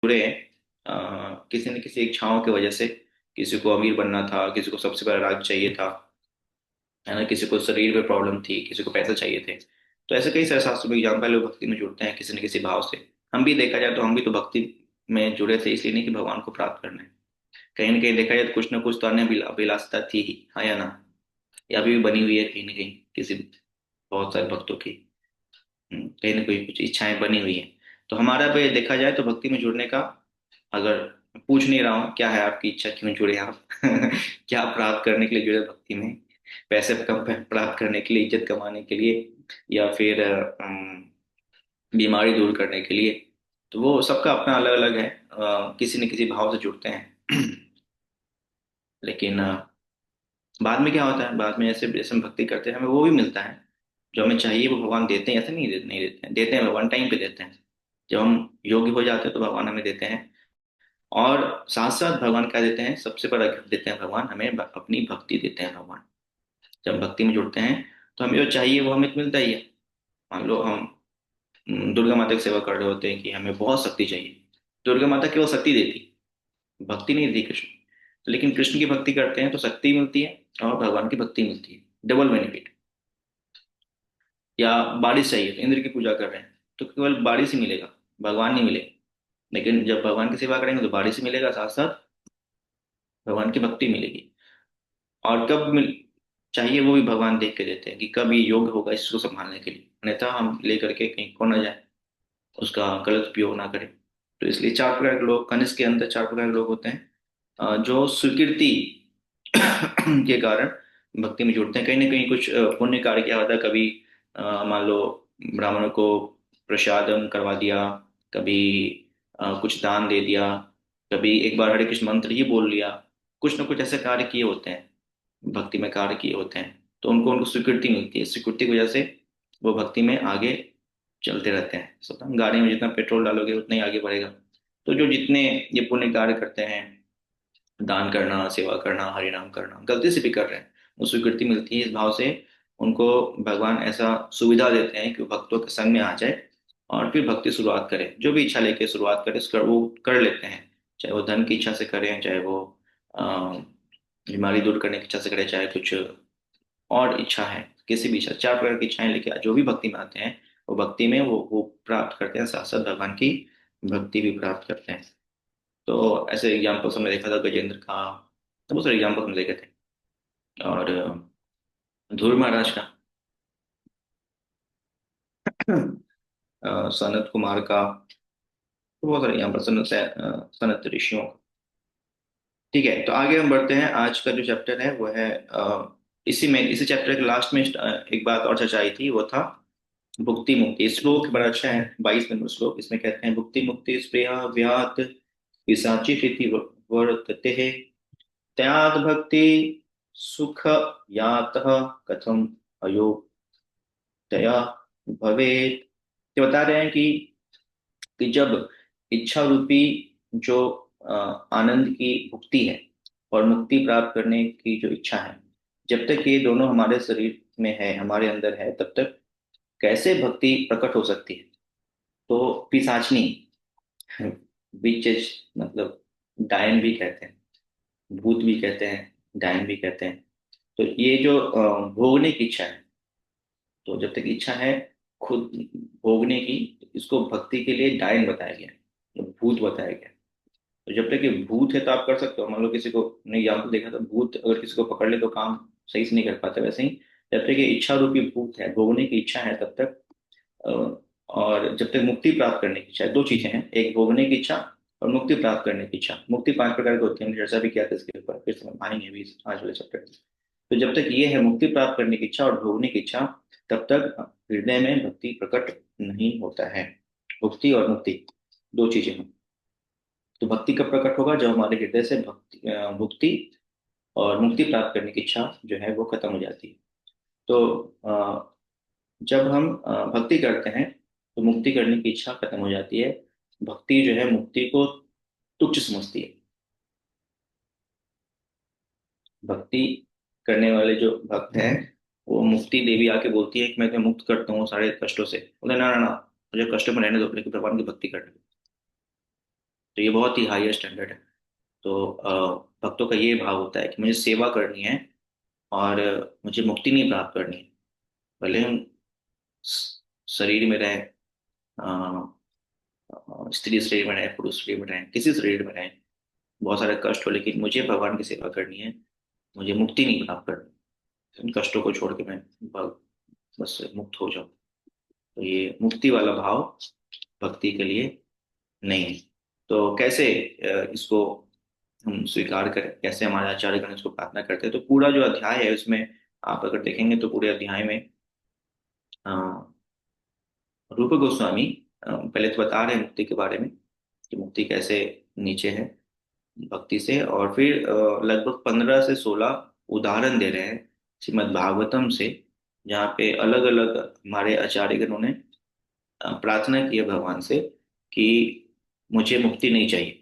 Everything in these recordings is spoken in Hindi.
जुड़े हैं किसी न किसी इच्छाओं की वजह से। किसी को अमीर बनना था, किसी को सबसे बड़ा राज्य चाहिए था, है ना, किसी को शरीर में प्रॉब्लम थी, किसी को पैसे चाहिए थे। तो ऐसे कई सारे शास्त्रों में एग्जाम्पल लोग भक्ति में जुड़ते हैं किसी न किसी भाव से। हम भी देखा जाए तो हम भी तो भक्ति में जुड़े थे, इसलिए नहीं कि भगवान को प्राप्त करना है। कहीं ना कहीं देखा जाए तो कुछ ना कुछ तो अन्य अभिलाषा थी ही, हाँ या ना। या अभी भी बनी हुई है कहीं ना कहीं किसी बहुत सारे भक्तों की। कहीं ना कहीं कुछ इच्छाएं बनी हुई हैं। तो हमारा पे देखा जाए तो भक्ति में जुड़ने का, अगर पूछ नहीं रहा हूँ क्या है आपकी इच्छा, क्यों जुड़े आप क्या प्राप्त करने के लिए जुड़े भक्ति में? पैसे कम प्राप्त करने के लिए, इज्जत कमाने के लिए, या फिर बीमारी दूर करने के लिए? तो वो सबका अपना अलग अलग है। किसी न किसी भाव से जुड़ते हैं लेकिन बाद में क्या होता है, बाद में जैसे जैसे हम भक्ति करते हैं हमें वो भी मिलता है जो हमें चाहिए, वो भगवान देते हैं। ऐसे नहीं देते हैं, देते हैं, वन टाइम पे देते हैं। जब हम योग्य हो जाते हैं तो भगवान हमें देते हैं। और साथ साथ भगवान क्या देते हैं, सबसे बड़ा गिफ्ट देते हैं भगवान हमें, अपनी भक्ति देते हैं भगवान। जब भक्ति में जुड़ते हैं तो हमें जो चाहिए वो हमें मिलता ही है। मान लो हम दुर्गा माता की सेवा कर रहे होते हैं कि हमें बहुत शक्ति चाहिए, दुर्गा माता केवल शक्ति देती, भक्ति नहीं देती कृष्ण। लेकिन कृष्ण की भक्ति करते हैं तो शक्ति मिलती है और भगवान की भक्ति मिलती है, डबल बेनिफिट। या बारिश चाहिए तो इंद्र की पूजा कर रहे हैं तो केवल बारिश ही मिलेगा, भगवान नहीं मिलेगा। लेकिन जब भगवान की सेवा करेंगे तो बारिश ही मिलेगा, साथ साथ भगवान की भक्ति मिलेगी। और कब मिल चाहिए वो भी भगवान देख के देते हैं कि कब ये योग्य होगा इसको संभालने के लिए, अन्यथा हम लेकर के कहीं खो ना जाए, उसका गलत उपयोग ना करें। तो इसलिए चार प्रकार के लोग, कनिष्क के अंदर चार प्रकार के लोग होते हैं जो स्वीकृति के कारण भक्ति में जुड़ते हैं। कहीं ना कहीं कुछ पुण्य कार्य किया होता है, कभी मान लो ब्राह्मणों को प्रसादम करवा दिया, कभी कुछ दान दे दिया, कभी एक बार हरे कृष्ण मंत्र ही बोल लिया। कुछ ना कुछ ऐसे कार्य किए होते हैं, भक्ति में कार्य किए होते हैं, तो उनको उनको स्वीकृति मिलती है। स्वीकृति की वजह से वो भक्ति में आगे चलते रहते हैं। सब गाड़ी में जितना पेट्रोल डालोगे उतना ही आगे बढ़ेगा। तो जो जितने ये पुण्य कार्य करते हैं, दान करना, सेवा करना, हरि नाम करना, गलती से भी कर रहे हैं, वो स्वीकृति मिलती है। इस भाव से उनको भगवान ऐसा सुविधा देते हैं कि वो भक्तों के संग में आ जाए और फिर भक्ति शुरुआत करे। जो भी इच्छा लेके शुरुआत करे वो कर लेते हैं। चाहे वो धन की इच्छा से करें, चाहे वो अ, बीमारी दूर करने की इच्छा से करें, चाहे कुछ और इच्छा है, किसी भी इच्छा, चार प्रकार की इच्छाएं लेके जो भी भक्ति में आते हैं, वो भक्ति में वो प्राप्त करते हैं, साथ साथ भगवान की भक्ति भी प्राप्त करते हैं। तो ऐसे एग्जाम्पल्स हमने देखा था गजेंद्र का, तो बहुत सारे एग्जाम्पल हमने देखे थे। और ध्रुव महाराज का, सनत कुमार का, तो बहुत सारे एग्जाम्पल, सनत ऋषियों का। ठीक है, तो आगे हम बढ़ते हैं। आज का जो चैप्टर है वो है इसी चैप्टर के लास्ट में एक बात और चर्चा आई थी, वो था भुक्ति मुक्ति। श्लोक बड़ा अच्छा है, 22 नंबर श्लोक। इसमें कहते हैं भुक्ति मुक्ति स्पृहा व्यात पिशाची प्रीति वर्तते, त्याग भक्ति सुख यातः कथम अयोग्यया भवेत। ये बता रहे हैं कि जब इच्छा रूपी जो आनंद की भुक्ति है और मुक्ति प्राप्त करने की जो इच्छा है, जब तक ये दोनों हमारे शरीर में है, हमारे अंदर है, तब तक कैसे भक्ति प्रकट हो सकती है? तो पिशाचनी, विचेज मतलब डायन भी कहते हैं, भूत भी कहते हैं, डायन भी कहते हैं। तो ये जो भोगने की इच्छा है, तो जब तक इच्छा है खुद भोगने की, तो इसको भक्ति के लिए डायन बताया गया, तो भूत बताया गया। तो जब तक ये भूत है तो आप कर सकते हो। मान लो किसी को, ने एग्जाम्पल देखा था, भूत अगर किसी को पकड़ ले तो काम सही से नहीं कर पाता, वैसे ही जब तक ये इच्छा रूपी भूत है, भोगने की इच्छा है, तब तक अ, और जब तक मुक्ति प्राप्त करने की इच्छा है, दो चीजें हैं, एक भोगने की इच्छा और मुक्ति प्राप्त करने की इच्छा। मुक्ति पांच प्रकार की होती है, हमने चर्चा भी किया था इसके ऊपर, फिर समझ आएंगे अभी आज वाले चैप्टर में। तो जब तक ये है मुक्ति प्राप्त करने की इच्छा और भोगने की इच्छा, तब तक हृदय में भक्ति प्रकट नहीं होता है। भक्ति और मुक्ति दो चीजें हैं। तो भक्ति कब प्रकट होगा? जब हमारे हृदय से भक्ति और मुक्ति प्राप्त करने की इच्छा जो है वो खत्म हो जाती है। तो जब हम भक्ति करते हैं तो मुक्ति करने की इच्छा खत्म हो जाती है। भक्ति जो है मुक्ति को तुच्छ समझती है। भक्ति करने वाले जो भक्त हैं, वो मुक्ति देवी आके बोलती है कि मैं तुम्हें मुक्त करता हूँ सारे कष्टों से, बोले ना ना ना, मुझे कष्टों में रहने दो, लेकिन भगवान की भक्ति करने दो। तो ये बहुत ही हाईएस्ट स्टैंडर्ड है। तो भक्तों का ये भाव होता है कि मुझे सेवा करनी है और मुझे मुक्ति नहीं प्राप्त करनी है। भले हम शरीर में रहें, स्त्री शरीर में रहें, पुरुष शरीर में रहें, किसी शरीर में रहें, बहुत सारे कष्ट हो, लेकिन मुझे भगवान की सेवा करनी है, मुझे मुक्ति नहीं प्राप्त करनी। इन कष्टों को छोड़ के मैं बस मुक्त हो जाऊं। तो ये मुक्ति वाला भाव भक्ति के लिए नहीं है। तो कैसे इसको हम स्वीकार करें, कैसे हमारे आचार्यगण इसको प्रार्थना करते हैं? तो पूरा जो अध्याय है उसमें आप अगर देखेंगे तो पूरे अध्याय में अ, रूप गोस्वामी पहले तो बता रहे हैं मुक्ति के बारे में कि मुक्ति कैसे नीचे है भक्ति से, और फिर लगभग 15 से 16 उदाहरण दे रहे हैं श्रीमद् भागवतम से, जहाँ पे अलग अलग हमारे आचार्यगणों ने प्रार्थना की है भगवान से कि मुझे मुक्ति नहीं चाहिए।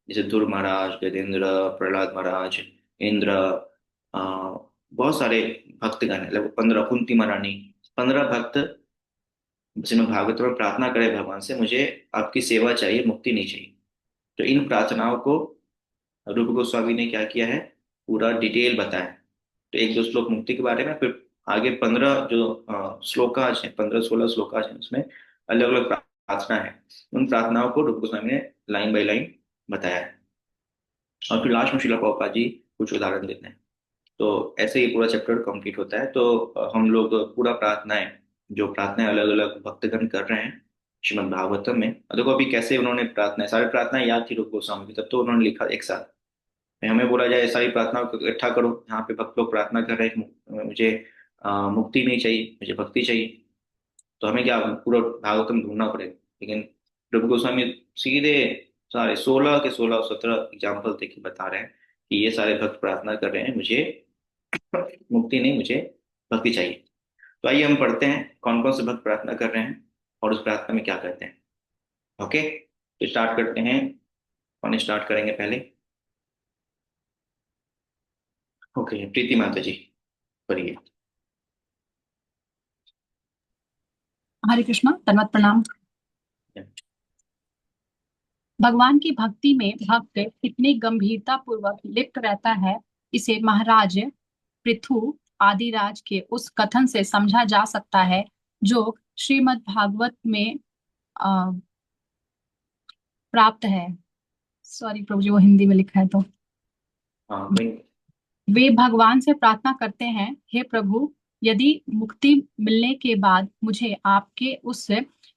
जैसे ध्रुव महाराज, गजेंद्र, प्रहलाद महाराज, इंद्र, बहुत सारे भक्तगण हैं, लगभग 15, कुंती महारानी, 15 भक्त जिन्होंने भागवत में प्रार्थना करे भगवान से, मुझे आपकी सेवा चाहिए, मुक्ति नहीं चाहिए। तो इन प्रार्थनाओं को रूप गोस्वामी ने क्या किया है, पूरा डिटेल बताया। तो एक दो श्लोक मुक्ति के बारे में, फिर आगे 15 जो श्लोकाज हैं, 15 16 श्लोकाज हैं, उसमें अलग अलग प्रार्थना है। उन प्रार्थनाओं को रूप गोस्वामी ने लाइन बाय लाइन बताया है। और फिर लास्ट में शिला प्रभुपाद जी कुछ उदाहरण देते हैं। तो ऐसे ही पूरा चैप्टर कंप्लीट होता है। तो हम लोग पूरा प्रार्थनाएं, जो प्रार्थनाएं अलग अलग भक्तगण कर रहे हैं श्रीमद् भागवतम में, देखो अभी कैसे उन्होंने प्रार्थनाएं, सारी प्रार्थनाएं याद थी रूप गोस्वामी की, तब तो उन्होंने लिखा एक साथ। हमें बोला जाए सारी प्रार्थनाओं को इकट्ठा करो, यहाँ पे भक्त लोग प्रार्थना कर रहे हैं मुझे मुक्ति नहीं चाहिए, मुझे भक्ति चाहिए, तो हमें क्या पूरा भागवतम ढूंढना पड़ेगा। लेकिन प्रभु गोस्वामी सीधे सारे 16 के 16 17 एग्जाम्पल देके बता रहे हैं कि ये सारे भक्त प्रार्थना कर रहे हैं मुझे मुक्ति नहीं, मुझे भक्ति चाहिए। तो आइए हम पढ़ते हैं कौन कौन से भक्त प्रार्थना कर रहे हैं और उस प्रार्थना में क्या कहते हैं। ओके, तो स्टार्ट करते हैं। कौन स्टार्ट करेंगे पहले? ओके, प्रीति माता जी पढ़िए। हरे कृष्णा, धन्यवाद, प्रणाम। भगवान की भक्ति में भक्त इतनी गंभीरता पूर्वक लिप्त रहता है, इसे महाराज पृथु आदिराज के उस कथन से समझा जा सकता है जो श्रीमद् भागवत में अ, प्राप्त है। सॉरी प्रभु जी, वो हिंदी में लिखा है तो। हाँ कोई। वे भगवान से प्रार्थना करते हैं, हे प्रभु, यदि मुक्ति मिलने के बाद मुझे आपके उस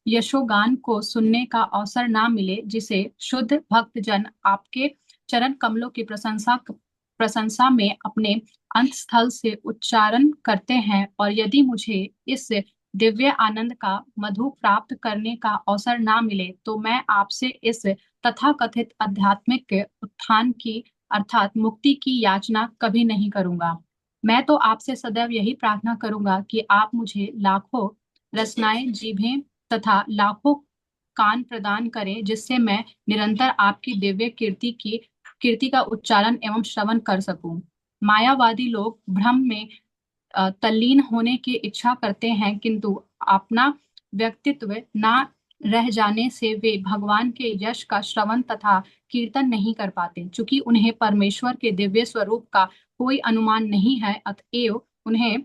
यशोगान को सुनने का अवसर ना मिले जिसे शुद्ध भक्तजन आपके चरण कमलों की प्रशंसा में अपने अंत स्थल से उच्चारण करते हैं, और यदि मुझे इस दिव्य आनंद का मधु प्राप्त करने का अवसर ना मिले, तो मैं आपसे इस तथाकथित आध्यात्मिक उत्थान की अर्थात मुक्ति की याचना कभी नहीं करूंगा। मैं तो आपसे सदैव यही प्रार्थना करूंगा कि आप मुझे लाखों रसनाएं जीभें तथा लाखों कान प्रदान करें, जिससे मैं निरंतर आपकी दिव्य कीर्ति का उच्चारण एवं श्रवण कर सकूं। मायावादी लोग भ्रम में तल्लीन होने की इच्छा करते हैं, किंतु अपना व्यक्तित्व ना रह जाने से वे भगवान के यश का श्रवण तथा कीर्तन नहीं कर पाते। चूंकि उन्हें परमेश्वर के दिव्य स्वरूप का कोई अनुमान नहीं है, अतएव उन्हें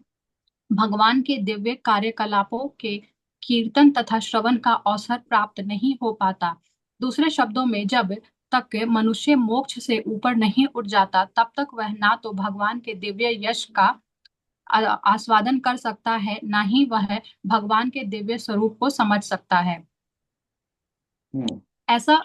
भगवान के दिव्य कार्यकलापों के कीर्तन तथा श्रवण का अवसर प्राप्त नहीं हो पाता। दूसरे शब्दों में, जब तक मनुष्य मोक्ष से ऊपर नहीं उठ जाता, तब तक वह ना तो भगवान के दिव्य यश का आस्वादन कर सकता है, ना ही वह भगवान के दिव्य स्वरूप को समझ सकता है। ऐसा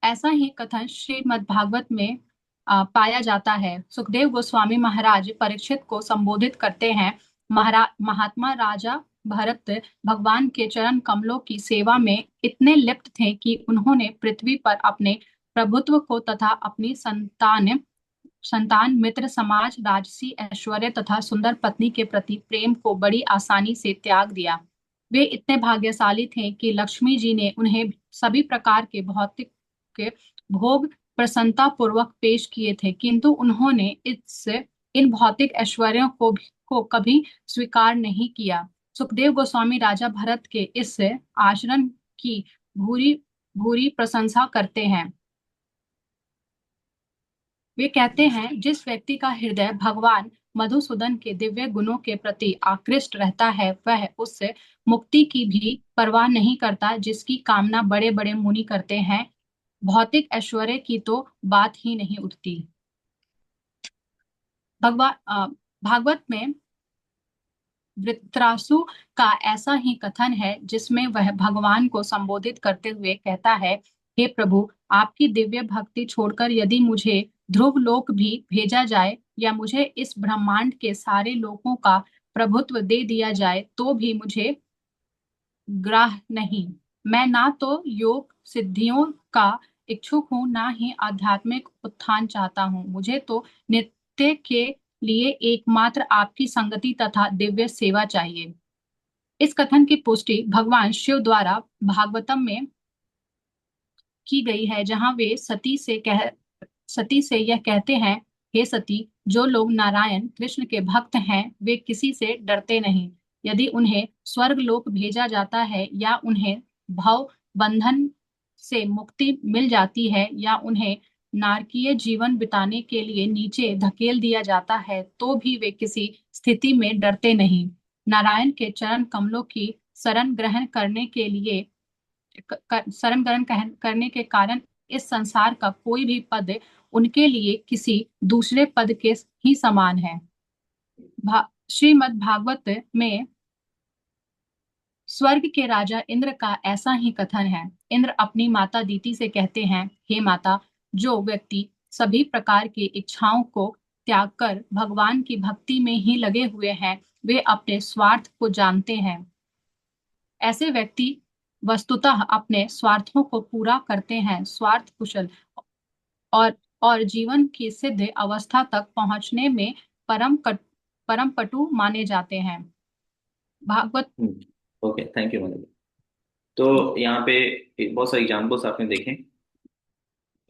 ऐसा ही कथन श्रीमद् भागवत में पाया जाता है। सुखदेव गोस्वामी महाराज परीक्षित को संबोधित करते हैं, महात्मा राजा भरत भगवान के चरण कमलों की सेवा में इतने लिप्त थे कि उन्होंने पृथ्वी पर अपने प्रभुत्व को तथा अपनी संतान मित्र समाज राजसी ऐश्वर्य तथा सुंदर पत्नी के प्रति प्रेम को बड़ी आसानी से त्याग दिया। वे इतने भाग्यशाली थे कि लक्ष्मी जी ने उन्हें सभी प्रकार के भौतिक के भोग प्रसन्नता पूर्वक पेश किए थे, किंतु उन्होंने इन भौतिक ऐश्वर्यों को कभी स्वीकार नहीं किया। सुखदेव गोस्वामी राजा भरत के इस आचरण की भूरी भूरी प्रशंसा करते हैं। वे कहते हैं, जिस व्यक्ति का हृदय भगवान मधुसूदन के दिव्य गुणों के प्रति आकृष्ट रहता है, वह उससे मुक्ति की भी परवाह नहीं करता, जिसकी कामना बड़े बड़े मुनि करते हैं। भौतिक ऐश्वर्य की तो बात ही नहीं उठती। भागवत में वृत्रासु का ऐसा ही कथन है, जिसमें वह भगवान को संबोधित करते हुए कहता है, हे प्रभु, आपकी दिव्य भक्ति छोड़कर यदि मुझे ध्रुव लोक भी भेजा जाए या मुझे इस ब्रह्मांड के सारे लोकों का प्रभुत्व दे दिया जाए तो भी मुझे ग्राह्य नहीं। मैं ना तो योग सिद्धियों का इच्छुक हूँ, ना ही आध्यात्मिक उत्थान चाहता हूँ। मुझे तो नित्य के लिए एकमात्र आपकी संगति तथा दिव्य सेवा चाहिए। इस कथन की पुष्टि भगवान शिव द्वारा भागवतम में की गई है, जहां वे सती से यह कहते हैं, हे सती, जो लोग नारायण कृष्ण के भक्त हैं, वे किसी से डरते नहीं। यदि उन्हें स्वर्ग लोक भेजा जाता है या उन्हें भव बंधन से मुक्ति मिल जाती है या उन्हें नारकीय जीवन बिताने के लिए नीचे धकेल दिया जाता है, तो भी वे किसी स्थिति में डरते नहीं। नारायण के चरण कमलों की शरण ग्रहण करने के लिए शरण ग्रहण करने के कारण इस संसार का कोई भी पद उनके लिए किसी दूसरे पद के ही समान है। श्रीमद् भागवत में स्वर्ग के राजा इंद्र का ऐसा ही कथन है। इंद्र अपनी माता दीति से कहते हैं, हे माता, जो व्यक्ति सभी प्रकार की इच्छाओं को त्याग कर भगवान की भक्ति में ही लगे हुए हैं, वे अपने स्वार्थ को जानते हैं। ऐसे व्यक्ति वस्तुतः अपने स्वार्थों को पूरा करते हैं, स्वार्थ कुशल और और जीवन की सिद्ध अवस्था तक पहुंचने में परम पटु माने जाते हैं। भागवत। ओके, थैंक यू मधु। तो यहाँ पे बहुत सारे एग्जाम्पल्स आपने देखे,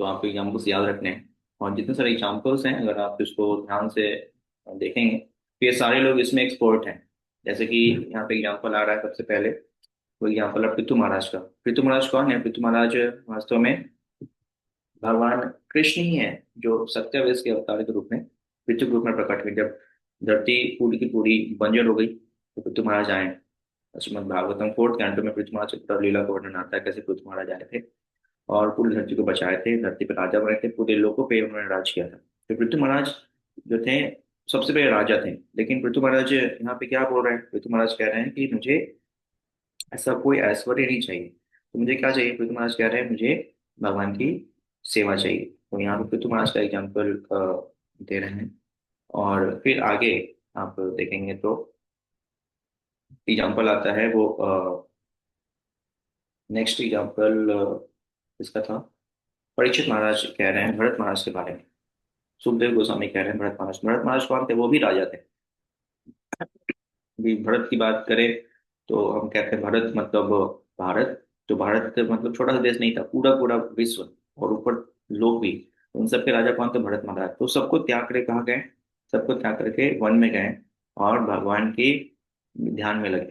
तो आपको एग्जाम्पल्स याद रखने हैं। और जितने सारे एग्जाम्पल्स हैं, अगर आप इसको ध्यान से देखेंगे तो ये सारे लोग इसमें एक्सपर्ट हैं। जैसे कि यहाँ पे एग्जाम्पल आ रहा है सबसे पहले, वो एग्जाम्पल है पृथु महाराज का। पृथु महाराज कौन है? पृथु महाराज वास्तव में भगवान कृष्ण ही है, जो सत्यावेश के अवतार के रूप में पृथु रूप में प्रकट हुए। जब धरती पूरी की पूरी बंजर हो गई तो पृथु महाराज आए। श्रीमद् भागवतम 4th कैंटो में पृथु महाराज की लीला का वर्णन आता है, कैसे पृथु महाराज आए थे और पूरी धरती को बचाए थे, धरती पर राजा बने थे, पूरे लोगों पे उन्होंने राज किया था। तो पृथु महाराज जो थे सबसे बड़े राजा थे। लेकिन पृथु महाराज यहाँ पे क्या बोल रहे हैं? पृथु महाराज कह रहे हैं कि मुझे ऐसा कोई ऐश्वर्य नहीं चाहिए। तो मुझे क्या चाहिए? पृथु महाराज कह रहे हैं मुझे भगवान की सेवा चाहिए। तो यहाँ पे पृथु महाराज का एग्जाम्पल दे रहे हैं। और फिर आगे आप देखेंगे तो एग्जाम्पल आता है वो, नेक्स्ट एग्जाम्पल इसका था, परीक्षित महाराज कह रहे हैं भरत महाराज के बारे में। सुखदेव गोस्वामी कह रहे हैं भरत महाराज। भरत महाराज कौन थे? वो भी राजा थे। भी भरत की बात करें तो हम कहते हैं भरत मतलब भारत। तो भारत मतलब छोटा सा देश नहीं था, पूरा पूरा विश्व और ऊपर लोग भी। उन सब के राजा कौन थे? भरत महाराज। तो सबको त्याग करके कहाँ गए? सबको त्याग करके वन में गए और भगवान के ध्यान में लगे।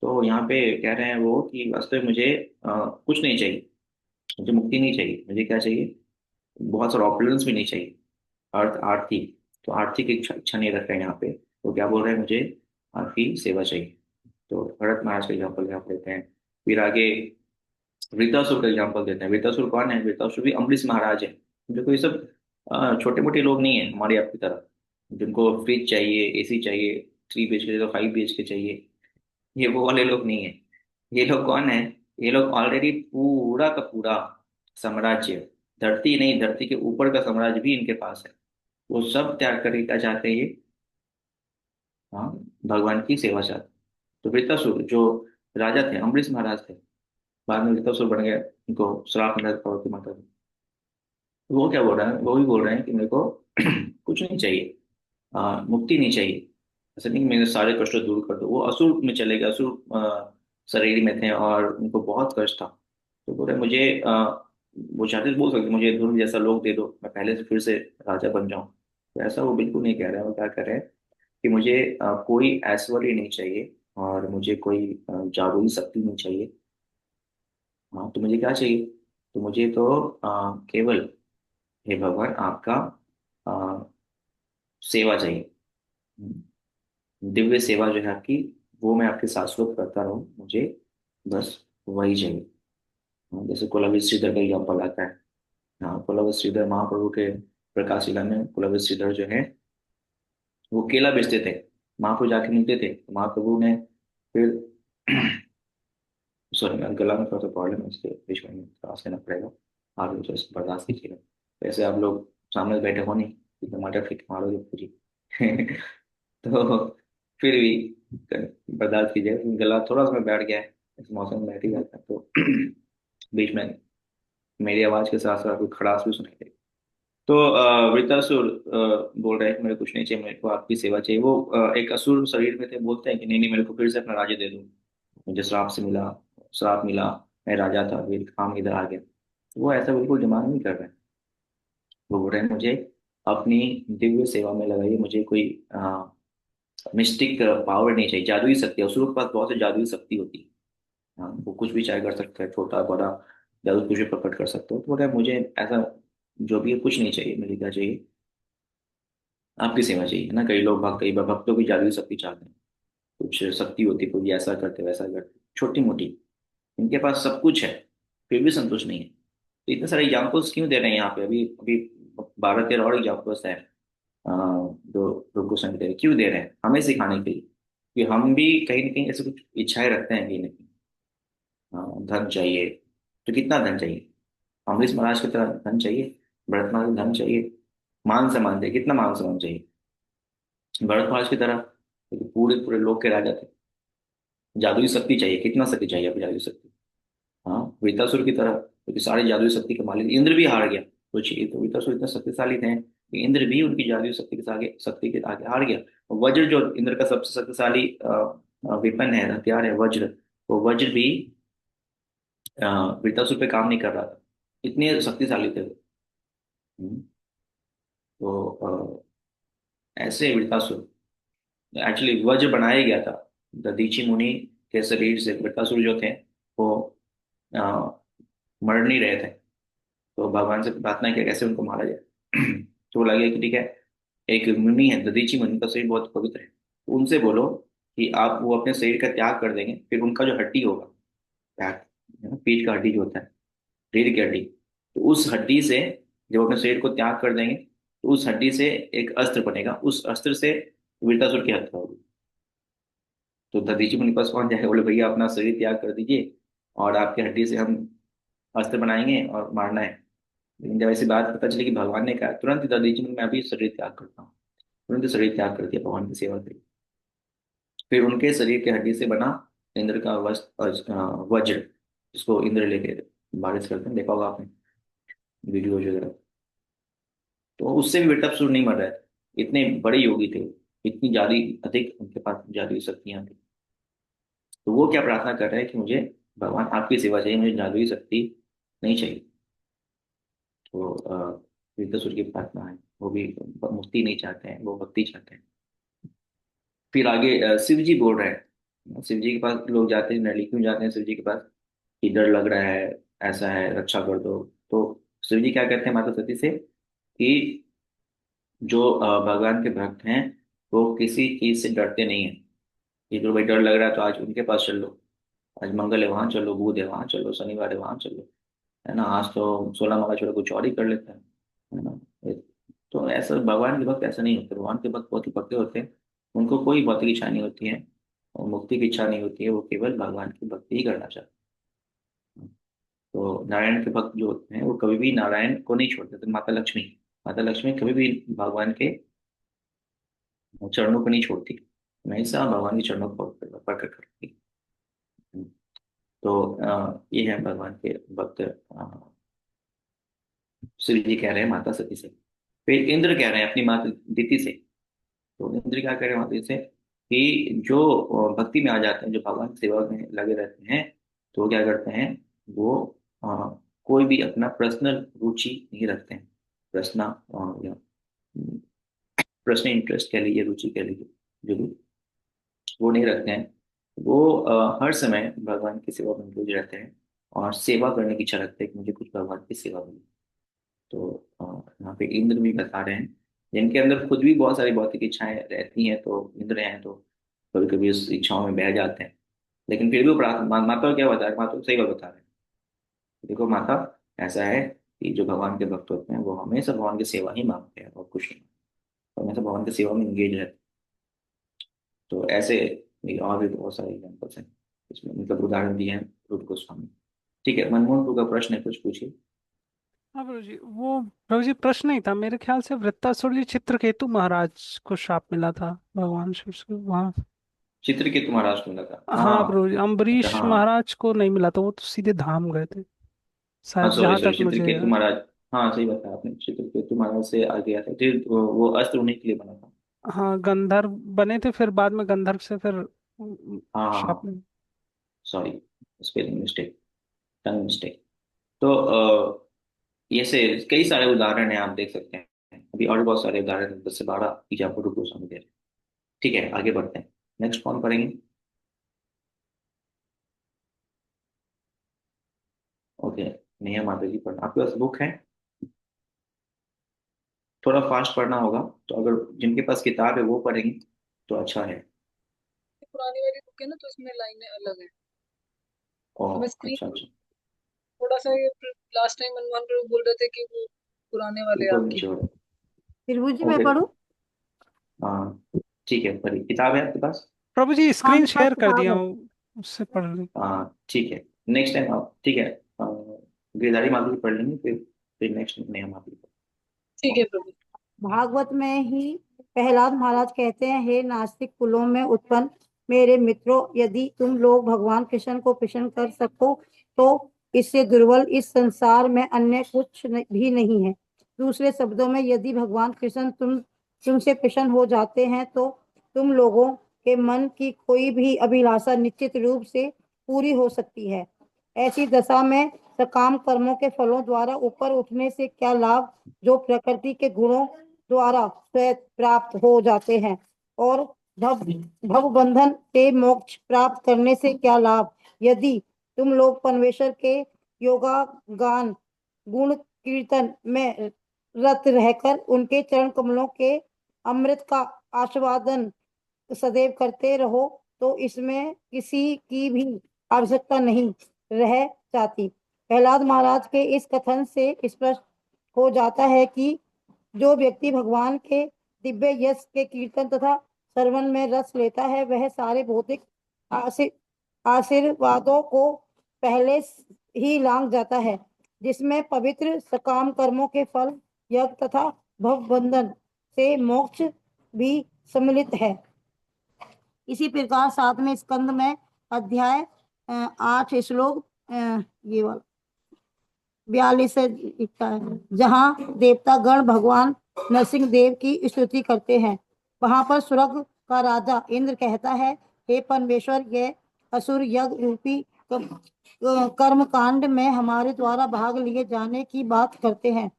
तो यहाँ पे कह रहे हैं वो कि वास्तव में मुझे कुछ नहीं चाहिए, मुझे मुक्ति नहीं चाहिए। मुझे क्या चाहिए? बहुत सारा ऑपुलेंस भी नहीं चाहिए, आर्थिक। तो आर्थिक इच्छा इच्छा नहीं रख रहे हैं यहाँ पे। तो क्या बोल रहे हैं? मुझे आपकी सेवा चाहिए। तो भरत महाराज का एग्जाम्पल यहाँ पे देते हैं। फिर आगे वृतासुर का एग्जाम्पल देते हैं। वृतासुर कौन है? वृतासुर भी अम्बरीश महाराज है। देखो ये सब छोटे मोटे लोग नहीं है हमारे आपकी तरह, जिनको फ्रिज चाहिए, एसी चाहिए, 3 BHK तो 5 BHK चाहिए। ये वो वाले लोग नहीं है। ये लोग कौन है? ये लोग ऑलरेडी पूरा का पूरा साम्राज्य, धरती नहीं, धरती के ऊपर का साम्राज्य भी इनके पास है। वो सब त्याग करके क्या चाहते हैं ये? हाँ, भगवान की सेवा चाहते। तो वृत्तासुर जो राजा थे, अम्बरीश महाराज थे, बाद में वृत्तासुर बन गए, उनको श्राप मिला था पार्वती माता से। तो वो क्या बोल रहा है? वो भी बोल रहे हैं कि मेरे को कुछ नहीं चाहिए, मुक्ति नहीं चाहिए। ऐसा नहीं कि मेरे सारे कष्ट दूर कर दो। वो असुर में चले गए, असुर शरीर में थे और उनको बहुत कष्ट था। तो बोले मुझे वो चाहते तो बोल सकते मुझे ध्रुव जैसा लोक दे दो, मैं पहले से फिर से राजा बन जाऊं। तो ऐसा वो बिल्कुल नहीं कह रहे हैं। वो क्या कह रहे हैं कि मुझे कोई ऐश्वर्य नहीं चाहिए और मुझे कोई जादुई शक्ति नहीं चाहिए। हाँ, तो मुझे क्या चाहिए? तो मुझे तो केवल हे भगवान आपका आ, सेवा चाहिए। दिव्य सेवा जो है आपकी, वो मैं आपके शाश्वत करता रहूं, मुझे बस वही चाहिए। जैसे कुलवि श्रीधर का एग्जाम्पल आता है। हाँ, कुलवि श्रीधर महाप्रभु के प्रकाश लीला में कुलवि श्रीधर जो है वो केला बेचते थे, महाप्रभु जाके मिलते थे तो महाप्रभु ने फिर सॉरी, मैं गला में थोड़ा सा प्रॉब्लम है, इसके बीच में सांस लेना पड़ेगा, आप लोग इसको बर्दाश्त कीजिएगा। वैसे आप लोग सामने बैठे हो नहीं कि टमाटर फेंक मारोगे पूरी तो फिर भी बर्दाश्त कीजिए, गला थोड़ा सा बैठ गया है, इस मौसम में बैठ ही जाता है तो बीच में मेरी आवाज के साथ साथ कोई खड़ास भी सुनाई दे। तो वृतासुर बोल रहे हैं कि मेरे कुछ नहीं चाहिए, मेरे को आपकी सेवा चाहिए। वो एक असुर शरीर में थे, बोलते हैं कि नहीं नहीं, मेरे को फिर से अपना राज्य दे दो, मुझे श्राप से मिला, श्राप मिला, मैं राजा था, फिर काम इधर आ गया। वो ऐसा बिल्कुल डिमांड नहीं कर रहे हैं। वो बोल रहे हैं मुझे अपनी दिव्य सेवा में लगाइए, मुझे कोई मिस्टिक पावर नहीं चाहिए, जादुई शक्ति। असुरों के पास बहुत से जादुई शक्ति होती है। हाँ, वो कुछ भी चाहे कर सकता है, छोटा बड़ा जादू कुछ भी प्रकट कर सकते हो। तो बोल रहे हैं मुझे ऐसा जो भी है कुछ नहीं चाहिए, मुझे क्या चाहिए, आपकी सेवा चाहिए। है ना, कई लोग भक्त, कई बार भक्तों की जादुई शक्ति चाहते हैं, कुछ शक्ति होती है, कोई ऐसा करते वैसा करते, छोटी मोटी। इनके पास सब कुछ है, फिर भी संतुष्ट नहीं है। तो इतने सारे एग्जाम्पल्स क्यों दे रहे हैं यहाँ पे? अभी अभी 12-13 और एग्जाम्पल्स हैं जो रूप गोस्वामी दे रहे हैं। क्यों दे रहे हैं? हमें सिखाने के लिए कि हम भी कहीं ना कहीं ऐसे कुछ इच्छाएं रखते हैं कहीं ना कहीं। धन चाहिए, तो कितना धन चाहिए? अमरीश महाराज की तरह धन चाहिए, भरत महाराज धन चाहिए, मान सम्मान चाहिए, कितना मान सम्मान चाहिए? भरत महाराज की तरह, क्योंकि पूरे पूरे लोक के राजा थे। जादुई शक्ति चाहिए, कितना शक्ति चाहिए आपको जादुई शक्ति? हाँ, वृतासुर की तरह, क्योंकि सारी जादुई शक्ति के मालिक इंद्र भी हार गया। सोचिए, तो वृतासुर इतने शक्तिशाली थे कि इंद्र भी उनकी जादुई शक्ति के आगे हार गया। और वज्र जो इंद्र का सबसे शक्तिशाली वेपन है, हथियार है वज्र, वो वज्र भी अ, वृतासुर पे काम नहीं कर रहा था, इतने शक्तिशाली थे वो। हम्म, तो ऐसे वृतासुर, एक्चुअली वज्र बनाया गया था दधीची मुनि के शरीर से। वृतासुर जो थे वो अ, मर नहीं रहे थे, तो भगवान से प्रार्थना किया कैसे उनको मारा जाए। तो वो लगे कि ठीक है, एक मुनि है, दधीची मुनि का शरीर बहुत पवित्र है, तो उनसे बोलो कि आप वो अपने शरीर का त्याग कर देंगे, फिर उनका जो हड्डी होगा, बैक, पीठ का हड्डी जो होता है, रीढ़ की हड्डी, तो उस हड्डी से जब अपने शरीर को त्याग कर देंगे तो उस हड्डी से एक अस्त्र बनेगा, उस अस्त्र से वृतासुर की हत्या होगी। तो दधीची मुनि के पास पहुंच जाएगा, बोले भैया अपना शरीर त्याग कर दीजिए और आपकी हड्डी से हम अस्त्र बनाएंगे और मारना है। लेकिन जब ऐसी बात पता चली कि भगवान ने कहा, तुरंत ही दधीची मुनि, मैं भी शरीर त्याग करता हूँ, तुरंत ही शरीर त्याग कर दिया, भगवान की सेवा करी। फिर उनके शरीर के हड्डी से बना इंद्र का वस्त्र, वज्र, जिसको इंद्र लेके बारिश करते हैं, देखा होगा आपने वीडियो वगैरह। तो उससे भी बेटअप नहीं मर रहे थे, इतने बड़े योगी थे, इतनी ज्यादा अधिक उनके पास जादुई शक्तियां थी। तो वो क्या प्रार्थना कर रहे हैं कि मुझे भगवान आपकी सेवा चाहिए, मुझे जादुई शक्ति नहीं चाहिए। तो वृत्तासुर की प्रार्थना है, वो भी मुक्ति नहीं चाहते हैं, वो भक्ति चाहते हैं। फिर आगे शिव जी बोल रहे हैं, शिव जी के पास लोग जाते हैं, नली क्यों जाते हैं शिव जी के पास? कि डर लग रहा है, ऐसा है, रक्षा कर दो। तो शिव जी क्या कहते हैं माता सती से कि जो भगवान के भक्त हैं वो किसी चीज से डरते नहीं है। ये तो भाई डर लग रहा है तो आज उनके पास चल लो, आज मंगल है वहां चलो, बुध है वहां चलो, शनिवार है वहां चलो, है ना, आज तो 16 मंगल छोड़ो कुछ और ही कर लेते हैं, है ना। तो ऐसा भगवान के भक्त ऐसा नहीं होते, भगवान के भक्त बहुत ही पक्के होते हैं, उनको कोई भौतिक इच्छा नहीं होती है और मुक्ति की इच्छा नहीं होती है, वो केवल भगवान की भक्ति ही करना चाहते हैं। तो नारायण के भक्त जो होते हैं वो कभी भी नारायण को नहीं छोड़ते। तो माता लक्ष्मी कभी भी भगवान के चरणों को नहीं छोड़ती, हमेशा भगवान के चरणों को पकड़ करती। तो ये है भगवान के भक्त। शिव जी कह रहे हैं माता सती से। फिर इंद्र कह रहे हैं अपनी माता दिति से। तो इंद्र क्या कह रहे हैं माता दिति से कि जो भक्ति में आ जाते हैं, जो भगवान की सेवा में लगे रहते हैं, तो वो क्या करते हैं, वो अ, कोई भी अपना पर्सनल रुचि नहीं रखते हैं, पर्सनल या पर्सनल इंटरेस्ट कह लीजिए, रुचि कह लीजिए, जो भी, वो नहीं रखते हैं। वो हर समय भगवान की सेवा में जुटे रहते हैं और सेवा करने की इच्छा रखते हैं कि मुझे कुछ भगवान की सेवा मिले। तो यहाँ पे इंद्र भी बता रहे हैं जिनके अंदर खुद भी बहुत सारी भौतिक इच्छाएं रहती हैं, तो इंद्र हैं, तो कभी कभी उस इच्छाओं में बह जाते हैं। लेकिन फिर भी वो प्रार्थना, माता को क्या बता रहे, माता को सही बात बता रहे हैं। देखो माता, ऐसा है कि जो भगवान के भक्त होते हैं वो हमेशा भगवान की सेवा ही मांगते हैं और कुछ नहीं, हमेशा भगवान की सेवा में इंगेज रहते हैं। तो ऐसे ये और भी बहुत सारे एग्जाम्पल्स हैं इसमें, मतलब उदाहरण दिए हैं रूप गोस्वामी। ठीक है, मनमोहन टू का प्रश्न है, कुछ पूछिए। हाँ प्रभु जी, वो प्रभु जी प्रश्न नहीं था मेरे ख्याल से, वृत्तासुर जी चित्रकेतु महाराज को श्राप मिला था भगवान शिव से वहाँ। चित्रकेतु महाराज को मिला था, हाँ हाँ। प्रभु जी, अच्छा, अम्बरीश हाँ। महाराज को नहीं मिला था, वो तो सीधे धाम गए थे हाँ, शायद, सॉरी जहाँ सॉरी, तक मुझे चित्रकेतु याद। महाराज। हाँ, सही बताया आपने, चित्रकेतु महाराज से आ गया था, फिर वो अस्त्र उन्हीं के लिए बना था। हाँ गंधर्व बने थे, फिर बाद में गंधर्व से फिर हाँ हाँ श्राप हाँ, मिला। सॉरी, स्पेलिंग मिस्टेक, टंग मिस्टेक। तो ये से कई सारे उदाहरण हैं, आप देख सकते हैं। अभी और भी बहुत सारे उदाहरण हैं, 10 से 12 चीजें आपको रुको समझ दे रहे हैं। ठीक है, आगे बढ़ते हैं। नेक्स्ट कौन पढ़ेंगे? ओके, नेहा माता जी पढ़ना, आपके पास बुक है? थोड़ा फास्ट पढ़ना होगा, तो अगर जिनके पास किताब है वो पढ़ेंगे तो अच्छा है। पुरानी वाली बुक है ना, तो इसमें लाइनें अलग है। तो मैं ओह, स्क्रीन अच्छा अच्छा। थोड़ा सा ये, लास्ट टाइम मनमोहन प्रभु बोल रहे थे कि वो पुराने वाले ऊपर आपकी। नीचे हो रहा फिर जी है, मैं ओके। पढ़ूं? हाँ, ठीक है, पढ़िए, किताब है आपके पास? प्रभु जी हाँ, स्क्रीन मेरे पास शेयर कर किताब दिया है। हूँ, उससे पढ़ ली। हाँ, ठीक है। नेक्स्ट टाइम आप, ठीक है, गिरधारी माता जी पढ़ लेंगे, फिर नेक्स्ट नेहा माता जी। ठीक है प्रभु। भागवत में ही प्रहलाद महाराज कहते हैं, हे नास्तिक कुलों में उत्पन्न मेरे मित्रों, यदि तुम लोग भगवान कृष्ण को प्रसन्न कर सको तो इससे दुर्बल इस संसार में अन्य कुछ भी नहीं है। दूसरे शब्दों में, यदि भगवान कृष्ण तुमसे प्रसन्न हो जाते हैं तो तुम लोगों के मन की कोई भी अभिलाषा निश्चित रूप से पूरी हो सकती है। ऐसी दशा में सकाम कर्मों के फलों द्वारा ऊपर उठने से क्या लाभ, जो प्रकृति के गुणों द्वारा स्वयं प्राप्त हो जाते हैं। और भव भव बंधन से मोक्ष प्राप्त करने से क्या लाभ, यदि तुम लोग परमेश्वर के योगा गान गुण कीर्तन में रत रहकर उनके चरण कमलों के अमृत का आस्वादन सदैव करते रहो, तो इसमें किसी की भी आवश्यकता नहीं रह जाती। प्रहलाद महाराज के इस कथन से स्पष्ट हो जाता है कि जो व्यक्ति भगवान के दिव्य यश के कीर्तन तथा श्रवण में रस लेता है, वह सारे भौतिक आशीर्वादों को पहले ही लांग जाता है, जिसमें पवित्र सकाम कर्मों के फल, यज्ञ तथा भव बंधन से मोक्ष भी सम्मिलित है। इसी प्रकार 7वें स्कंद में अध्याय 8 श्लोक ये वाला 42 से लिखता है, जहाँ देवता गण भगवान नरसिंह देव की स्तुति करते हैं, वहां पर स्वर्ग का राजा इंद्र कहता है, हे परमेश्वर, ये असुर यज्ञ रूपी कर्म कांड में हमारे द्वारा भाग लिए जाने की बात करते हैं,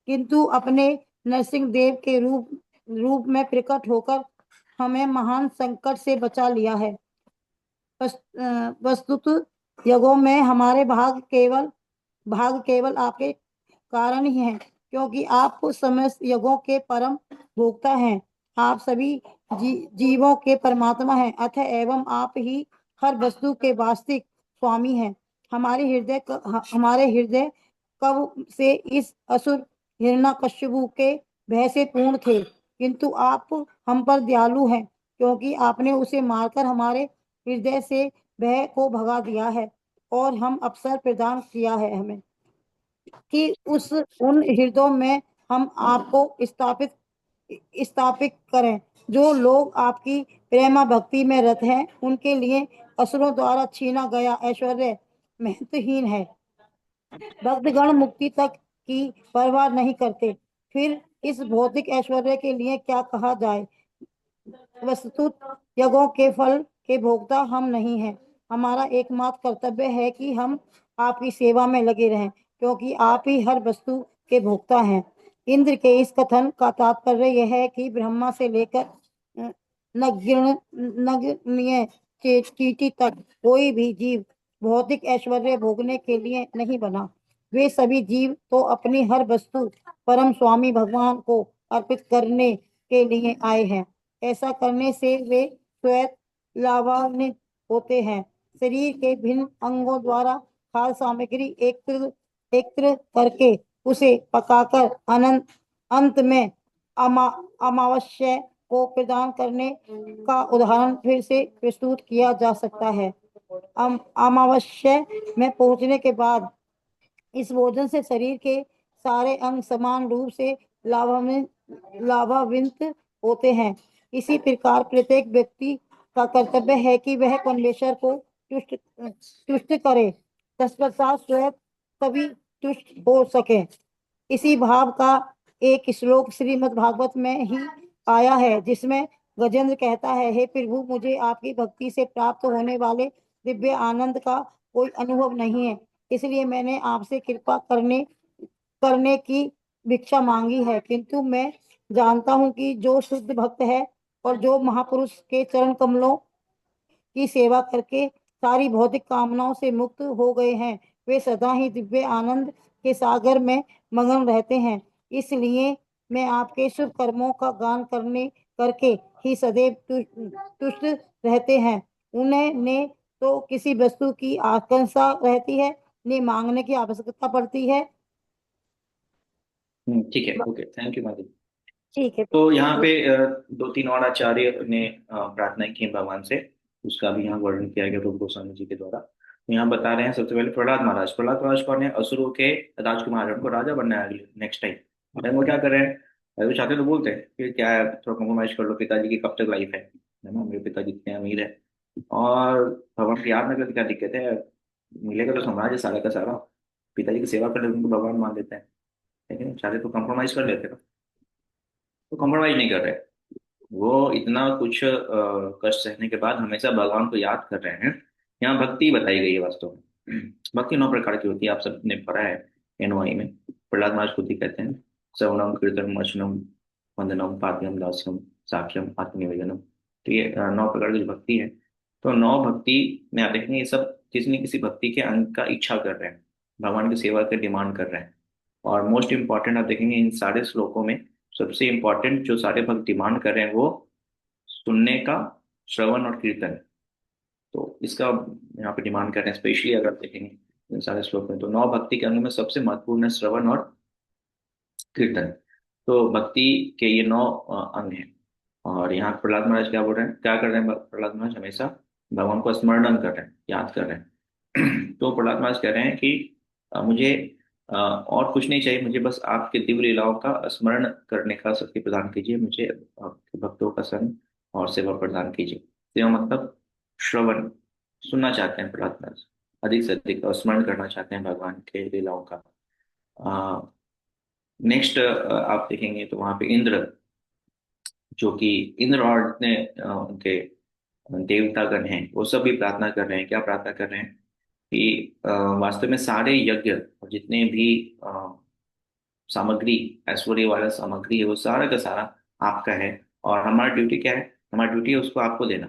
किंतु अपने नरसिंह देव के रूप में प्रकट होकर हमें महान संकट से बचा लिया है। वस्तुत यज्ञों में हमारे भाग केवल आपके कारण ही है, क्योंकि आप समस्त यज्ञों के परम भोक्ता हैं। आप सभी जीवों के परमात्मा हैं, अतः एवं आप ही हर वस्तु के वास्तविक स्वामी हैं। हमारे हृदय कब से इस असुर हिरण्यकश्यपु के भय से पूर्ण थे, किंतु आप हम पर दयालु हैं, क्योंकि आपने उसे मारकर हमारे हृदय से भय को भगा दिया है, और हम अवसर प्रदान किया है हमें कि उन हृदयों में हम आपको स्थापित करें। जो लोग आपकी प्रेमा भक्ति में रत हैं, उनके लिए असुरों द्वारा छीना गया ऐश्वर्य महत्वहीन है। भक्तगण मुक्ति तक की परवाह नहीं करते, फिर इस भौतिक ऐश्वर्य के लिए क्या कहा जाए। वस्तुत यज्ञों के फल के भोक्ता हम नहीं हैं। हमारा एकमात्र कर्तव्य है कि हम आपकी सेवा में लगे रहें, क्योंकि आप ही हर वस्तु के भोक्ता हैं। इंद्र के इस कथन का तात्पर्य यह है कि ब्रह्मा से लेकर नगण्य चींटी तक कोई भी जीव भौतिक ऐश्वर्य भोगने के लिए नहीं बना। वे सभी जीव तो अपनी हर वस्तु परम स्वामी भगवान को अर्पित करने के लिए आए हैं। ऐसा करने से वे स्वयं लाभान्वित होते हैं। शरीर के भिन्न अंगों द्वारा खाद्य सामग्री एकत्र करके उसे पकाकर अंत में अमावस्या को प्रदान करने का उदाहरण फिर से प्रस्तुत किया जा सकता है। अमावस्या में पहुंचने के बाद इस भोजन से शरीर के सारे अंग समान रूप से लाभान्वित होते हैं। इसी प्रकार प्रत्येक व्यक्ति का कर्तव्य है कि वह परमेश्वर को तुष्ट तुष्ट करे, तत्पश्चात स्वयं तभी तुष्ट हो सके। इसी भाव का एक श्लोक श्रीमद् भागवत में ही आया है, जिसमें गजेंद्र कहता है, हे प्रभु, मुझे आपकी भक्ति से प्राप्त होने वाले दिव्य आनंद का कोई अनुभव नहीं है, इसलिए मैंने आपसे कृपा करने की भिक्षा मांगी है। किंतु मैं जानता हूँ कि जो शुद्ध भक्त है और जो महापुरुष के चरण कमलों की सेवा करके सारी भौतिक कामनाओं से मुक्त हो गए हैं, वे सदा ही दिव्य आनंद के सागर में मगन रहते हैं। इसलिए मैं आपके शुभ कर्मों का गान करके ही सदैव तुष्ट रहते हैं। उन्हें ने तो किसी वस्तु की आकांक्षा रहती है, ने मांगने की आवश्यकता पड़ती है। ठीक है, ओके, थैंक यू माधव। ठीक है। तो यहाँ पे दो तीन और आचार्य ने प्रार्थना की भगवान से, उसका भी यहाँ वर्णन किया गया रूप गोस्वामी जी के द्वारा। तो यहाँ बता रहे हैं सबसे पहले प्रहलाद महाराज कौन है? असुरों के राजकुमार, उनको राजा बनना है नेक्स्ट टाइम। वो क्या कर रहे हैं? वो चाहते तो बोलते हैं कि क्या है, थोड़ा कॉम्प्रोमाइज कर लो, पिताजी की कब तक लाइफ है ना, मेरे पिताजी इतने अमीर है और भगवान की याद में करके क्या दिक्कत है, मिलेगा तो साम्राज्य सारा का सारा, पिताजी की सेवा कर लेते उनको भगवान मान लेते हैं, लेकिन चाहते तो कॉम्प्रोमाइज कर लेते ना। तो कॉम्प्रोमाइज नहीं कर रहे, वो इतना कुछ कष्ट सहने के बाद हमेशा भगवान को याद कर रहे हैं। यहाँ भक्ति बताई गई है वास्तव में। भक्ति 9 प्रकार की होती है, आप सबने पढ़ा है एनवाई में। प्रहलाद महाराज खुद ही कहते हैं, श्रवणम कीर्तनम अर्चनम वंदनम पाद्यम दास्यम साक्ष्यम आत्मनिवेदनम। तो ये 9 प्रकार की जो भक्ति है, तो 9 भक्ति में आप देखेंगे ये सब किसी न किसी भक्ति के अंग का इच्छा कर रहे हैं, भगवान की सेवा का डिमांड कर रहे हैं। और मोस्ट इंपॉर्टेंट आप देखेंगे इन सारे श्लोकों में सबसे इंपॉर्टेंट जो सारे भक्त डिमांड कर रहे हैं वो सुनने का, श्रवण और कीर्तन। तो इसका यहाँ पे डिमांड कर रहे हैं, स्पेशली अगर आप देखेंगे इन सारे श्लोक में। तो 9 भक्ति के अंग में सबसे महत्वपूर्ण है श्रवण और कीर्तन। तो भक्ति के ये 9 अंग हैं। और यहाँ प्रहलाद महाराज क्या बोल रहे हैं, क्या कर रहे हैं? प्रहलाद महाराज हमेशा भगवान को स्मरण कर रहे हैं, याद कर रहे हैं। तो प्रहलाद महाराज कह रहे हैं कि मुझे और कुछ नहीं चाहिए, मुझे बस आपके दिव्य लीलाओं का स्मरण करने का शक्ति प्रदान कीजिए, मुझे आपके भक्तों का संग और सेवा प्रदान कीजिए। सेवा मतलब श्रवण, सुनना चाहते हैं प्रहलाद महाराज, अधिक से अधिक स्मरण करना चाहते हैं भगवान के लीलाओं का। नेक्स्ट आप देखेंगे तो वहां पे इंद्र, जो कि इंद्र और जितने उनके देवतागण हैं वो सब भी प्रार्थना कर रहे हैं। क्या प्रार्थना कर रहे हैं कि वास्तव में सारे यज्ञ और जितने भी सामग्री, ऐश्वर्य वाला सामग्री है, वो सारा का सारा आपका है। और हमारा ड्यूटी क्या है? हमारा ड्यूटी है उसको आपको देना।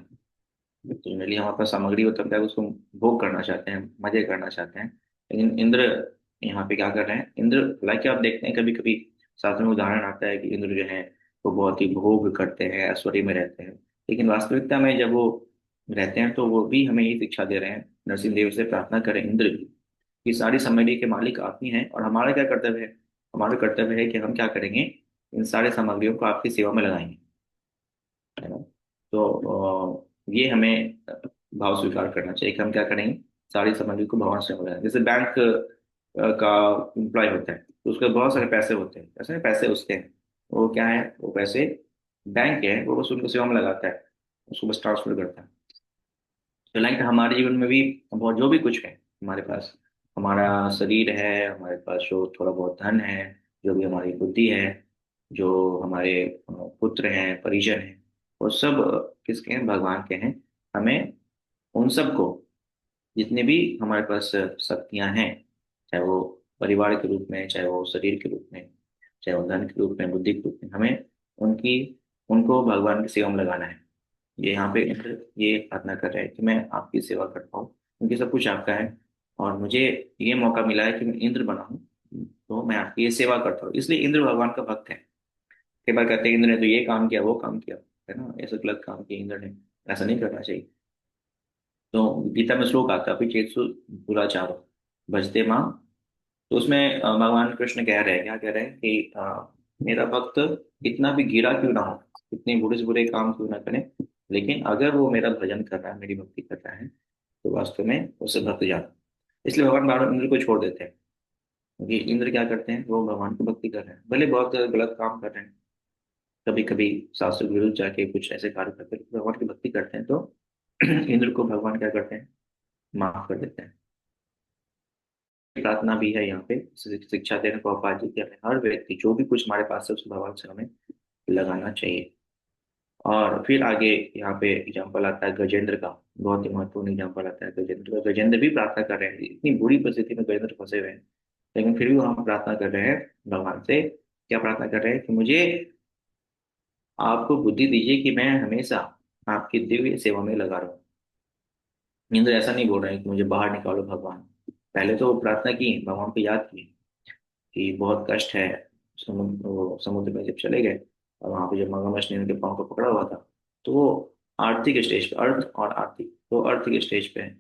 तो जनरली हमारे पास सामग्री होता है, उसको भोग करना चाहते हैं, मजे करना चाहते हैं। लेकिन इंद्र यहाँ पे क्या कर रहे हैं? इंद्र, हालांकि आप देखते हैं कभी कभी शास्त्र में उदाहरण आता है कि इंद्र जो है वो बहुत ही भोग करते हैं, ऐश्वर्य में रहते हैं, लेकिन वास्तविकता में जब वो रहते हैं तो वो भी हमें यही शिक्षा दे रहे हैं, नरसिंह देव से प्रार्थना करें इंद्र भी, कि सारी सामग्री के मालिक आप ही हैं और हमारा क्या कर्तव्य है? हमारा कर्तव्य है कि हम क्या करेंगे, इन सारे सामग्रियों को आपकी सेवा में लगाएंगे, है ना। तो ये हमें भाव स्वीकार करना चाहिए कि हम क्या करेंगे, सारी सामग्री को भगवान से लगाएंगे। जैसे बैंक का एम्प्लॉय होता है तो उसके बहुत सारे पैसे होते हैं, ऐसे पैसे उसके हैं, वो क्या है, वो पैसे बैंक के हैं, वो बस उनको सेवा में लगाता है, उसको बस ट्रांसफर करता है। तो लाइक हमारे जीवन में भी बहुत जो भी कुछ है हमारे पास, हमारा शरीर है, हमारे पास जो थोड़ा बहुत धन है, जो भी हमारी बुद्धि है, जो हमारे पुत्र हैं, परिजन हैं, वो सब किसके हैं? भगवान के हैं। हमें उन सबको, जितने भी हमारे पास शक्तियां हैं, चाहे वो परिवार के रूप में, चाहे वो शरीर के रूप में, चाहे वो धन के रूप में, बुद्धि के रूप में, हमें उनकी उनको भगवान की सेवा में लगाना है। ये यहाँ पे इंद्र ये प्रार्थना कर रहे हैं कि मैं आपकी सेवा कर पाऊँ, क्योंकि सब कुछ आपका है और मुझे ये मौका मिला है कि मैं इंद्र बना हूँ, तो मैं आपकी ये सेवा करता हूँ। इसलिए इंद्र भगवान का भक्त है। कई बार कहते हैं इंद्र ने तो ये काम किया, वो काम किया, है ना, ऐसा गलत काम किया इंद्र ने, ऐसा नहीं करना चाहिए। तो गीता में श्लोक आता है, चेतसु दुराचारो भजते मां। तो उसमें भगवान कृष्ण कह रहे हैं, क्या कह रहे हैं कि मेरा भक्त कितना भी गिरा क्यों ना हो, कितने बुरे से बुरे काम क्यों ना करे, लेकिन अगर वो मेरा भजन कर रहा है, मेरी भक्ति कर रहा है, तो वास्तव में उसे भक्त जान। इसलिए भगवान बार बार इंद्र को छोड़ देते हैं, क्योंकि इंद्र क्या करते हैं, वो भगवान की भक्ति कर रहे हैं, भले बहुत गलत काम कर रहे हैं, कभी कभी शास्त्र के विरुद्ध जाके कुछ ऐसे कार्य करते हैं, भगवान की भक्ति करते हैं, तो इंद्र को भगवान क्या करते हैं, माफ कर देते हैं। प्रार्थना भी है यहाँ पे, शिक्षा देने को प्रभुपाद जी की, हमें हर व्यक्ति जो भी कुछ हमारे पास है उस भगवान से हमें लगाना चाहिए। और फिर आगे यहाँ पे एग्जाम्पल आता है गजेंद्र का, बहुत ही महत्वपूर्ण एग्जाम्पल आता है गजेंद्र का। गजेंद्र भी प्रार्थना कर रहे हैं, इतनी बुरी परिस्थिति में गजेंद्र फंसे हुए हैं, लेकिन फिर भी वो हम प्रार्थना कर रहे हैं भगवान से। क्या प्रार्थना कर रहे हैं कि मुझे आपको बुद्धि दीजिए कि मैं हमेशा आपकी दिव्य सेवा में लगा रहूं। इंद्र ऐसा नहीं बोल रहे हैं कि मुझे बाहर निकालो भगवान, पहले तो वो प्रार्थना की, भगवान को याद की कि बहुत कष्ट है, समुद्र में जब चले गए और वहां पे जब मगरमच्छ ने उनके पाँव को पकड़ा हुआ था, तो वो आर्थिक स्टेज पे, अर्थ और आर्थिक, तो आर्थिक स्टेज पे है,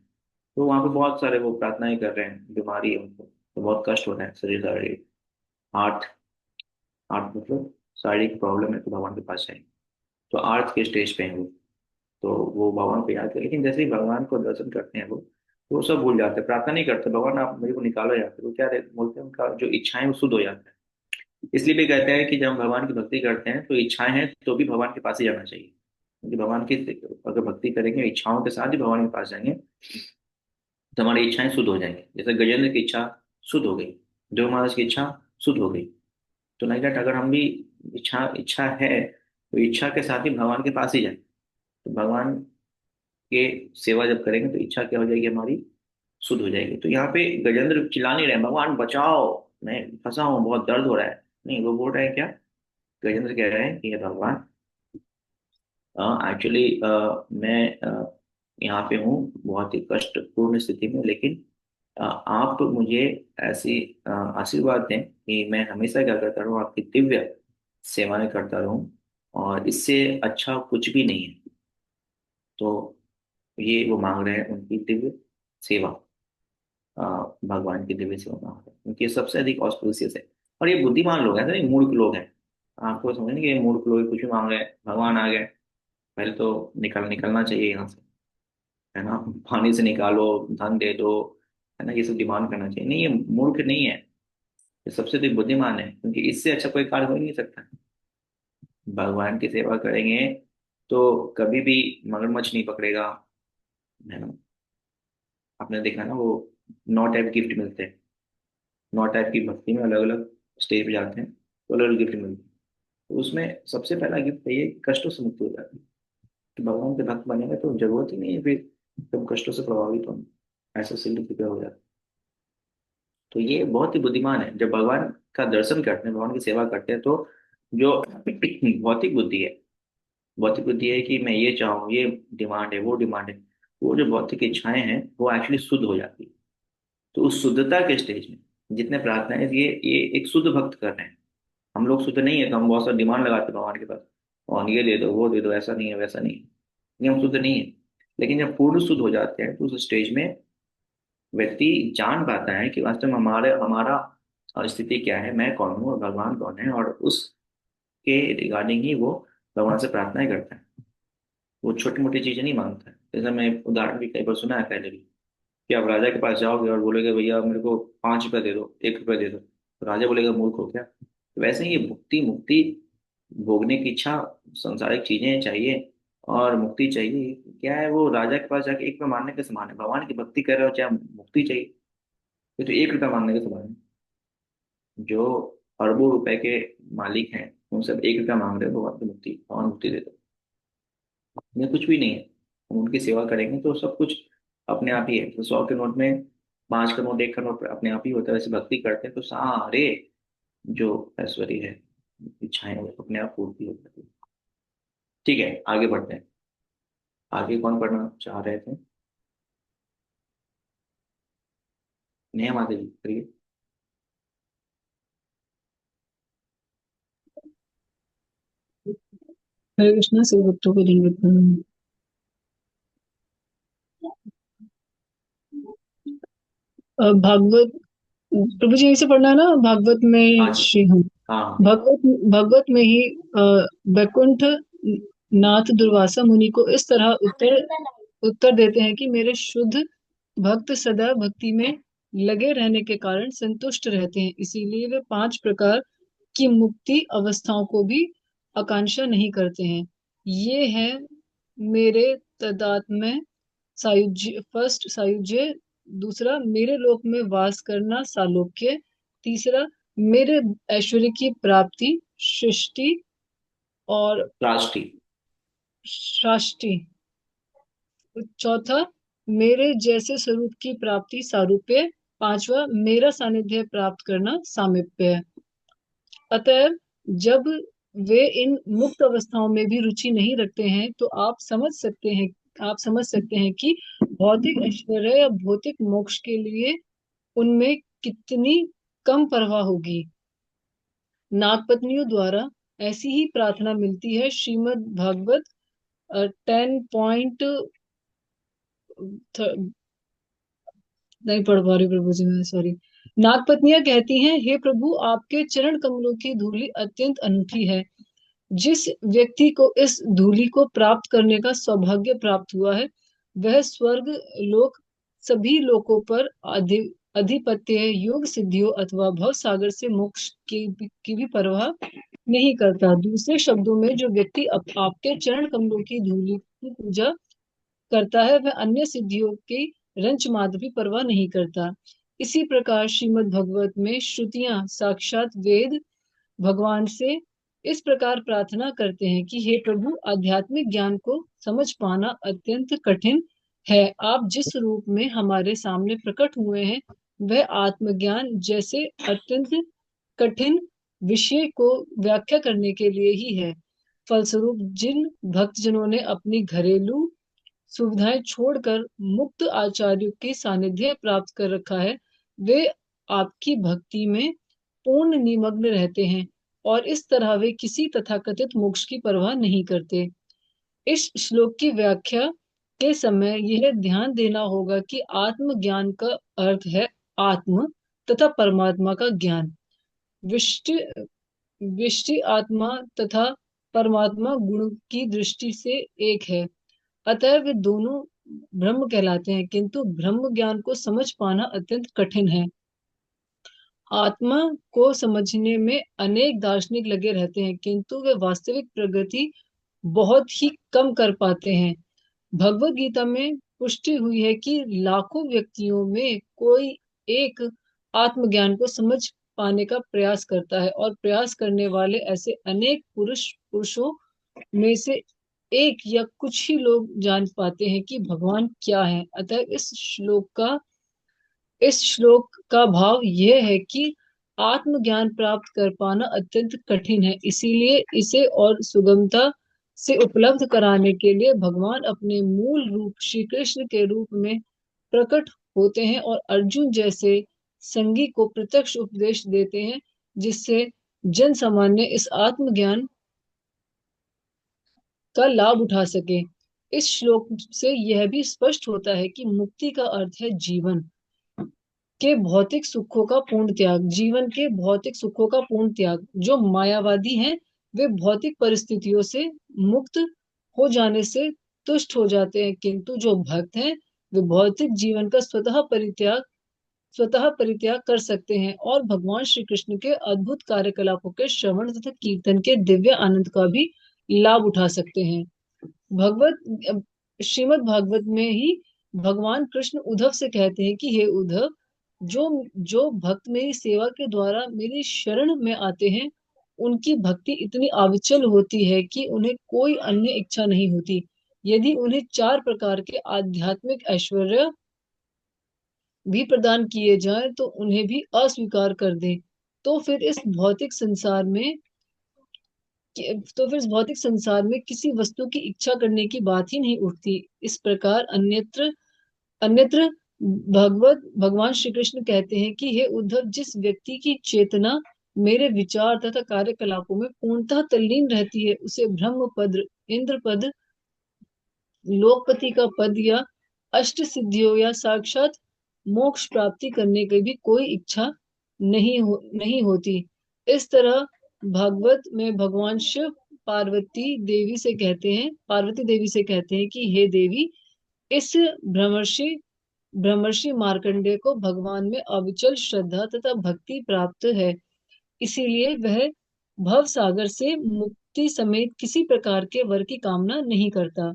तो वहां पे बहुत सारे वो प्रार्थनाएं कर रहे हैं, बीमारी है उनको, तो बहुत कष्ट हो रहा है, शरीर शारीरिक, आर्थ, आर्थ मतलब शारीरिक प्रॉब्लम है, तो भगवान के पास जाए, तो आर्थ के स्टेज पे है वो, तो वो भगवान को याद कर, लेकिन जैसे ही भगवान को दर्शन करते हैं वो, तो वो सब भूल जाते हैं, प्रार्थना नहीं करते, भगवान आप मेरे को निकालो यहाँ पे, वो क्या बोलते हैं, उनका जो इच्छाएं वो शुद्ध हो जाता है। इसलिए भी कहते हैं कि जब हम भगवान की भक्ति करते हैं तो इच्छाएं हैं तो भी भगवान के पास ही जाना चाहिए, क्योंकि भगवान की अगर भक्ति करेंगे इच्छाओं के साथ ही भगवान के पास जाएंगे, तो हमारी इच्छाएं शुद्ध हो जाएंगी। जैसे गजेंद्र की इच्छा शुद्ध हो गई, ध्रुव महाराज की इच्छा शुद्ध हो गई, तो लाइक दैट अगर हम भी इच्छा इच्छा है तो इच्छा के साथ ही भगवान के पास ही जाए, तो भगवान के सेवा जब करेंगे तो इच्छा क्या हो जाएगी हमारी, शुद्ध हो जाएगी। तो यहाँ पे गजेंद्र चिल्ला नहीं रहे भगवान बचाओ, मैं फंसा हूँ, बहुत दर्द हो रहा है, नहीं, वो बोल रहे हैं क्या, गजेंद्र कह रहे हैं कि हे भगवान, एक्चुअली मैं यहाँ पे हूँ बहुत ही कष्टपूर्ण स्थिति में, लेकिन आप मुझे ऐसी आशीर्वाद दें कि मैं हमेशा क्या करता रहूँ, आपकी दिव्य सेवाएं करता रहूँ, और इससे अच्छा कुछ भी नहीं है। तो ये वो मांग रहे हैं उनकी दिव्य सेवा, अ, भगवान की दिव्य सेवा मांग रहे हैं, क्योंकि ये सबसे अधिक ऑस्पिशियस है। और ये बुद्धिमान लोग हैं, ऐसा नहीं मूर्ख लोग हैं, आपको समझने कि ये मूर्ख लोग कुछ भी मांग रहे हैं, भगवान आ गए, पहले तो निकलना चाहिए यहाँ से, है ना, पानी से निकालो, धन दे दो, है ना, ये सब डिमांड करना चाहिए, नहीं, ये मूर्ख नहीं है, ये सबसे अधिक बुद्धिमान है, क्योंकि इससे अच्छा कोई कार्य हो ही नहीं सकता। भगवान की सेवा करेंगे तो कभी भी मगरमच्छ नहीं पकड़ेगा, है ना, आपने देखा ना वो 9 टाइप गिफ्ट मिलते हैं, 9 टाइप की भक्ति में अलग अलग स्टेज पे जाते हैं तो अलग अलग गिफ्ट मिलते हैं, तो उसमें सबसे पहला गिफ्ट ये है कि कष्टों से मुक्ति हो जाती है, कि भगवान के भक्त बनेंगे तो जरूरत ही नहीं है फिर तुम कष्टों से प्रभावित हो, ऐसा सिद्ध प्रिपेयर हो जाता है। तो ये बहुत ही बुद्धिमान है, जब भगवान का दर्शन करते हैं, भगवान की सेवा करते हैं, तो जो भौतिक बुद्धि है, भौतिक बुद्धि है कि मैं ये चाहूँ, ये डिमांड है, वो डिमांड है, वो जो भौतिक इच्छाएं हैं वो एक्चुअली शुद्ध हो जाती है। तो उस शुद्धता के स्टेज में जितने प्रार्थनाएं, ये एक शुद्ध भक्त कर रहे हैं, हम लोग शुद्ध नहीं है तो हम बहुत सारा डिमांड लगाते हैं भगवान के पास, और ये दे दो, वो दे दो, ऐसा नहीं है, वैसा नहीं है, ये हम शुद्ध नहीं है। लेकिन जब पूर्ण शुद्ध हो जाते हैं तो उस स्टेज में व्यक्ति जान पाता है कि वास्तव में हमारे हमारा स्थिति क्या है, मैं कौन हूँ और भगवान कौन है, और उसके रिगार्डिंग ही वो भगवान से प्रार्थनाएं करता है। वो छोटी मोटी चीजें नहीं मांगता है, जैसे मैं उदाहरण भी कई बार सुना है पहले भी, कि आप राजा के पास जाओगे और बोलोगे भैया मेरे को 5 रुपए दे दो, 1 रुपए दे दो, तो राजा बोलेगा मूर्ख हो क्या। तो वैसे ही ये भुक्ति मुक्ति भोगने की इच्छा, सांसारिक चीजें चाहिए और मुक्ति चाहिए, क्या है, वो राजा के पास जाके 1 रुपया मांगने के समान है, भगवान की भक्ति कर रहे हो चाहे मुक्ति चाहिए, ये तो 1 रुपया मांगने के समान है। जो अरबों रुपए के मालिक हैं उनसे 1 रुपया मांग रहे हो भगवान की मुक्ति, भगवान मुक्ति दे दो, ये कुछ भी नहीं है। हम उनकी सेवा करेंगे तो सब कुछ अपने आप ही है, तो 100 के नोट में 5 का नोट, 1 का नोट अपने आप ही होता है, वैसे भक्ति करते हैं तो सारे जो ऐश्वर्य है, इच्छाएं वो अपने आप पूर्ति हो जाती है। ठीक है, आगे बढ़ते हैं। आगे कौन पढ़ना चाह रहे थे, नेहा माता जी करिए। हरे कृष्णा, सब भक्तों को दंडवत प्रणाम। भागवत, प्रभु जी यहीं से पढ़ना है ना? भागवत हाँ में जी। श्री हम हाँ भगवत भगवत में ही वैकुंठ नाथ दुर्वासा मुनि को इस तरह उत्तर देते हैं कि मेरे शुद्ध भक्त सदा भक्ति में लगे रहने के कारण संतुष्ट रहते हैं, इसीलिए वे 5 प्रकार की मुक्ति अवस्थाओं को भी आकांक्षा नहीं करते हैं। ये है मेरे तदात्म्य सायुज्य, फर्स्ट सायुज्य, दूसरा मेरे लोक में वास करना सालोक्य, तीसरा मेरे ऐश्वर्य की प्राप्ति सृष्टि और राष्ट्री। शाष्टि, चौथा मेरे जैसे स्वरूप की प्राप्ति सारूप्य, पांचवा मेरा सानिध्य प्राप्त करना सामीप्य है। अतएव जब वे इन मुक्त अवस्थाओं में भी रुचि नहीं रखते हैं तो आप समझ सकते हैं कि भौतिक ऐश्वर्य या भौतिक मोक्ष के लिए उनमें कितनी कम परवाह होगी। नागपत्नियों द्वारा ऐसी ही प्रार्थना मिलती है। श्रीमद् भागवत 10 नहीं पढ़ पा रही प्रभु जी, मैं सॉरी। नागपत्नियां कहती हैं, हे प्रभु, आपके चरण कमलों की धूलि अत्यंत अनूठी है। जिस व्यक्ति को इस धूलि को प्राप्त करने का सौभाग्य प्राप्त हुआ है, वह स्वर्ग लोक सभी लोकों पर अधिपत्य, योग सिद्धियों अथवा भव सागर से मोक्ष की भी परवाह नहीं करता। दूसरे शब्दों में, जो व्यक्ति आपके चरण कमलों की धूलि की पूजा करता है, वह अन्य सिद्धियों की रंच मात्र भी परवाह नहीं करता। इसी प्रकार श्रीमद् भगवत में श्रुतियां साक्षात वेद भगवान से इस प्रकार प्रार्थना करते हैं कि हे प्रभु, आध्यात्मिक ज्ञान को समझ पाना अत्यंत कठिन है। आप जिस रूप में हमारे सामने प्रकट हुए हैं, वह आत्मज्ञान जैसे अत्यंत कठिन विषय को व्याख्या करने के लिए ही है। फलस्वरूप जिन भक्तजनों ने अपनी घरेलू सुविधाएं छोड़कर मुक्त आचार्यों के सानिध्य प्राप्त कर रखा है, वे आपकी भक्ति में पूर्ण निमग्न रहते हैं और इस तरह वे किसी तथाकथित मोक्ष की परवाह नहीं करते। इस श्लोक की व्याख्या के समय यह ध्यान देना होगा कि आत्मज्ञान का अर्थ है आत्म तथा परमात्मा का ज्ञान। विष्टि विष्टि आत्मा तथा परमात्मा गुण की दृष्टि से एक है, अतः वे दोनों ब्रह्म कहलाते हैं, किंतु ब्रह्म ज्ञान को समझ पाना अत्यंत कठिन है। आत्मा को समझने में अनेक दार्शनिक लगे रहते हैं, किंतु वे वास्तविक प्रगति बहुत ही कम कर पाते हैं। भगवत गीता में पुष्टि हुई है कि लाखों व्यक्तियों में कोई एक आत्मज्ञान को समझ पाने का प्रयास करता है, और प्रयास करने वाले ऐसे अनेक पुरुषों में से एक या कुछ ही लोग जान पाते हैं कि भगवान क्या है। अतः इस श्लोक का भाव यह है कि आत्मज्ञान प्राप्त कर पाना अत्यंत कठिन है, इसीलिए इसे और सुगमता से उपलब्ध कराने के लिए भगवान अपने मूल रूप श्री कृष्ण के रूप में प्रकट होते हैं और अर्जुन जैसे संगी को प्रत्यक्ष उपदेश देते हैं, जिससे जन सामान्य इस आत्मज्ञान का लाभ उठा सके। इस श्लोक से यह भी स्पष्ट होता है कि मुक्ति का अर्थ है जीवन के भौतिक सुखों का पूर्ण त्याग। जीवन के भौतिक सुखों का पूर्ण त्याग। जो मायावादी हैं, वे भौतिक परिस्थितियों से मुक्त हो जाने से तुष्ट हो जाते हैं, किंतु जो भक्त हैं, वे भौतिक जीवन का स्वतः परित्याग कर सकते हैं और भगवान श्री कृष्ण के अद्भुत कार्यकलापों के श्रवण तथा कीर्तन के दिव्य आनंद का भी लाभ उठा सकते हैं। श्रीमद् भागवत में ही भगवान कृष्ण उद्धव से कहते हैं कि हे उद्धव, जो जो भक्त मेरी सेवा के द्वारा मेरी शरण में आते हैं, उनकी भक्ति इतनी अविचल होती है कि उन्हें कोई अन्य इच्छा नहीं होती। यदि उन्हें 4 प्रकार के आध्यात्मिक ऐश्वर्य भी प्रदान किए जाएं तो उन्हें भी अस्वीकार कर दें, तो फिर इस भौतिक संसार में किसी वस्तु की इच्छा करने की बात ही नहीं उठती। इस प्रकार अन्यत्र अन्यत्र भगवान श्री कृष्ण कहते हैं कि हे उद्धव, जिस व्यक्ति की चेतना मेरे विचार तथा कार्यकलापों में पूर्णतः तल्लीन रहती है, उसे ब्रह्म पद, इंद्र पद, लोकपति का पद या अष्ट सिद्धियों या साक्षात मोक्ष प्राप्ति करने की भी कोई इच्छा नहीं होती। इस तरह भागवत में भगवान शिव पार्वती देवी से कहते हैं कि हे देवी, इस ब्रह्मर्षि ब्रह्मर्षि मार्कंडेय को भगवान में अविचल श्रद्धा तथा भक्ति प्राप्त है, इसीलिए वह भव सागर से मुक्ति समेत किसी प्रकार के वर की कामना नहीं करता।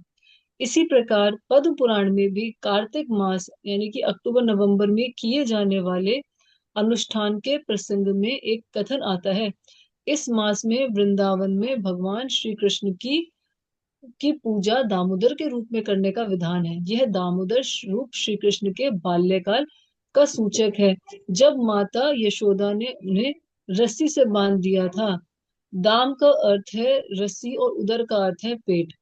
इसी प्रकार पद्म पुराण में भी कार्तिक मास यानी कि अक्टूबर नवंबर में किए जाने वाले अनुष्ठान के प्रसंग में एक कथन आता है। इस मास में वृंदावन में भगवान श्री कृष्ण की पूजा दामोदर के रूप में करने का विधान है। यह दामोदर रूप श्री कृष्ण के बाल्यकाल का सूचक है, जब माता यशोदा ने उन्हें रस्सी से बांध दिया था। दाम का अर्थ है रस्सी और उदर का अर्थ है पेट।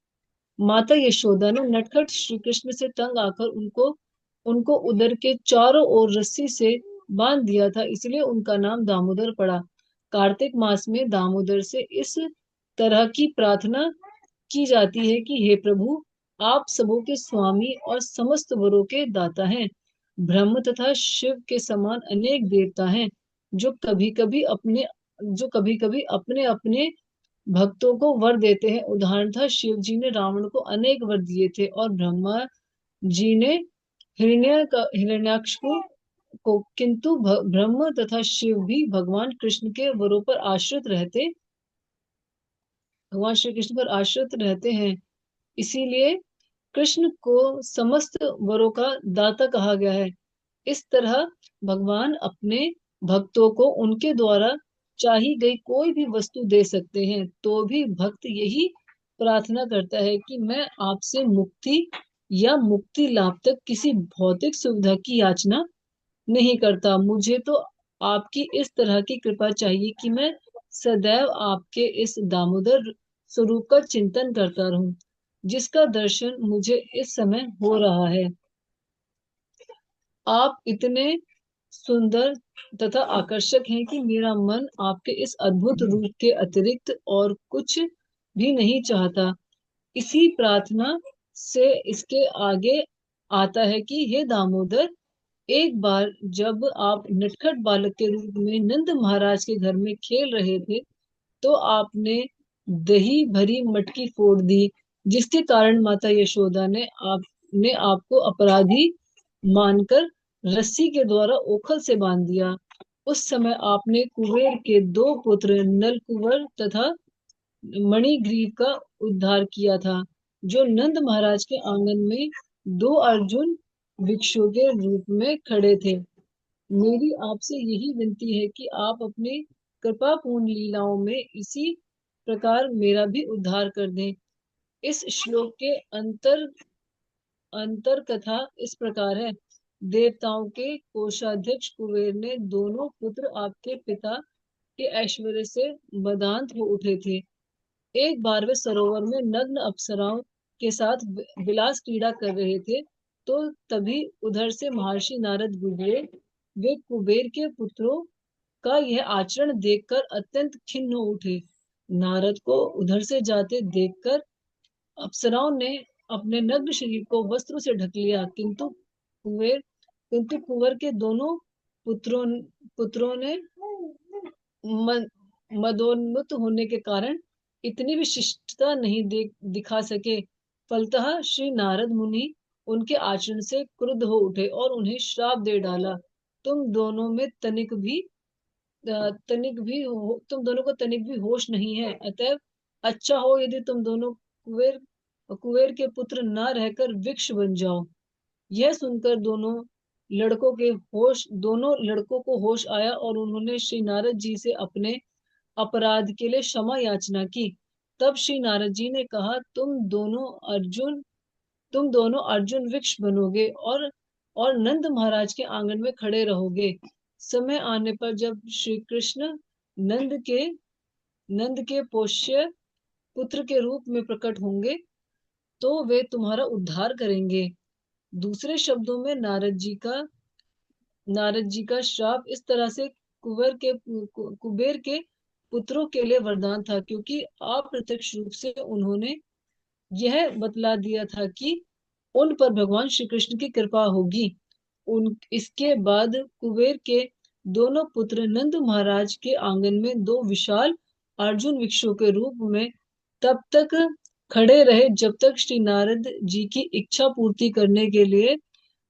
माता यशोदा ने नटखट श्री कृष्ण से तंग आकर उनको उनको उदर के चारों ओर रस्सी से बांध दिया था, इसलिए उनका नाम दामोदर पड़ा। कार्तिक मास में दामोदर से इस तरह की प्रार्थना की जाती है कि हे प्रभु, आप सबों के स्वामी और समस्त वरों के दाता हैं। ब्रह्म तथा शिव के समान अनेक देवता हैं, जो कभी कभी अपने अपने भक्तों को वर देते हैं। उदाहरण था, शिव जी ने रावण को अनेक वर दिए थे और ब्रह्मा जी ने हिरण्याक्ष को किंतु ब्रह्म तथा शिव भी भगवान कृष्ण के वरों पर भगवान श्री कृष्ण पर आश्रित रहते हैं, इसीलिए कृष्ण को समस्त वरों का दाता कहा गया है। इस तरह भगवान अपने भक्तों को उनके द्वारा चाही गई कोई भी वस्तु दे सकते हैं, तो भी भक्त यही प्रार्थना करता है कि मैं आपसे मुक्ति या मुक्ति लाभ तक किसी भौतिक सुविधा की याचना नहीं करता। मुझे तो आपकी इस तरह की कृपा चाहिए कि मैं सदैव आपके इस दामोदर स्वरूप का चिंतन करता रहूं, जिसका दर्शन मुझे इस समय हो रहा है। आप इतने सुंदर तथा आकर्षक हैं कि मेरा मन आपके इस अद्भुत रूप के अतिरिक्त और कुछ भी नहीं चाहता। इसी प्रार्थना से इसके आगे आता है कि हे दामोदर, एक बार जब आप नटखट बालक के रूप में नंद महाराज के घर में खेल रहे थे, तो आपने दही भरी मटकी फोड़ दी, जिसके कारण माता यशोदा ने आपको अपराधी मानकर रस्सी के द्वारा ओखल से बांध दिया। उस समय आपने कुबेर के दो पुत्र नल कुंवर तथा मणिग्रीव का उद्धार किया था, जो नंद महाराज के आंगन में दो अर्जुन भिक्षुओं के रूप में खड़े थे। मेरी आपसे यही विनती है कि आप अपने कृपापूर्ण लीलाओं में इसी प्रकार मेरा भी उद्धार कर दें। इस श्लोक के अंतर कथा इस प्रकार है। देवताओं के कोषाध्यक्ष कुबेर ने दोनों पुत्र आपके पिता के ऐश्वर्य से मदांत हो उठे थे। एक बार वे सरोवर में नग्न अप्सराओं के साथ विलास क्रीड़ा कर रहे थे, तो तभी उधर से महर्षि नारद गुजरे। वे कुबेर के पुत्रों का यह आचरण देखकर अत्यंत खिन्न हो उठे। नारद को उधर से जाते देखकर अप्सराओं ने अपने नग्न शरीर को वस्त्रों से ढक लिया, किंतु कुंवर के दोनों पुत्रों पुत्रों ने मदोन्मत्त होने के कारण इतनी भी शिष्टता नहीं दिखा सके। फलतः श्री नारद मुनि उनके आचरण से क्रुद्ध हो उठे और उन्हें श्राप दे डाला। तुम दोनों में तुम दोनों को तनिक भी होश नहीं है, अतएव अच्छा हो यदि तुम दोनों कुबेर के पुत्र ना रहकर वृक्ष बन जाओ। यह सुनकर दोनों लड़कों को होश आया और उन्होंने श्री नारद जी से अपने अपराध के लिए क्षमा याचना की। तब श्री नारद जी ने कहा, तुम दोनों अर्जुन वृक्ष बनोगे और नंद महाराज के आंगन में खड़े रहोगे। समय आने पर जब श्री कृष्ण नंद के पोष्य पुत्र के रूप में प्रकट होंगे, तो वे तुम्हारा उद्धार करेंगे। दूसरे शब्दों में नारद जी का श्राप इस तरह से कुबेर के पुत्रों के लिए वरदान था, क्योंकि अप्रत्यक्ष रूप से उन्होंने यह बतला दिया था कि उन पर भगवान श्री कृष्ण की कृपा होगी। इसके बाद कुबेर के दोनों पुत्र नंद महाराज के आंगन में दो विशाल अर्जुन वृक्षों के रूप में तब तक खड़े रहे जब तक श्री नारद जी की इच्छा पूर्ति करने के लिए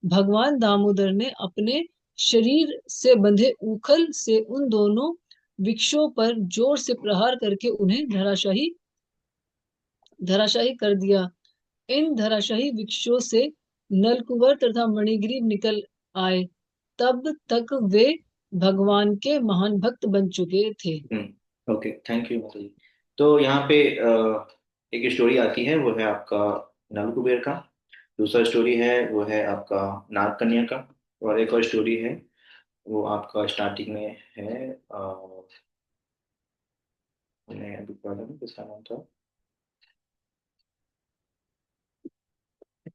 भगवान दामोदर ने अपने शरीर से बंधे उखल से उन दोनों वृक्षों पर जोर से प्रहार करके उन्हें धराशाही कर दिया। इन धराशाही वृक्षों से नलकुबर तथा मणिग्रीव निकल आए। तब तक वे भगवान के महान भक्त बन चुके थे। ओके, थैंक यू माता जी। तो यहाँ पे एक स्टोरी आती है, वो है आपका नल कुबेर का। दूसरा स्टोरी है वो है आपका नाग कन्या का। और एक और स्टोरी है वो आपका स्टार्टिंग में है मैं अभी पढ़ रहा हूँ, किसका नाम था,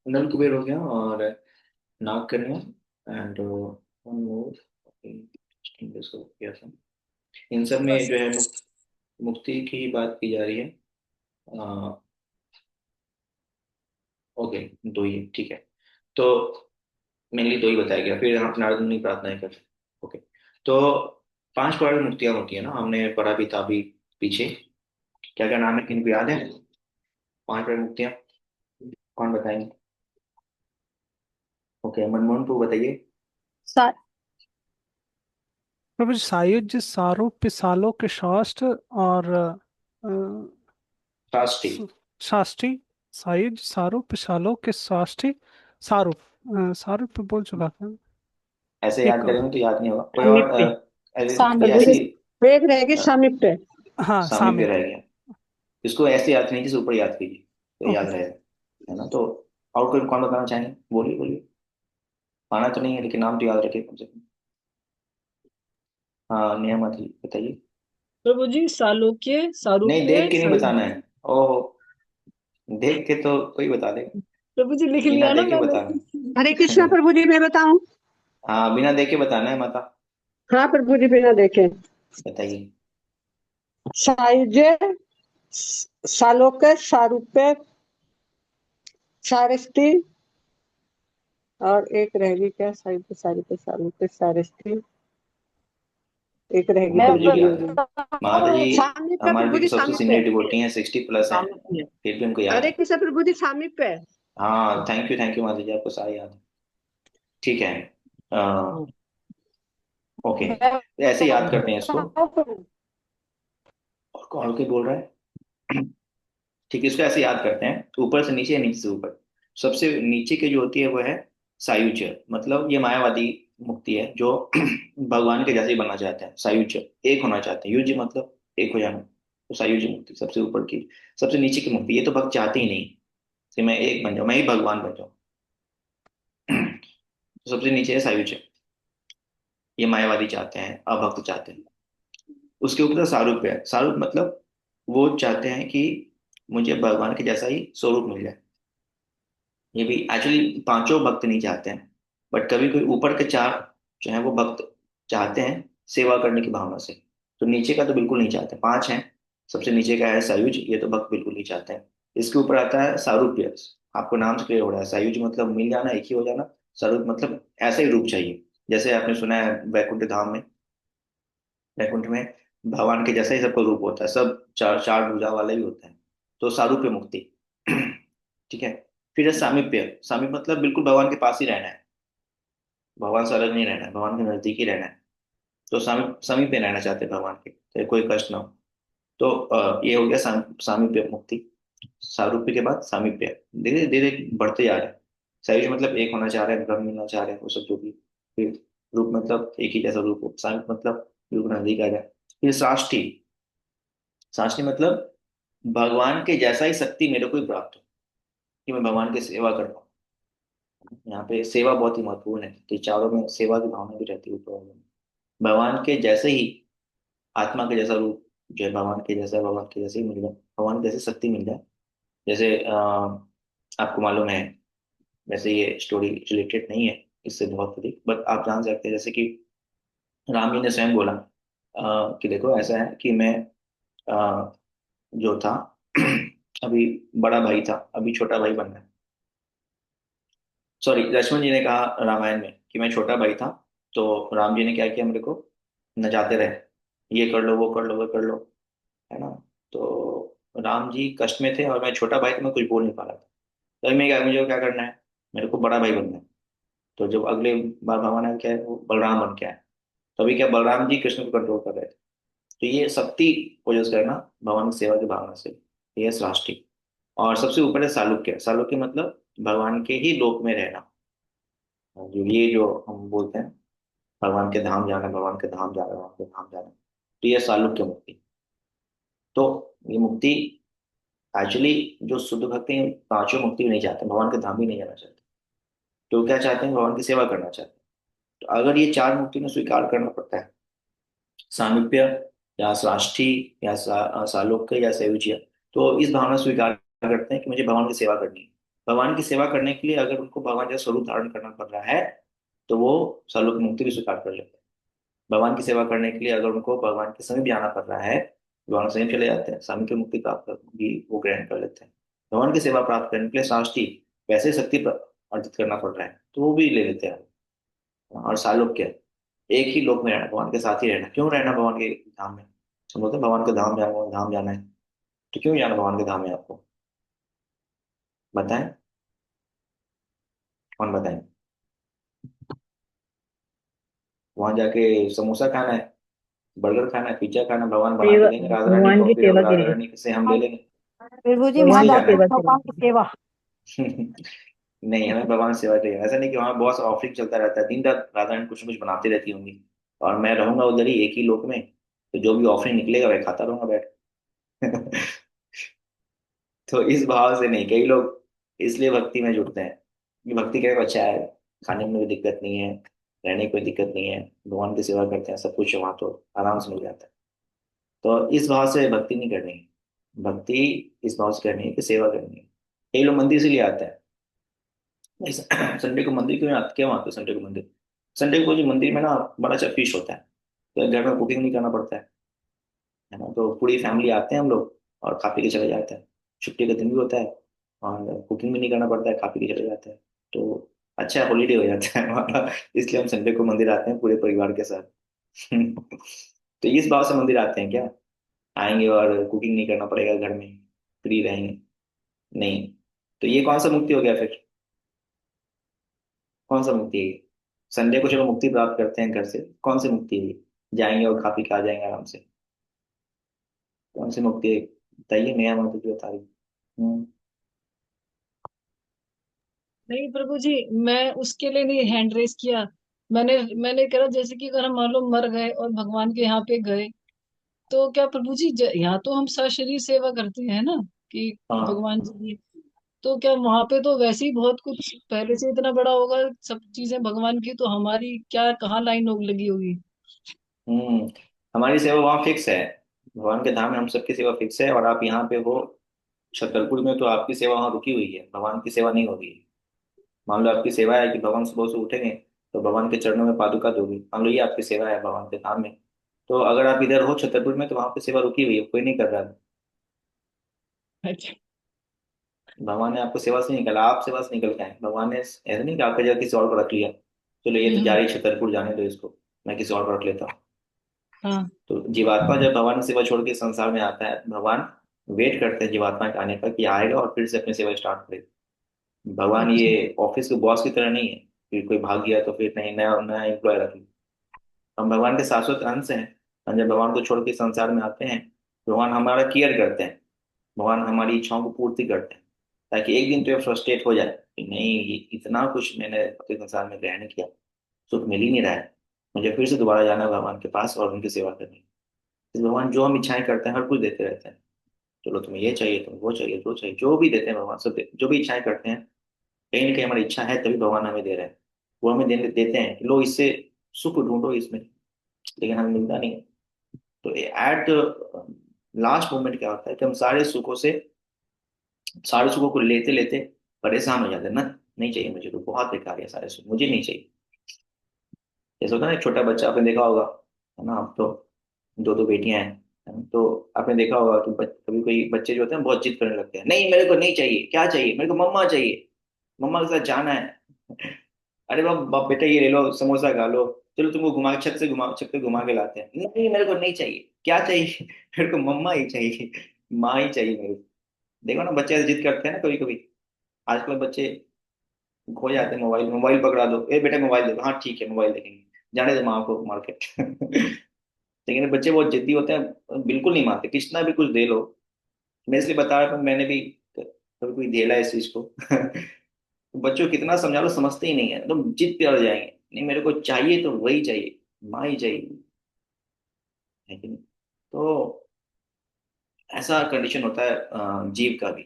नल कुबेर हो गया और नाग कन्या एंड वन मोर किया था। इन सब में जो है मुक्ति की बात की जा रही है। ओके, दो ही है, ठीक है। तो मेनली दो ही बताया गया, फिर हम नारद मुनि प्रार्थनाएं कर। ओके, तो 5 प्रकार की मुक्तियां होती है ना, हमने पढ़ा भी था अभी पीछे। क्या क्या नाम है, किनको याद है 5 प्रकार की मुक्तियां? कौन बताएंगे? ओके, मनमोहन को बताइए। सा, प्रभु जी, सायुज्य, सारूप्य, सालोक्य, शास्त्र और शास्त्री। शास्त्री। सायुज्य, सारूप्य, सालोक्य, शास्त्री, सारूप। सारूप बोल चुका था। ऐसे याद एक और। करेंगे तो याद नहीं होगा, कोई और सामिप्य। कोई सामीप्य। प्रभु ऐसी जी, एक रहेगी सामिप्य। हाँ, सामीप्य सामिप्य। रह गया। इसको ऐसे याद नहीं, जिसे ऊपर याद कीजिए तो याद ओके। रहेगा, है ना। तो और कोई कौन बताना चाहेंगे? बोलिए बोलिए। आना तो नहीं है लेकिन नाम तो याद रखिए कम से कम। हाँ, नियम थी, बताइए। प्रभु जी, सालोक्य, नहीं, सारूप्य, देख के नहीं बताना है। ओह, देख के तो कोई बता देगा, प्रभु जी लिख बिना लिया ना देखे बताना हरे कृष्णा है। प्रभु जी, मैं बताऊं? हाँ, बिना देखे बताना है माता। हाँ प्रभु जी, बिना देखे। बताइए। सायुज्य, सालोक्य, सारूप्य, सारस्ती, और एक रहेगी क्या? सायुज्य, सारूप्य, सालोक्य, सारस्ती, एक रहेगी माता जी प्रभु को जी। याद है। माता जी सामीप्य हमारे प्रभु भी जी, तो सबसे सामीप्य। सीनियर डिवोटी हैं, 60+ हैं, फिर भी उनको याद हरे है। कृष्ण प्रभु जी, सामीप्य। हाँ, थैंक यू माता जी, आपको सारा याद है। ठीक है। आ, ओके, तो ऐसे याद करते हैं इसको। और कौन के बोल रहा है? ठीक है, इसको ऐसे याद करते हैं, ऊपर से नीचे या नीचे से ऊपर। सबसे नीचे की जो होती है वो है सायुज्य, मतलब ये मायावादी मुक्ति है, जो भगवान के जैसे ही बनना चाहते हैं। सायुज्य, एक होना चाहते हैं, युज्य मतलब एक हो जाना। तो सायुज्य मुक्ति सबसे ऊपर की। सबसे नीचे की मुक्ति, ये तो भक्त चाहते ही नहीं कि मैं एक बन जाऊं, मैं ही भगवान बन जाऊं। तो सबसे नीचे है सायुज्य, ये मायावादी चाहते हैं, अभक्त चाहते हैं। उसके ऊपर सारूप्य है। सारूप मतलब वो चाहते हैं कि मुझे भगवान के जैसा ही स्वरूप मिल जाए। ये भी एक्चुअली पांचों भक्त नहीं चाहते हैं, बट कभी कोई ऊपर के 4 जो है वो भक्त चाहते हैं सेवा करने की भावना से। तो नीचे का तो बिल्कुल नहीं चाहते, 5 हैं। सबसे नीचे का है सायुज, ये तो भक्त बिल्कुल नहीं चाहते हैं। इसके ऊपर आता है सारूप्य। आपको नाम से क्लियर हो रहा है, सायुज मतलब मिल जाना, एक ही हो जाना। सारूप मतलब ऐसा ही रूप चाहिए, जैसे आपने सुना है वैकुंठ धाम में, वैकुंठ में भगवान के जैसा ही सबका रूप होता है, सब चार चार भुजा वाले ही होते हैं। तो सारूप्य मुक्ति। ठीक है। फिर है सामीप्य। सामीप्य मतलब बिल्कुल भगवान के पास ही रहना है, भगवान से अलग नहीं रहना है, भगवान के नजदीक ही रहना है। तो समीप में रहना चाहते हैं भगवान के, तो कोई कष्ट ना हो। तो ये हो गया सामीप्य मुक्ति। सारूप्य के बाद सामीप्य, धीरे धीरे बढ़ते जा रहे हैं। शरीर मतलब एक होना चाह रहे हैं, ब्रह्म मिलना चाह रहे हैं, वो सब जो भी। फिर रूप मतलब एक ही जैसा रूप हो, सामीप्य मतलब रूप नजदीक आ जाए। फिर साष्टी। साष्टी मतलब भगवान के जैसा ही शक्ति मेरे को ही प्राप्त हो, कि मैं भगवान की सेवा कर पाऊँ। यहाँ पे सेवा बहुत ही महत्वपूर्ण है, कि चारों में सेवा की भावना भी रहती है ऊपर वाले में। भगवान के जैसे ही, आत्मा के जैसा रूप जो है भगवान के जैसा, भगवान के जैसे ही मिल जाए, भगवान के जैसे शक्ति मिल जाए। जैसे आपको मालूम है, वैसे ये स्टोरी रिलेटेड नहीं है इससे बहुत अधिक, बट आप जान सकते हैं जैसे कि राम जी ने स्वयं बोला कि देखो ऐसा है कि मैं जो था अभी बड़ा भाई था, अभी छोटा भाई बनना है। सॉरी, लक्ष्मण जी ने कहा रामायण में कि मैं छोटा भाई था, तो राम जी ने क्या किया, मेरे को नचाते रहे, ये कर लो वो कर लो वो कर लो, है ना। तो राम जी कष्ट में थे और मैं छोटा भाई, तो मैं कुछ बोल नहीं पा रहा था। तो मैं क्या, मुझे क्या करना है, मेरे को बड़ा भाई बनना है। तो जब अगले बार भगवान आए, क्या है, वो बलराम बन के आए। तो अभी क्या, बलराम जी कृष्ण को कंट्रोल कर रहे थे। तो ये शक्ति पोजेस करना भगवान की सेवा की भावना से, ये है सृष्टि। और सबसे ऊपर है सालुक्य। सालुक्य मतलब भगवान के ही लोक में रहना। और जो ये जो हम बोलते हैं, भगवान के धाम जाना, भगवान के धाम जाना, भगवान के धाम जाना, तो ये सालुक्य मुक्ति। तो ये मुक्ति एक्चुअली, जो शुद्ध भक्ति हैं, पांचों मुक्ति भी नहीं चाहते, भगवान के धाम भी नहीं जाना चाहते। तो क्या चाहते हैं, भगवान की सेवा करना चाहते हैं। तो अगर ये चार मुक्ति में स्वीकार करना पड़ता है, सामीप्य या साष्टी या सालोक्य या सयुज्य, तो इस भावना स्वीकार करते हैं कि मुझे भगवान की सेवा करनी है। भगवान की सेवा करने के लिए अगर उनको भगवान जैसा स्वरूप धारण करना पड़ रहा है, तो वो सालोक्य मुक्ति भी स्वीकार कर लेते हैं। भगवान की सेवा करने के लिए अगर उनको भगवान के समीप जाना पड़ रहा है, भगवान के समीप चले जाते हैं, सामीप्य मुक्ति प्राप्त भी वो ग्रहण कर लेते हैं। भगवान की सेवा प्राप्त करने के लिए साष्टी, वैसे शक्ति अर्जित करना पड़ रहा है, तो वो भी ले लेते हैं। और सालोक्य, एक ही लोक में रहना, भगवान के साथ ही रहना। क्यों रहना भगवान के धाम में, हम बोलते हैं भगवान के धाम जाना है, तो क्यों जाना भगवान के धाम में आपको, बताएं, कौन बताएं। वहां जाके समोसा खाना है, बर्गर खाना है, पिज्जा खाना, भगवान बना के सेवा, देंगे राधा रानी भगवान को, की फिर हम सेवा के राधा लिए। रानी से हम ले लेंगे। प्रभु जी वहां भगवान इसलिए की जाना जाते हैं सेवा के भगवान लिए। की सेवा। है। नहीं, हमें भगवान की सेवा चाहिए। ऐसा नहीं कि वहां बहुत ऑफरिंग चलता रहता है, दिन रात राधा रानी कुछ न कुछ बनाती रहती होंगी, और मैं रहूंगा उधर ही एक ही लोक में, तो जो भी ऑफरिंग निकलेगा वह खाता रहूंगा बैठ। तो इस भाव से नहीं, कई लोग इसलिए भक्ति में जुड़ते हैं कि भक्ति करके अच्छा है, खाने में कोई दिक्कत नहीं है, रहने की कोई दिक्कत नहीं है, भगवान की सेवा करते हैं, सब कुछ वहां तो आराम से मिल जाता है। तो इस भाव से भक्ति नहीं करनी है। भक्ति इस भाव से करनी है कि सेवा करनी है। कई लोग मंदिर से लिए आते हैं, संडे को मंदिर क्यों आते, क्यों आते संडे को मंदिर? संडे को जो मंदिर में ना बड़ा अच्छा फिश होता है, तो घर में कुकिंग नहीं करना पड़ता है ना। तो पूरी फैमिली आते हैं हम लोग और खा पी के चले जाते हैं। छुट्टी का दिन भी होता है और कुकिंग भी नहीं करना पड़ता है, खा पी के चले जाते हैं। तो अच्छा हॉलीडे हो जाता है हमारा। इसलिए हम संडे को मंदिर आते हैं पूरे परिवार के साथ। तो इस भाव से मंदिर आते हैं क्या, आएंगे और कुकिंग नहीं करना पड़ेगा, घर में फ्री रहेंगे, नहीं। तो ये कौन सा मुक्ति हो गया फिर, कौन सा मुक्ति है ये? संडे को चलो मुक्ति प्राप्त करते हैं घर से, कौन सी मुक्ति है ये? जाएंगे और खा पी के आ जाएंगे आराम से, कौन सी मुक्ति है बताइए, नया मुक्ति जो बता रही। हम्म। नहीं प्रभु जी, मैं उसके लिए नहीं हैंड रेस किया। मैंने मैंने कहा जैसे कि अगर हम मान लो मर गए और भगवान के यहाँ पे गए, तो क्या प्रभु जी यहाँ तो हम सशरीर सेवा करते हैं ना, कि हाँ। भगवान जी की, तो क्या वहां पे तो वैसे ही बहुत कुछ पहले से इतना बड़ा होगा, सब चीजें भगवान की, तो हमारी क्या कहाँ लाइन हो लगी होगी। हम्म। हमारी सेवा वहाँ फिक्स है, भगवान के धाम में हम सबकी सेवा फिक्स है। और आप यहाँ पे हो छतरपुर में, तो आपकी सेवा वहाँ रुकी हुई है, भगवान की सेवा नहीं होगी। मान लो आपकी सेवा है कि भगवान सुबह से उठेंगे तो भगवान के चरणों में पादुका दोगे, मान लो ये आपकी सेवा है भगवान के धाम में। तो अगर आप इधर हो छतरपुर में, तो वहां पे सेवा रुकी हुई है, कोई नहीं कर रहा है। अच्छा। भगवान ने आपको सेवा से नहीं निकाला, आप सेवा से निकल के आए। भगवान ने ऐसा नहीं कि आपका जगह किसी और को रख लिया, चलो ये तो जा हम्म। रही छतरपुर, जाने दो इसको, मैं किसी और को रख लेता हूँ। हाँ। तो जीवात्मा जब भगवान की सेवा छोड़ के संसार में आता है, भगवान वेट करते हैं जीवात्मा के आने का, कि आएगा और फिर से अपनी सेवा स्टार्ट करेगा। भगवान अच्छा। ये ऑफिस के बॉस की तरह नहीं है, फिर कोई भाग गया तो फिर नहीं, नया नया एम्प्लॉय रख लो। हम भगवान के शाश्वत अंश हैं, और जब भगवान को छोड़ के संसार में आते हैं, भगवान हमारा केयर करते हैं, भगवान हमारी इच्छाओं को पूर्ति करते हैं, ताकि एक दिन तो ये फ्रस्ट्रेट हो जाए कि नहीं, ये इतना कुछ मैंने अपने संसार में ग्रहण किया, सुख मिल ही नहीं रहा है, मुझे फिर से दोबारा जाना है भगवान के पास और उनकी सेवा करनी। इस भगवान जो हम इच्छाएं करते हैं हर कुछ देते रहते हैं। चलो तुम्हें ये चाहिए, तुम्हें वो चाहिए, जो चाहिए, जो भी देते हैं भगवान, सब जो भी इच्छाएं करते हैं, कहीं ना कहीं हमारी इच्छा है तभी भगवान हमें दे रहे हैं। वो हमें देते हैं कि लो इससे सुख ढूंढो इसमें, लेकिन हमें मिलता नहीं है। तो एट लास्ट मोमेंट क्या होता है कि हम सारे सुखों को लेते लेते परेशान हो जाते हैं ना, नहीं चाहिए मुझे, तो बहुत बेकार है सारे सुख, मुझे नहीं चाहिए। जैसे होता है ना, एक छोटा बच्चा आपने देखा होगा, है ना, आप तो दो दो बेटियां हैं, है ना? तो आपने देखा होगा कि कभी कोई बच्चे जो होते हैं बहुत जिद करने लगते हैं, नहीं मेरे को नहीं चाहिए, क्या चाहिए, मेरे को मम्मा चाहिए, मम्मा के साथ जाना है। अरे बाप बाप, बेटा ये ले लो समोसा खा लो, चलो तुमको घुमा छत पे घुमा के लाते हैं, नहीं मेरे को नहीं चाहिए, क्या चाहिए, मेरे को मम्मा ही चाहिए, माँ ही चाहिए मेरे को। देखो ना, बच्चे ऐसे जिद करते हैं ना कभी कभी। आजकल बच्चे खो जाते हैं, मोबाइल मोबाइल पकड़ा दो, ए बेटा मोबाइल दे दो, हाँ ठीक है मोबाइल देखेंगे, जाने दो माँ को मार्केट। लेकिन बच्चे बहुत जिद्दी होते हैं, बिल्कुल नहीं मानते, कितना भी कुछ दे लो। मैं इसलिए बता रहा था, मैंने भी कभी कोई देला इस चीज को। बच्चों को कितना समझा लो, समझते ही नहीं है, तो जिद पे अड़ जाएंगे, नहीं मेरे को चाहिए तो वही चाहिए, माँ ही चाहिए, है कि नहीं? तो ऐसा कंडीशन होता है जीव का भी।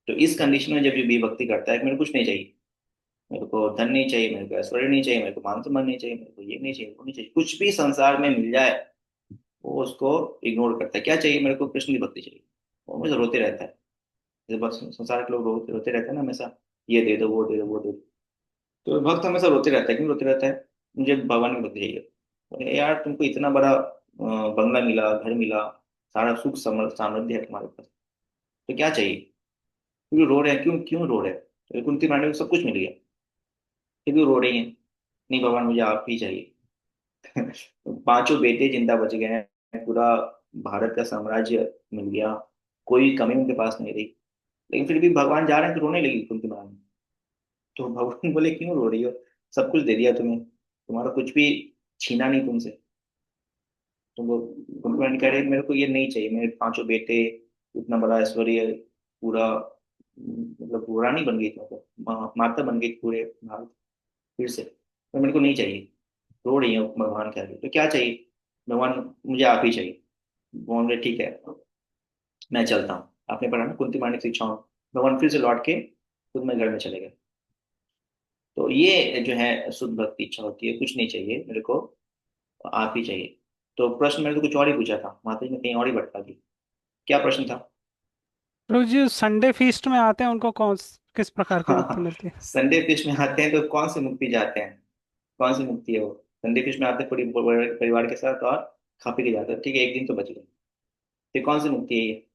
तो इस कंडीशन में जब ये विभक्ति करता है कि मेरे को कुछ नहीं चाहिए, मेरे को धन नहीं चाहिए, मेरे को ऐश्वर्य नहीं चाहिए, मेरे को मान सम्मान नहीं चाहिए, मेरे को ये नहीं चाहिए, वो नहीं चाहिए, कुछ भी संसार में मिल जाए वो उसको इग्नोर करता है। क्या चाहिए, मेरे को कृष्ण की भक्ति चाहिए, वो हमेशा रोते रहता है। जैसे बस संसार के लोग रोते रोते रहते हैं ना हमेशा, ये दे दो वो दे दो वो दे दो। तो भक्त हमेशा रोते रहता है, क्यों रोते रहता है, मुझे भगवान की भक्ति चाहिए। बोले, यार तुमको इतना बड़ा बंगला मिला, घर मिला, सारा सुख सामर्थ्य है तुम्हारे पास, तो क्या चाहिए, क्यों रो रहे हैं, क्यों क्यों रो रहे हैं, तो कुंती मांडव को सब कुछ मिल गया, फिर भी रो रही हैं, नहीं भगवान मुझे आप ही चाहिए। पांचों बेटे जिंदा बच गए हैं, पूरा भारत का साम्राज्य मिल गया, कोई कमी उनके पास नहीं रही, लेकिन फिर भी भगवान जा रहे हैं तो रोने लगी कुंती महारानी। तो भगवान बोले क्यों रो रही हो, सब कुछ दे दिया तुम्हें, तुम्हारा कुछ भी छीना नहीं तुमसे। तो वो कुंती महारानी कह रही मेरे को ये नहीं चाहिए, मेरे पांचों बेटे, इतना बड़ा ऐश्वर्य, पूरा मतलब पूरा नहीं बन गई थी, मतलब माता बन गई पूरे भारत फिर से, तो मेरे को नहीं चाहिए। रो रही है भगवान के आगे, तो क्या चाहिए, भगवान मुझे आप ही चाहिए। भगवान बोले ठीक है, मैं चलता हूँ। आपने पढ़ा ना कुंती मांडव की शिक्षाओं, भगवान फिर से लौट के खुद में घर में चले गए। तो ये जो है शुद्ध भक्ति इच्छा होती है, कुछ नहीं चाहिए मेरे को, आप ही चाहिए। तो प्रश्न मैंने तो कुछ और ही पूछा था, माता जी ने कहीं और ही भटका दी। क्या प्रश्न था? प्रभु जी संडे फीस्ट में आते हैं उनको किस प्रकार की मुक्ति मिलती है? संडे फिश में आते हैं तो कौन सी मुक्ति चाहते हैं, कौन सी मुक्ति है वो? संडे फिश में आते हैं पूरी परिवार के साथ और खा पी के जाते हैं, ठीक है, एक दिन तो बच गए, फिर कौन सी मुक्ति है ये,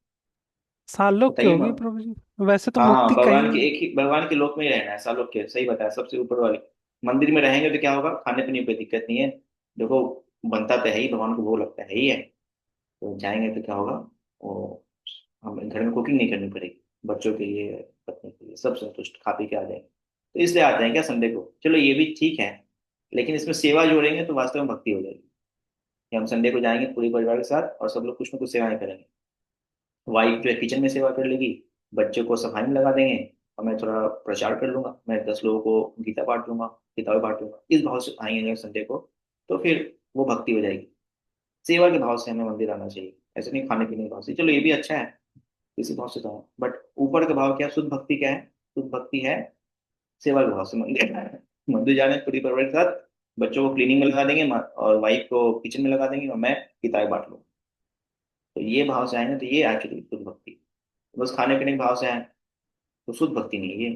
सालों की बताइए। होगी प्रभु जी, वैसे तो हाँ हाँ, मुक्ति भगवान के कई। एक ही, भगवान के लोक में ही रहना है, सालों के, सही बताया, सबसे ऊपर वाले मंदिर में रहेंगे तो क्या होगा, खाने पीने की कोई दिक्कत नहीं है। देखो बनता तो है ही, भगवान को भोग लगता है ही है। तो जाएंगे तो क्या होगा, वो हमें घर में कुकिंग नहीं करनी पड़ेगी, बच्चों के लिए, पत्नी के लिए, सब संतुष्ट खा पी के आ जाएंगे। तो इसलिए आते हैं क्या संडे को, चलो ये भी ठीक है, लेकिन इसमें सेवा जोड़ेंगे तो वास्तव में भक्ति हो जाएगी। कि हम संडे को जाएंगे पूरे परिवार के साथ और सब लोग कुछ ना कुछ सेवाएं करेंगे। वाइफ जो है किचन में सेवा कर लेगी, बच्चों को सफाई में लगा देंगे, और मैं थोड़ा प्रचार कर लूंगा, मैं 10 लोगों को गीता बांट दूंगा, किताबें बांट दूंगा, इस भाव से आएंगे संडे को, तो फिर वो भक्ति हो जाएगी। सेवा के भाव से हमें मंदिर आना चाहिए, ऐसे नहीं खाने पीने के भाव से, चलो ये भी अच्छा है, किसी भाव से तो, बट ऊपर का भाव क्या है, शुद्ध भक्ति क्या है? शुद्ध भक्ति है सेवा के भाव से मंदिर मंदिर जाने पूरी परिवार के साथ, बच्चों को क्लीनिंग में लगा देंगे, और वाइफ को किचन में लगा देंगे, और मैं किताबें बांट लूंगा। तो ये भाव से आएंगे तो ये एक्चुअली शुद्ध भक्ति। बस खाने पीने के भाव से आए तो शुद्ध भक्ति नहीं है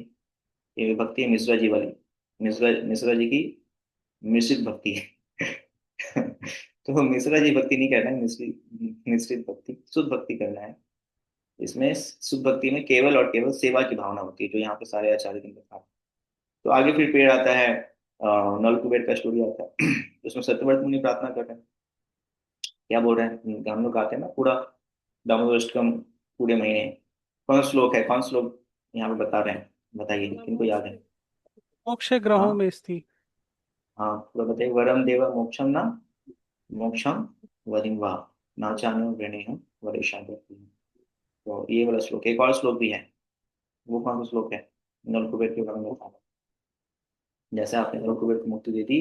ये भक्ति है मिश्रा जी वाली, मिश्रा मिश्रा जी की मिश्रित भक्ति है। तो मिश्रा जी भक्ति नहीं करना है, मिश्रित भक्ति, शुद्ध भक्ति करना है। इसमें शुद्ध भक्ति में केवल और केवल सेवा की भावना होती है, जो यहाँ पे सारे आचार्य ने बताया। तो आगे फिर पेड़ आता है, नल कुबेर का स्टोरी आता है। उसमें सत्यव्रत मुनि प्रार्थना कर रहे हैं, क्या बोल रहे हैं, हम लोग गाते हैं ना पूरा दामोदर अष्टकम पूरे महीने। कौन सा श्लोक है, कौन सा श्लोक यहाँ पे बता रहे हैं, बताइए किनको याद है? मोक्ष ग्रहों हाँ में स्थित। हाँ, पूरा बताइए, वरम देव मोक्षम ना, मोक्षम वरिम वा, ना चानो गृणीहम वरेशा। तो ये वाला श्लोक, एक और श्लोक भी है, वो कौन सा श्लोक है? नल कुबेर के बारे में बताना, जैसे आपने नल कुबेर को मुक्ति दे दी,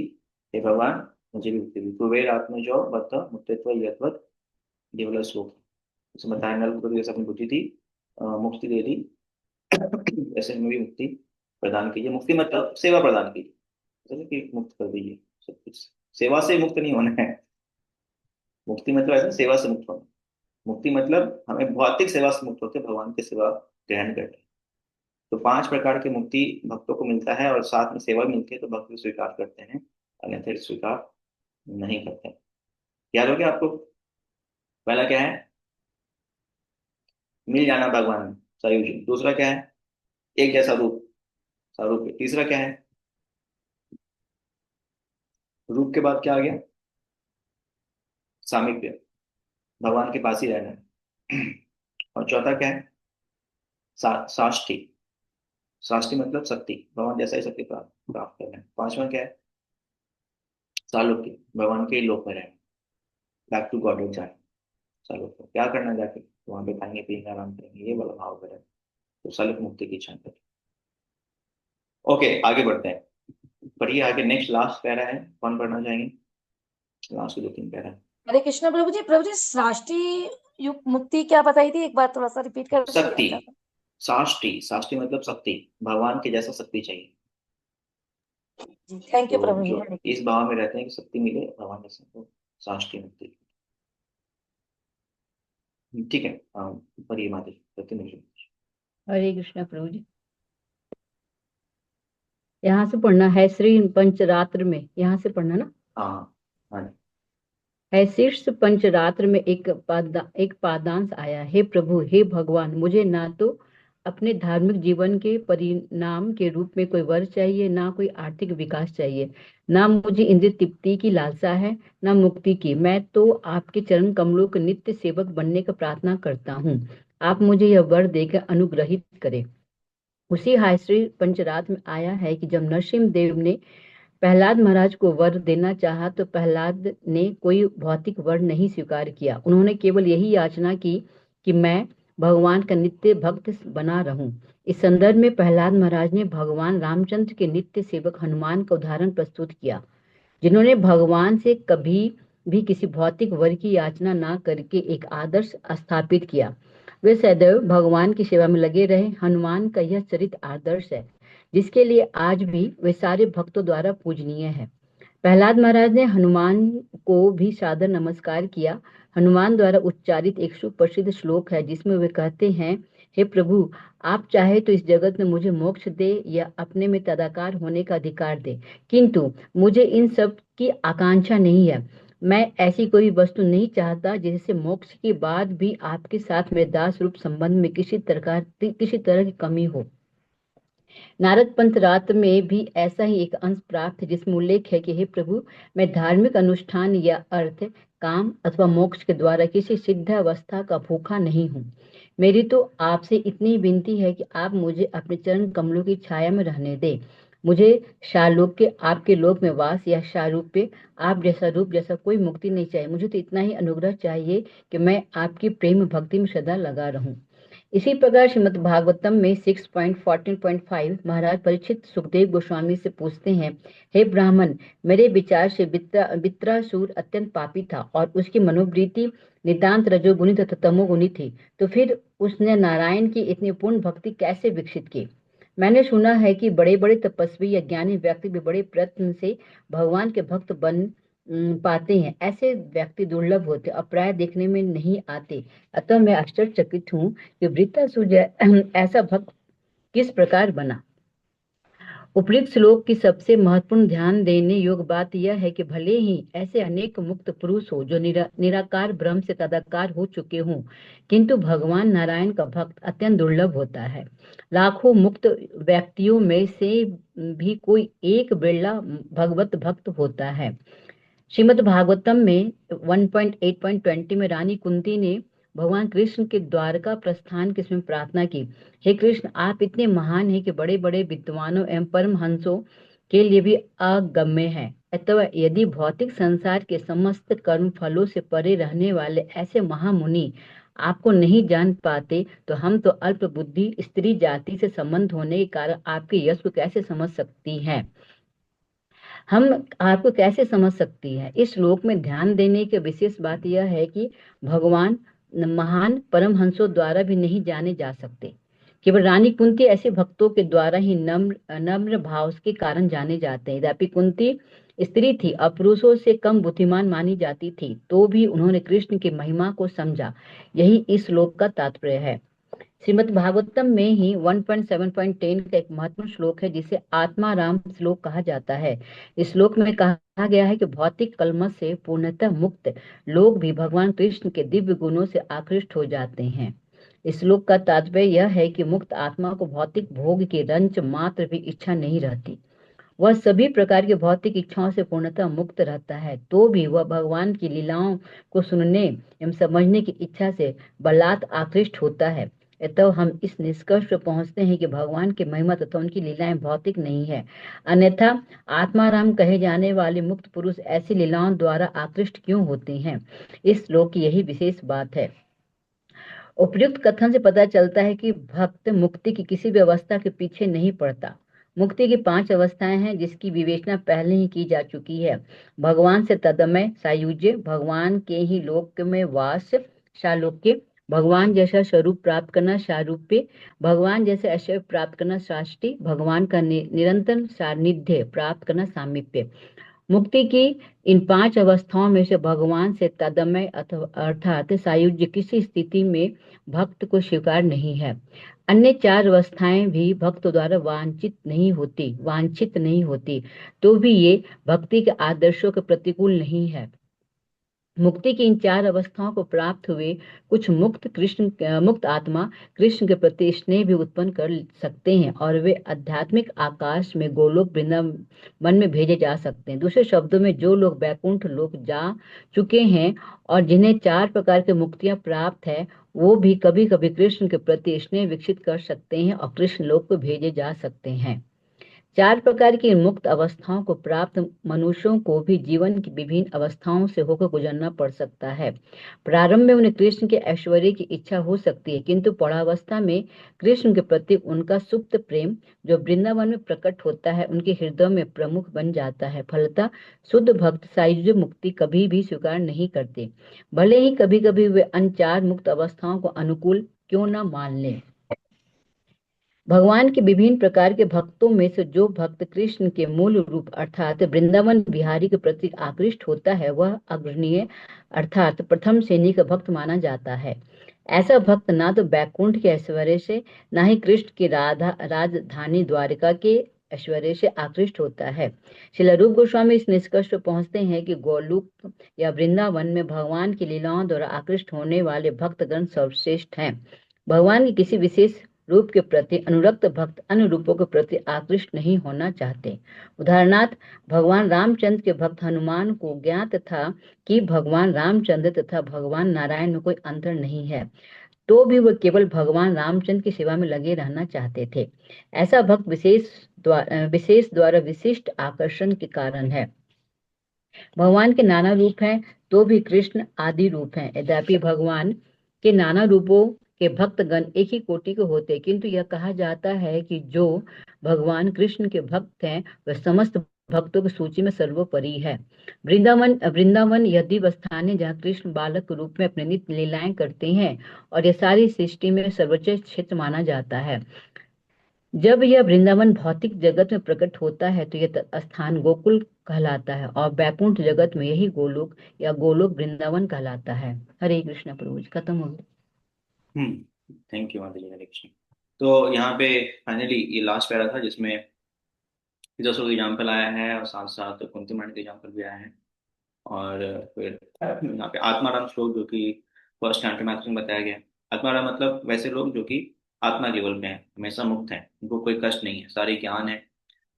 हे भगवान मुझे भी मुक्ति दी, कुबेर आत्मजो बद्ध मुक्तित्व यथवत, ये वाला श्लोक है। उसमें बताया नल कुबेर को जैसे अपनी बुद्धि थी, मुक्ति दे दी, ऐसे हमें भी मुक्ति प्रदान कीजिए। मुक्ति मतलब सेवा प्रदान कीजिए, जैसे कि मुक्त कर दीजिए सब कुछ। सेवा से मुक्त नहीं होना है, मुक्ति मतलब ऐसा सेवा से मुक्त होना। मुक्ति मतलब हमें भौतिक सेवा से मुक्त होकर भगवान की सेवा ग्रहण करते हैं। तो 5 प्रकार की मुक्ति भक्तों को मिलता है, और साथ में सेवा भी मिलती है, तो भक्त भी स्वीकार करते हैं। अन्यथा स्वीकार नहीं करते। याद हो गया आपको? पहला क्या है? मिल जाना भगवान में, सयुज। दूसरा क्या है? एक जैसा रूप, स्वरूप। तीसरा क्या है? रूप के बाद क्या आ गया? सामीप्य, भगवान के पास ही रहना है। और चौथा क्या है? साष्टी। साष्टी मतलब शक्ति, भगवान जैसा ही शक्ति प्राप्त करना है। पांचवा क्या है? सालोक्य, भगवान के लोक में रहना, बैक टू गॉड जाए। सालोक्य क्या करना है जाके? वहां पे खाएंगे पिएंगे आराम करेंगे, ये वाला भाव करें, तो सालोक मुक्ति की इच्छा करें। ओके, आगे बढ़ते हैं। पढ़िए आगे, नेक्स्ट लास्ट पैरा है, कौन पढ़ना चाहेंगे? लास्ट के 2-3 पैरा। हरे कृष्णा प्रभु जी राष्ट्रीय युग मुक्ति क्या बताई थी, एक बार थोड़ा सा रिपीट कर दीजिए। शक्ति, साष्टी। साष्टी मतलब शक्ति, भगवान के जैसा शक्ति चाहिए। जी थैंक यू तो प्रभु जी। जो इस भाव में रहते हैं कि शक्ति मिले भगवान जैसा, तो साष्टी मुक्ति। ठीक है, हाँ, पढ़िए माता जी, प्रतिनिधि। हरे कृष्णा प्रभु जी। यहाँ से पढ़ना है श्री पंचरात्र में, यहाँ से पढ़ना ना। हाँ हाँ। है शीर्ष पंचरात्र में एक पादांश आया, हे प्रभु हे भगवान, मुझे ना तो अपने धार्मिक जीवन के परिणाम के रूप में कोई वर चाहिए, ना कोई आर्थिक विकास चाहिए, ना मुझे इंद्रिय तृप्ति की लालसा है, ना मुक्ति की। मैं तो आपके चरण कमलों के नित्य सेवक बनने का प्रार्थना करता हूँ। आप मुझे यह वर देकर अनुग्रहित करें। उसी हायश्री पंचरात में आया है कि जब नरसिंह देव ने प्रहलाद महाराज को वर देना चाहा तो प्रहलाद ने कोई भौतिक वर नहीं स्वीकार किया। उन्होंने केवल यही याचना की कि मैं भगवान का नित्य भक्त बना रहूं। इस संदर्भ में प्रहलाद महाराज ने भगवान रामचंद्र के नित्य सेवक हनुमान का उदाहरण प्रस्तुत किया, जिन्होंने भगवान से कभी भी किसी भौतिक वर की याचना न करके एक आदर्श स्थापित किया। वे सदैव भगवान की सेवा में लगे रहे। हनुमान का यह चरित्र आदर्श है, जिसके लिए आज भी वे सारे भक्तों द्वारा पूजनीय है। प्रहलाद महाराज ने हनुमान को भी सादर नमस्कार किया। हनुमान द्वारा उच्चारित एक सुप्रसिद्ध श्लोक है, जिसमें वे कहते हैं, हे प्रभु, आप चाहे तो इस जगत में मुझे मोक्ष दे या अपने में तदाकार होने का अधिकार दे, किंतु मुझे इन सब की आकांक्षा नहीं है। मैं ऐसी कोई वस्तु नहीं चाहता जिससे मोक्ष के बाद भी आपके साथ मेरे दास रूप संबंध में किसी तरह की कमी हो। नारद पंथ रात में भी ऐसा ही एक अंश प्राप्त है, जिसमें उल्लेख है कि हे प्रभु, मैं धार्मिक अनुष्ठान या अर्थ, काम अथवा मोक्ष के द्वारा किसी सिद्धावस्था का भूखा नहीं हूँ। मेरी तो आपसे इतनी विनती है कि आप मुझे अपने चरण कमलों की छाया में रहने दें। मुझे शालोक्य, आपके लोक में वास, या शारूप्य, आप जैसा रूप, जैसा कोई मुक्ति नहीं चाहिए। मुझे तो इतना ही अनुग्रह चाहिए कि मैं आपकी प्रेम भक्ति में सदा लगा रहूं। इसी प्रकार श्रीमद् भागवतम में 6.14.5 महाराज परीक्षित सुखदेव गोस्वामी से पूछते हैं, हे ब्राह्मण, मेरे विचार से वित्रासुर अत्यंत पापी था और उसकी मनोवृत्ति नितांत रजोगुणी तथा तमोगुणी थी, तो फिर उसने नारायण की इतनी पूर्ण भक्ति कैसे विकसित की? मैंने सुना है कि बड़े बड़े तपस्वी या ज्ञानी व्यक्ति भी बड़े प्रयत्न से भगवान के भक्त बन पाते हैं। ऐसे व्यक्ति दुर्लभ होते और प्राय देखने में नहीं आते। अतः मैं आश्चर्यचकित हूँ कि वृत्तासुर ऐसा भक्त किस प्रकार बना। उपयुक्त श्लोक की सबसे महत्वपूर्ण ध्यान देने योग्य बात यह है कि भले ही ऐसे अनेक मुक्त पुरुष हो जो निराकार ब्रह्म से तदाकार हो चुके हों, किंतु भगवान नारायण का भक्त अत्यंत दुर्लभ होता है। लाखों मुक्त व्यक्तियों में से भी कोई एक बिरला भगवत भक्त होता है। श्रीमद् भागवतम में 1.8.20 में रानी कुंती ने भगवान कृष्ण के द्वारका प्रस्थान के समय प्रार्थना की, हे कृष्ण, आप इतने महान हैं कि बड़े बड़े विद्वानों एवं परमहंसों के लिए भी अगम्य है। अतः यदि भौतिक संसार के समस्त कर्म फलों से परे रहने वाले ऐसे महामुनि आपको नहीं जान पाते, तो हम तो अल्प बुद्धि स्त्री जाति से संबंध होने के कारण आपके यश को कैसे समझ सकती हैं। हम आपको कैसे समझ सकती है। इस श्लोक में ध्यान देने की विशेष बात यह है कि भगवान महान परमहंसों द्वारा भी नहीं जाने जा सकते। केवल रानी कुंती ऐसे भक्तों के द्वारा ही नम्र भाव के कारण जाने जाते हैं। यद्यपि कुंती स्त्री थी और पुरुषों से कम बुद्धिमान मानी जाती थी, तो भी उन्होंने कृष्ण की महिमा को समझा। यही इस श्लोक का तात्पर्य है। श्रीमद् भागवतम में ही 1.7.10 का एक महत्वपूर्ण श्लोक है जिसे आत्माराम श्लोक कहा जाता है। इस श्लोक में कहा गया है कि भौतिक कलमश से पूर्णतः मुक्त लोग भी भगवान कृष्ण के दिव्य गुणों से आकृष्ट हो जाते हैं। इस श्लोक का तात्पर्य यह है कि मुक्त आत्मा को भौतिक भोग की रंच मात्र भी इच्छा नहीं रहती। वह सभी प्रकार की भौतिक इच्छाओं से पूर्णतः मुक्त रहता है, तो भी वह भगवान की लीलाओं को सुनने एवं समझने की इच्छा से बलात् आकृष्ट होता है। अतः हम इस निष्कर्ष पर पहुंचते हैं कि भगवान की महिमा तथा उनकी लीलाएं भौतिक नहीं है। अन्यथा आत्माराम कहे जाने वाले मुक्त पुरुष ऐसी लीलाओं द्वारा आकृष्ट क्यों होते हैं? इस श्लोक की यही विशेष बात है। उपयुक्त कथन से पता चलता है कि भक्त मुक्ति की किसी भी अवस्था के पीछे नहीं पड़ता। मुक्ति की 5 अवस्थाएं हैं जिसकी विवेचना पहले ही की जा चुकी है। भगवान से तदमय सायुज्य, भगवान के ही लोक में वास सालोक्य, भगवान जैसा स्वरूप प्राप्त करना सारूप्य, भगवान जैसे ऐश्वर्य प्राप्त करना साष्टी, भगवान का निरंतर सान्निध्य प्राप्त करना सामीप्य। मुक्ति की इन 5 अवस्थाओं में से भगवान से तदमय अर्थात सायुज्य किसी स्थिति में भक्त को स्वीकार नहीं है। अन्य 4 अवस्थाएं भी भक्त द्वारा वांछित नहीं होती, तो भी ये भक्ति के आदर्शों के प्रतिकूल नहीं है। मुक्ति की इन 4 अवस्थाओं को प्राप्त हुए कुछ मुक्त आत्मा कृष्ण के प्रति स्नेह भी उत्पन्न कर सकते हैं और वे आध्यात्मिक आकाश में गोलोक वृंदावन में भेजे जा सकते हैं। दूसरे शब्दों में, जो लोग वैकुंठ लोक जा चुके हैं और जिन्हें 4 प्रकार की मुक्तियां प्राप्त है, वो भी कभी कभी कृष्ण के प्रति स्नेह विकसित कर सकते हैं और कृष्ण लोक को भेजे जा सकते हैं। 4 प्रकार की मुक्त अवस्थाओं को प्राप्त मनुष्यों को भी जीवन की विभिन्न अवस्थाओं से होकर गुजरना पड़ सकता है। प्रारंभ में उन्हें कृष्ण के ऐश्वर्य की इच्छा हो सकती है, किंतु पौढ़ावस्था में कृष्ण के प्रति उनका सुप्त प्रेम जो वृंदावन में प्रकट होता है उनके हृदय में प्रमुख बन जाता है। फलतः शुद्ध भक्त सायुज्य मुक्ति कभी भी स्वीकार नहीं करते, भले ही कभी कभी वे अन्य 4 मुक्त अवस्थाओं को अनुकूल क्यों न मान लें। भगवान के विभिन्न प्रकार के भक्तों में से जो भक्त कृष्ण के मूल रूप अर्थात वृंदावन बिहारी के प्रति आकृष्ट होता है, वह अग्रणीय अर्थात प्रथम श्रेणी का भक्त माना जाता है। ऐसा भक्त ना तो बैकुंठ के ऐश्वर्य से, ना ही कृष्ण की राजधानी द्वारिका के ऐश्वर्य से आकृष्ट होता है। श्रील रूप गोस्वामी इस निष्कर्ष पर पहुंचते हैं कि गोलोक या वृंदावन में भगवान की लीलाओं द्वारा आकृष्ट होने वाले भक्तगण सर्वश्रेष्ठ हैं। भगवान की किसी विशेष रूप के प्रति अनुरक्त भक्त अन्य रूपों के प्रति आकृष्ट नहीं होना चाहते। उदाहरणार्थ, भगवान रामचंद्र के भक्त हनुमान को ज्ञात था कि भगवान रामचंद्र तथा भगवान नारायण में कोई अंतर नहीं है, तो भी वह केवल भगवान रामचंद्र की सेवा में लगे रहना चाहते थे। ऐसा भक्त विशेष द्वारा विशिष्ट आकर्षण के कारण है। भगवान के नाना रूप हैं, तो भी कृष्ण आदि रूप हैं। यद्यपि भगवान के नाना रूपों के भक्तगण एक ही कोटि के होते, किंतु यह कहा जाता है कि जो भगवान कृष्ण के भक्त हैं वह समस्त भक्तों की सूची में सर्वोपरि है। वृंदावन यदि वह स्थान है जहाँ कृष्ण बालक के रूप में अपने नित्य लीलाएं करते हैं और यह सारी सृष्टि में सर्वोच्च क्षेत्र माना जाता है। जब यह वृंदावन भौतिक जगत में प्रकट होता है तो यह स्थान गोकुल कहलाता है और बैकुंठ जगत में यही गोलोक या गोलोक वृंदावन कहलाता है। हरे कृष्ण प्रभु जी, खत्म हो गया। थैंक यू माधुरी, हरे कृष्ण। तो यहाँ पे फाइनली ये लास्ट पैरा था जिसमें जसो एग्जाम्पल आया है और साथ साथ कुंती माणी का एग्जाम्पल भी आया है, और फिर यहाँ पे आत्माराम श्लोक जो कि फर्स्ट कैंटो में बताया गया। आत्माराम मतलब वैसे लोग जो कि आत्मा लेवल पे हैं, हमेशा मुक्त हैं, उनको कोई कष्ट नहीं है, सारे ज्ञान है,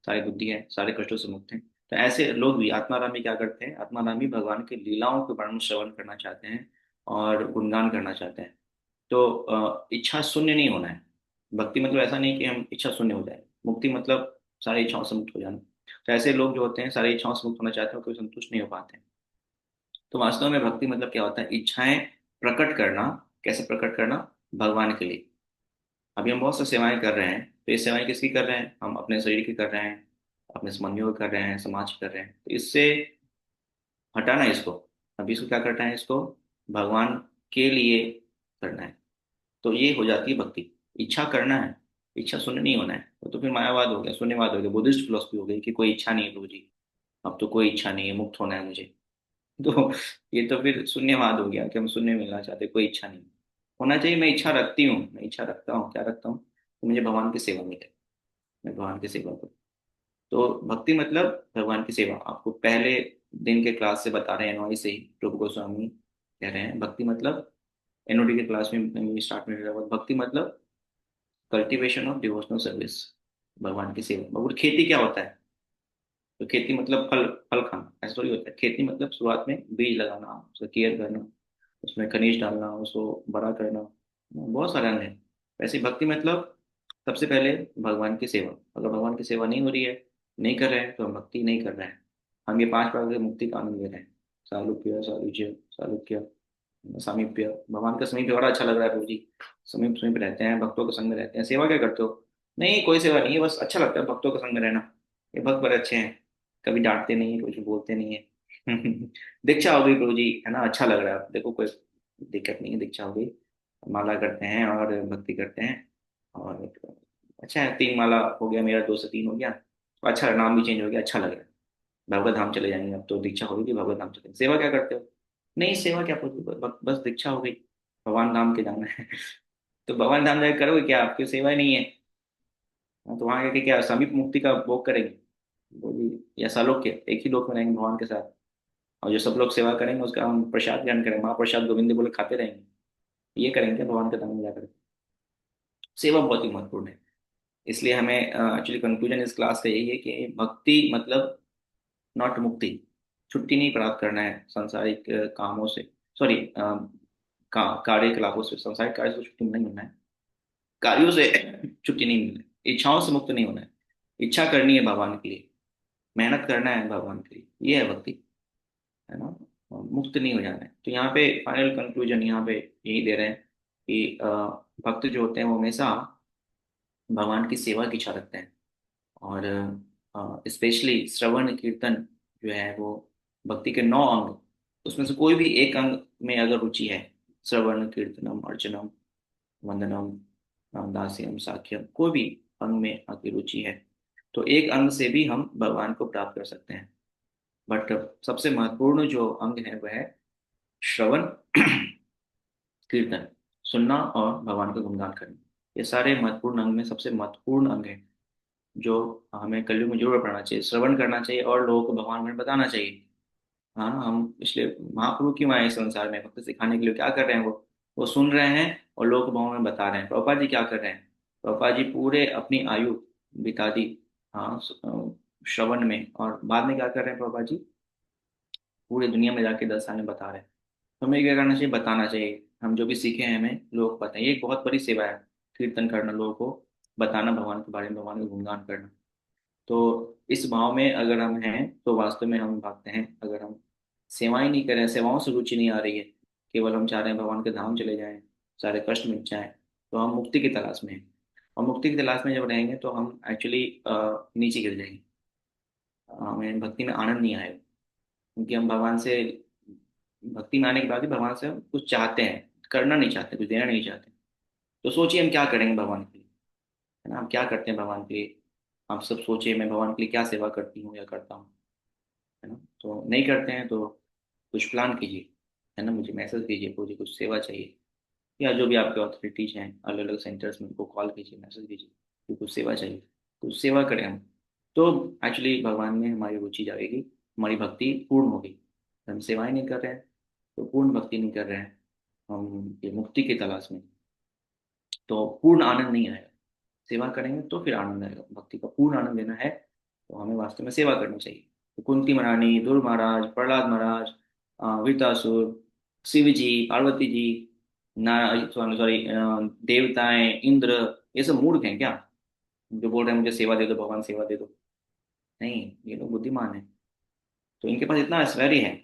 सारी बुद्धि है, सारे कष्टों से मुक्त हैं। तो ऐसे लोग भी आत्मारामी क्या करते हैं, आत्मारामी भगवान के लीलाओं के बारे में श्रवण करना चाहते हैं और गुणगान करना चाहते हैं। तो इच्छा शून्य नहीं होना है। भक्ति मतलब ऐसा नहीं कि हम इच्छा शून्य हो जाए, मुक्ति मतलब सारी इच्छाओं से मुक्त हो जाना। तो ऐसे लोग जो होते हैं सारी इच्छाओं से मुक्त होना चाहते हैं, कोई संतुष्ट नहीं हो पाते हैं। तो वास्तव में भक्ति मतलब क्या होता है, इच्छाएं प्रकट करना। कैसे प्रकट करना, भगवान के लिए। अभी हम बहुत सी सेवाएं कर रहे हैं, तो ये सेवाएं किसकी कर रहे हैं, हम अपने शरीर की कर रहे हैं, अपने संबंधियों की कर रहे हैं, समाज की कर रहे हैं। तो इससे हटाना है इसको। अभी इसको क्या करना है, इसको भगवान के लिए करना है। तो ये हो जाती है भक्ति। इच्छा करना है, इच्छा शून्य नहीं होना है। तो फिर मायावाद हो गया, शून्यवाद हो गया, बुद्धिस्ट फिलोसफी हो गई कि कोई इच्छा नहीं है प्रभु जी, अब तो कोई इच्छा नहीं है, मुक्त होना है मुझे। तो ये तो फिर शून्यवाद हो गया कि हम शून्य मिलना चाहते, कोई इच्छा नहीं। होना चाहिए मैं इच्छा रखती हूँ, मैं इच्छा रखता हूँ, क्या रखता हूँ, तो मुझे भगवान की सेवा मिले, मैं भगवान की सेवा करूँ। तो भक्ति मतलब भगवान की सेवा। आपको पहले दिन के क्लास से बता रहे हैं, एनवाई से ही रूप गोस्वामी कह रहे हैं भक्ति मतलब, एनओडी के क्लास में स्टार्ट में भक्ति मतलब कल्टीवेशन ऑफ डिवोशनल सर्विस, भगवान की सेवा। और खेती क्या होता है, तो खेती मतलब फल, फल खाना, ऐसा थोड़ी होता है। खेती मतलब शुरुआत में बीज लगाना, उसका केयर करना, उसमें खनिज डालना, उसको बड़ा करना, बहुत सारे अंग हैं। वैसे ही भक्ति मतलब सबसे पहले भगवान की सेवा। अगर भगवान की सेवा नहीं हो रही है, नहीं कर रहे हैं, तो हम भक्ति नहीं कर रहे हैं। हम ये 5 प्रकार के मुक्ति का आनंद ले रहे हैं, सालोक्य, सायुज्य, सालोक्य, सामीप्य। भगवान का समीप बड़ा अच्छा लग रहा है प्रभु जी, समीप समीप रहते हैं, भक्तों के संग में रहते हैं। सेवा क्या करते हो? नहीं, कोई सेवा नहीं है, बस अच्छा लगता है भक्तों के संग में रहना। ये भक्त बड़े अच्छे हैं, कभी डांटते नहीं है, कुछ बोलते नहीं है। दीक्षा हो गई प्रभु जी, है ना, अच्छा लग रहा है, देखो कोई दिक्कत नहीं है, दीक्षा हो गई, माला करते हैं और भक्ति करते हैं। और अच्छा है, 3 माला हो गया मेरा, 2 से 3 हो गया, तो अच्छा, नाम भी चेंज हो गया, अच्छा लग रहा है। भगवत धाम चले जाएंगे, अब तो दीक्षा हो गई, भगवत धाम चले। सेवा क्या करते हो? नहीं, सेवा क्या, बस दीक्षा हो गई, भगवान धाम के जाना है। तो भगवान धाम जाकर करोगे क्या, आपकी सेवा ही नहीं है। हाँ, तो वहां जाके क्या समीप मुक्ति का भोग करेंगे, बोली, या सालोक्य, एक ही लोक में रहेंगे भगवान के साथ। और जो सब लोग सेवा करेंगे उसका हम प्रसाद ग्रहण करेंगे, महाप्रसाद गोविंद बोले खाते रहेंगे। ये करेंगे भगवान के धाम में जाकर। सेवा बहुत ही महत्वपूर्ण है। इसलिए हमें एक्चुअली कंक्लूजन इस क्लास का यही है कि भक्ति मतलब नॉट मुक्ति, छुट्टी नहीं प्राप्त करना है सांसारिक कामों से, सॉरी कार्यकलापों से, सांसारिक कार्य से छुट्टी नहीं होना है, कार्यों से छुट्टी नहीं मिलना है, इच्छाओं से मुक्त नहीं होना है। इच्छा करनी है भगवान के लिए, मेहनत करना है भगवान के लिए, ये है भक्ति, है ना। मुक्त नहीं हो जाना है। तो यहाँ पे फाइनल कंक्लूजन यहाँ पे यही दे रहे हैं कि भक्त जो होते हैं वो हमेशा भगवान की सेवा की इच्छा रखते हैं। और स्पेशली श्रवण कीर्तन जो है वो भक्ति के 9 अंग, उसमें से कोई भी एक अंग में अगर रुचि है, श्रवण कीर्तनम अर्चनम वंदनम दास्यम साख्यम, कोई भी अंग में आपकी रुचि है, तो एक अंग से भी हम भगवान को प्राप्त कर सकते हैं। बट सबसे महत्वपूर्ण जो अंग है वह है श्रवण, कीर्तन, सुनना और भगवान का गुणगान करना। ये सारे महत्वपूर्ण अंग में सबसे महत्वपूर्ण अंग है जो हमें कलयुग में जरूर पढ़ना चाहिए, श्रवण करना चाहिए और लोगों को भगवान में बताना चाहिए। हाँ, हम इसलिए महाप्रभु क्यों आए इस संसार में, भक्त सिखाने के लिए। क्या कर रहे हैं वो सुन रहे हैं और लोगों को भगवान में बता रहे हैं। प्रभुपाद जी क्या कर रहे हैं? प्रभुपाद जी पूरे अपनी आयु बिता दी, हाँ, श्रवण में, और बाद में क्या कर रहे हैं प्रभुपाद जी? पूरी दुनिया में जाके 10 साल में बता रहे हैं। तो हमें क्या करना चाहिए? बताना चाहिए। हम जो भी सीखे हैं हमें लोग बताएं, ये एक बहुत बड़ी सेवा है, कीर्तन करना, लोगों को बताना भगवान के बारे में, भगवान का गुणगान करना। तो इस भाव में अगर हम हैं तो वास्तव में हम भागते हैं। अगर हम सेवाएं नहीं कर रहे हैं, सेवाओं से रुचि नहीं आ रही है, केवल हम चाह रहे हैं भगवान के धाम चले जाएं, सारे कष्ट मिट जाएं, तो हम मुक्ति की तलाश में हैं। और मुक्ति की तलाश में जब रहेंगे तो हम एक्चुअली नीचे गिर जाएंगे, हमें भक्ति में आनंद नहीं आएगा। क्योंकि हम भगवान से, भक्ति में आने के बाद भी भगवान से हम कुछ चाहते हैं, करना नहीं चाहते, कुछ देना नहीं चाहते। तो सोचिए हम क्या करेंगे भगवान के लिए, है ना, हम क्या करते हैं भगवान के लिए। आप सब सोचिए मैं भगवान के लिए क्या सेवा करती हूँ या करता हूँ, है ना। तो नहीं करते हैं तो कुछ प्लान कीजिए, है ना, मुझे मैसेज कीजिए, मुझे कुछ सेवा चाहिए, या जो भी आपके अथॉरिटीज हैं अलग अलग सेंटर्स में, उनको कॉल कीजिए, मैसेज कीजिए कि कुछ सेवा चाहिए, कुछ सेवा करें हम। तो एक्चुअली भगवान में हमारी रुचि जाएगी, हमारी भक्ति पूर्ण होगी। हम सेवाएं नहीं कर रहे हैं तो पूर्ण भक्ति नहीं कर रहे हैं, हम ये मुक्ति की तलाश में, तो पूर्ण आनंद नहीं आएगा। सेवा करेंगे तो फिर आनंद आएगा। भक्ति का पूर्ण आनंद लेना है तो हमें वास्तव में सेवा करनी चाहिए। तो कुंती महारानी, ध्रुव महाराज, प्रहलाद महाराज, वृतासुर, शिव जी, पार्वती जी, ना सॉरी, देवताएं, इंद्र, ये सब मूर्ख हैं क्या, जो बोल रहे हैं मुझे सेवा दे दो भगवान, सेवा दे दो? नहीं, ये लोग बुद्धिमान हैं। तो इनके पास इतना ऐश्वर्य है,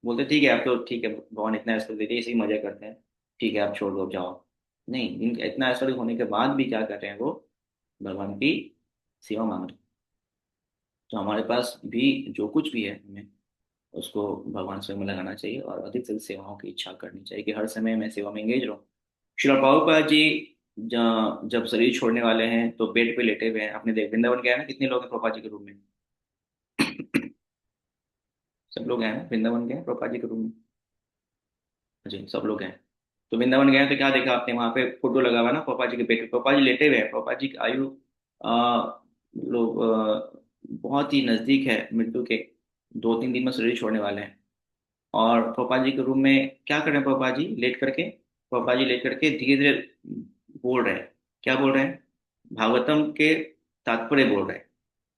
बोलते ठीक है आप तो, ठीक है भगवान इतना ऐश्वर्य देते हैं, इसी मजे करते हैं, ठीक है आप छोड़ दो, अब जाओ। नहीं, इनका इतना ऐश्वर्य होने के बाद भी क्या कर रहे हैं वो? भगवान की सेवा मांग रहे हैं। तो हमारे पास भी जो कुछ भी है हमें उसको भगवान स्वयं में लगाना चाहिए और अधिक से अधिक सेवाओं की इच्छा करनी चाहिए कि हर समय मैं सेवा में एंगेज रहूं। श्रील प्रभुपाद जी जब शरीर छोड़ने वाले हैं तो बेड पे लेटे हुए हैं, आपने देख वृंदावन गया है ना, कितने लोग हैं प्रभुपाद जी के रूम में? सब लोग हैं ना, वृंदावन गए हैं प्रभुपाद जी के रूम में? जी सब लोग हैं। तो वृंदावन गए तो क्या देखा आपने, वहां पे फोटो लगा हुआ है ना पापा जी के बेटे, पापा जी लेटे हुए हैं, पापा जी की आयु लोग बहुत ही नजदीक है मृत्यु के, 2-3 दिन में शरीर छोड़ने वाले हैं। और पापा जी के रूम में क्या कर रहे हैं पापा जी लेट करके, पापा जी लेट करके धीरे धीरे बोल रहे हैं। क्या बोल रहे हैं? भागवतम के तात्पर्य बोल रहे हैं,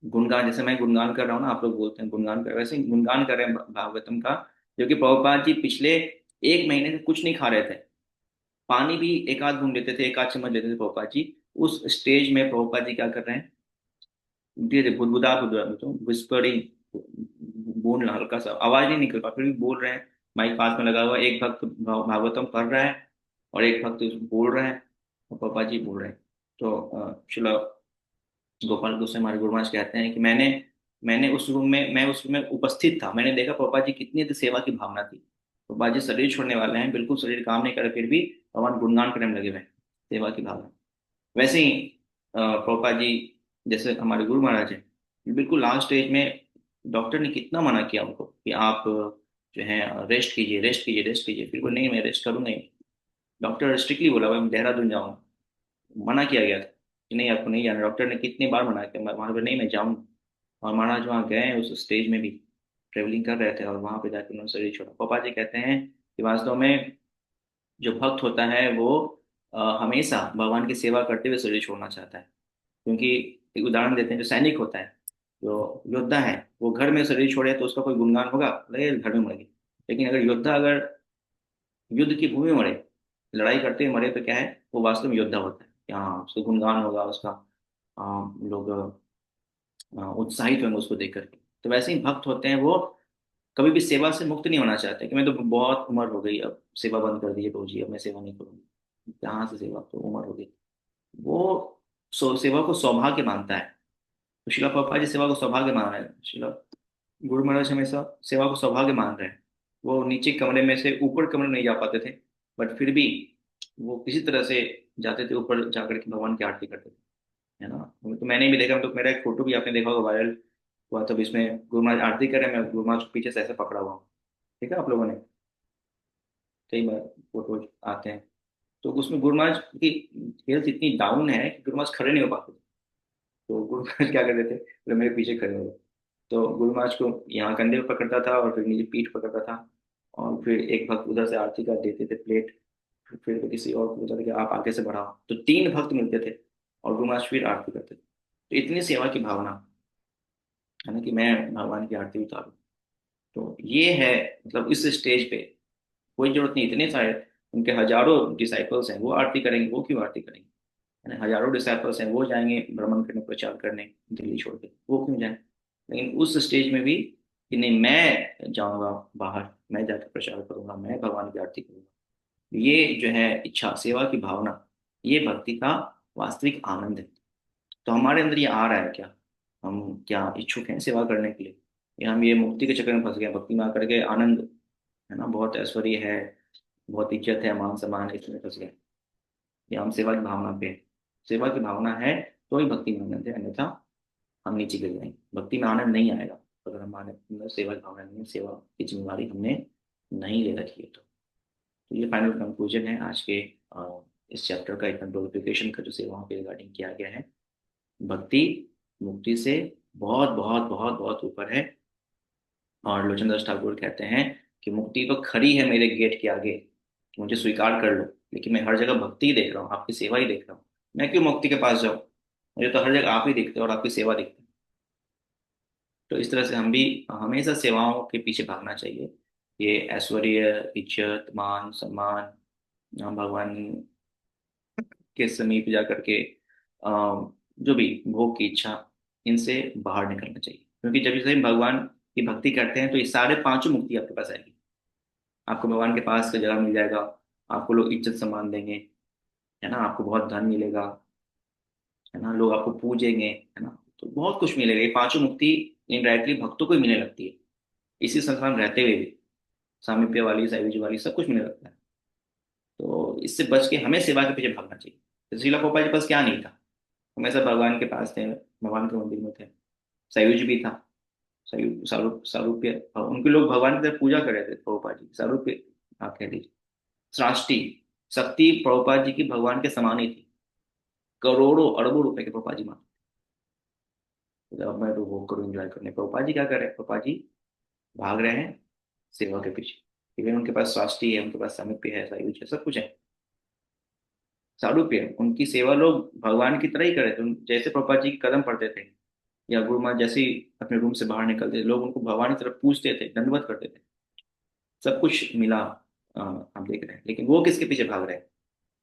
गुणगान, जैसे मैं गुणगान कर रहा हूँ ना, आप लोग बोलते हैं गुणगान कर, वैसे ही गुणगान कर रहे हैं भागवतम का। जो कि प्रभुपाद जी पिछले 1 महीने से कुछ नहीं खा रहे थे, पानी भी एक आध बूंद लेते थे, एक आध चम्मच लेते थे प्रभुपाद जी। उस स्टेज में प्रभुपाद जी क्या कर रहे हैं, धीरे धीरे बुदबुदा बुदबुदा तो विस्परिंग, बोल हल्का सा आवाज नहीं निकल पा, फिर भी बोल रहे हैं। माइक पास में लगा हुआ है, एक भक्त भागवतम पढ़ रहा है और एक भक्त बोल रहा है और पापा जी बोल रहे हैं। तो श्रील गोपाल गोस्वामी हमारे गुरु महाराज कहते हैं कि मैंने उस रूम में उपस्थित था, मैंने देखा पापा जी कितनी अधिक सेवा की भावना थी। पापा जी शरीर छोड़ने वाले हैं, बिल्कुल शरीर काम नहीं करे, फिर भी भगवान गुणगान करने में लगे हुए हैं, सेवा की भावना। वैसे ही प्रभुपाद जी, जैसे हमारे गुरु महाराज हैं, बिल्कुल लास्ट स्टेज में डॉक्टर ने कितना मना किया उनको कि आप जो है रेस्ट कीजिए, रेस्ट कीजिए, रेस्ट कीजिए, फिर वो नहीं मैं रेस्ट करूंगा नहीं। डॉक्टर स्ट्रिक्टली बोला भाई मैं देहरादून जाऊंगा, मना किया गया था कि नहीं आपको नहीं जाना, डॉक्टर ने कितनी बार मना किया, वहां पर नहीं मैं जाऊंगा। और महाराज वहाँ गए, उस स्टेज में भी ट्रेवलिंग कर रहे थे और वहां पे जाकर उन्होंने शरीर छोड़ा। पापा जी कहते हैं कि वास्तव में जो भक्त होता है वो हमेशा भगवान की सेवा करते हुए शरीर छोड़ना चाहता है। क्योंकि एक उदाहरण देते हैं, जो सैनिक होता है, जो योद्धा है, वो घर में शरीर छोड़े तो उसका कोई गुणगान होगा, लगेगा घर में मर गया। लेकिन अगर योद्धा अगर युद्ध की भूमि में मरे, लड़ाई करते हुए मरे, तो क्या है, वो वास्तव में योद्धा होता है, कि हाँ उसका गुणगान होगा, उसका लोग उत्साहित होंगे उसको देख करके। तो वैसे ही भक्त होते हैं, वो कभी भी सेवा से मुक्त नहीं होना चाहते कि मैं तो बहुत उम्र हो गई, अब सेवा बंद कर दी प्रभु जी, अब मैं सेवा नहीं करूंगी, कहाँ से सेवा, तो उम्र हो गई। वो सेवा को सौभाग्य मानता है। तो शिला पापा जी सेवा को सौभाग्य मान रहे हैं, शिला गुरु महाराज हमेशा सेवा को सौभाग्य मान रहे हैं। वो नीचे कमरे में से ऊपर कमरे में नहीं जा पाते थे, बट फिर भी वो किसी तरह से जाते थे ऊपर, जाकर के भगवान की आरती करते थे, है ना। तो मैंने भी देखा, तो मेरा एक फोटो भी आपने देखा होगा वायरल हुआ, तब इसमें गुरु महाराज आरती कर रहे हैं, मैं गुरु महाराज को पीछे से ऐसे पकड़ा हुआ हूँ। ठीक है, आप लोगों ने कई बार फोटो आते हैं, तो उसमें गुरु महाराज की हेल्थ इतनी डाउन है कि गुरु महाराज खड़े नहीं हो पाते। तो गुरु महाराज क्या करते थे, बोले मेरे पीछे खड़े हो गए। तो गुरु महाराज को यहाँ कंधे पर पकड़ता था और फिर नीचे पीठ पकड़ता था, और फिर एक भक्त उधर से आरती कर देते थे प्लेट, फिर तो किसी और को बोलता था कि आप आगे से बढ़ाओ, तो 3 भक्त मिलते थे और गुरु महाराज फिर आरती करते थे। तो इतनी सेवा की भावना है ना, कि मैं भगवान की आरती उतारूं। तो ये है, मतलब इस स्टेज पे कोई जरूरत नहीं, इतने सारे उनके हजारों डिसाइपल्स हैं, वो आरती करेंगे, वो क्यों आरती करेंगे, है ना। हजारों डिसाइपल्स हैं, वो जाएंगे भ्रमण करने, प्रचार करने दिल्ली छोड़ के, वो क्यों जाए। लेकिन उस स्टेज में भी कि नहीं मैं जाऊंगा बाहर, मैं जाकर प्रचार करूंगा, मैं भगवान की आरती करूंगा, ये जो है इच्छा, सेवा की भावना, ये भक्ति का वास्तविक आनंद है। तो हमारे अंदर ये आ रहा है क्या, हम क्या इच्छुक हैं सेवा करने के लिए, या हम ये मुक्ति के चक्कर में फंस गए, भक्ति में आकर के आनंद, है ना, बहुत ऐश्वर्य है, बहुत इज्जत है, मान सम्मान है, इसमें फंस गए, या हम सेवा की भावना पे हैं। सेवा की भावना है तो ही भक्ति में आनंद है, अन्यथा हम नीचे गिर जाएंगे, भक्ति में आनंद नहीं आएगा अगर हमारे अंदर सेवा की भावना नहीं है, सेवा की जिम्मेवारी हमने नहीं ले रखी है। तो ये फाइनल कंक्लूजन है आज के इस चैप्टर का, इतना ग्लोरिफिकेशन का जो सेवाओं के रिगार्डिंग किया गया है। भक्ति मुक्ति से बहुत बहुत बहुत बहुत ऊपर है। और लोचन दास ठाकुर कहते हैं कि मुक्ति तो खड़ी है मेरे गेट के आगे, मुझे स्वीकार कर लो, लेकिन मैं हर जगह भक्ति ही देख रहा हूँ, आपकी सेवा ही देख रहा हूँ, मैं क्यों मुक्ति के पास जाऊँ, मुझे तो हर जगह आप ही दिखते हो और आपकी सेवा दिखती है। तो इस तरह से हम भी हमेशा सेवाओं के पीछे भागना चाहिए। ये ऐश्वर्य, इज्जत, मान सम्मान, भगवान के समीप जा करके जो भी भोग की इच्छा, इनसे बाहर निकलना चाहिए। क्योंकि जब से हम भगवान की भक्ति करते हैं तो ये सारे पांचों मुक्ति आपके पास आएगी। आपको भगवान के पास का जगह मिल जाएगा, आपको लोग इज्जत सम्मान देंगे, है ना, आपको बहुत धन मिलेगा, है ना, लोग आपको पूजेंगे, है ना, तो बहुत कुछ मिलेगा। ये पांचों मुक्ति इनडायरेक्टली भक्तों को ही मिलने लगती है, इसी संसार में रहते हुए भी, सामीप्य वाली, सायुज्य वाली, सब कुछ मिलने लगता है। तो इससे बच के हमें सेवा के पीछे भागना चाहिए। तो श्रीला गोपाल जी के पास क्या नहीं था, हमेशा भगवान के पास थे, भगवान के मंदिर में थे, सायुज भी था, सारूप्य, उनके लोग भगवान की तरफ पूजा कर रहे थे, प्रभुपाद जी सारूप्य आप कह दीजिए, सृष्टि, शक्ति प्रभुपाद जी की भगवान के समान ही थी। करोड़ों अरबों रुपए के प्रभुपाद जी मांगते थे। अब मैं तो वो करूँ एंजॉय करने, प्रभुपाद जी क्या कर रहे हैं? प्रभुपाद जी भाग रहे हैं सेवा के पीछे। इवन उनके पास स्वास्थ्य है, उनके पास सामिप्य है, सायुज्य है, सब कुछ है, सारूप्य है। उनकी सेवा लोग भगवान की तरह ही कर रहे थे। जैसे प्रभुपाद जी के कदम पड़ते थे या गुरु महाराज जैसे ही अपने रूम से बाहर निकलते थे, लोग उनको भगवान की तरफ पूजते थे, दंडवत करते थे। सब कुछ मिला, हम देख रहे हैं। लेकिन वो किसके पीछे भाग रहे हैं?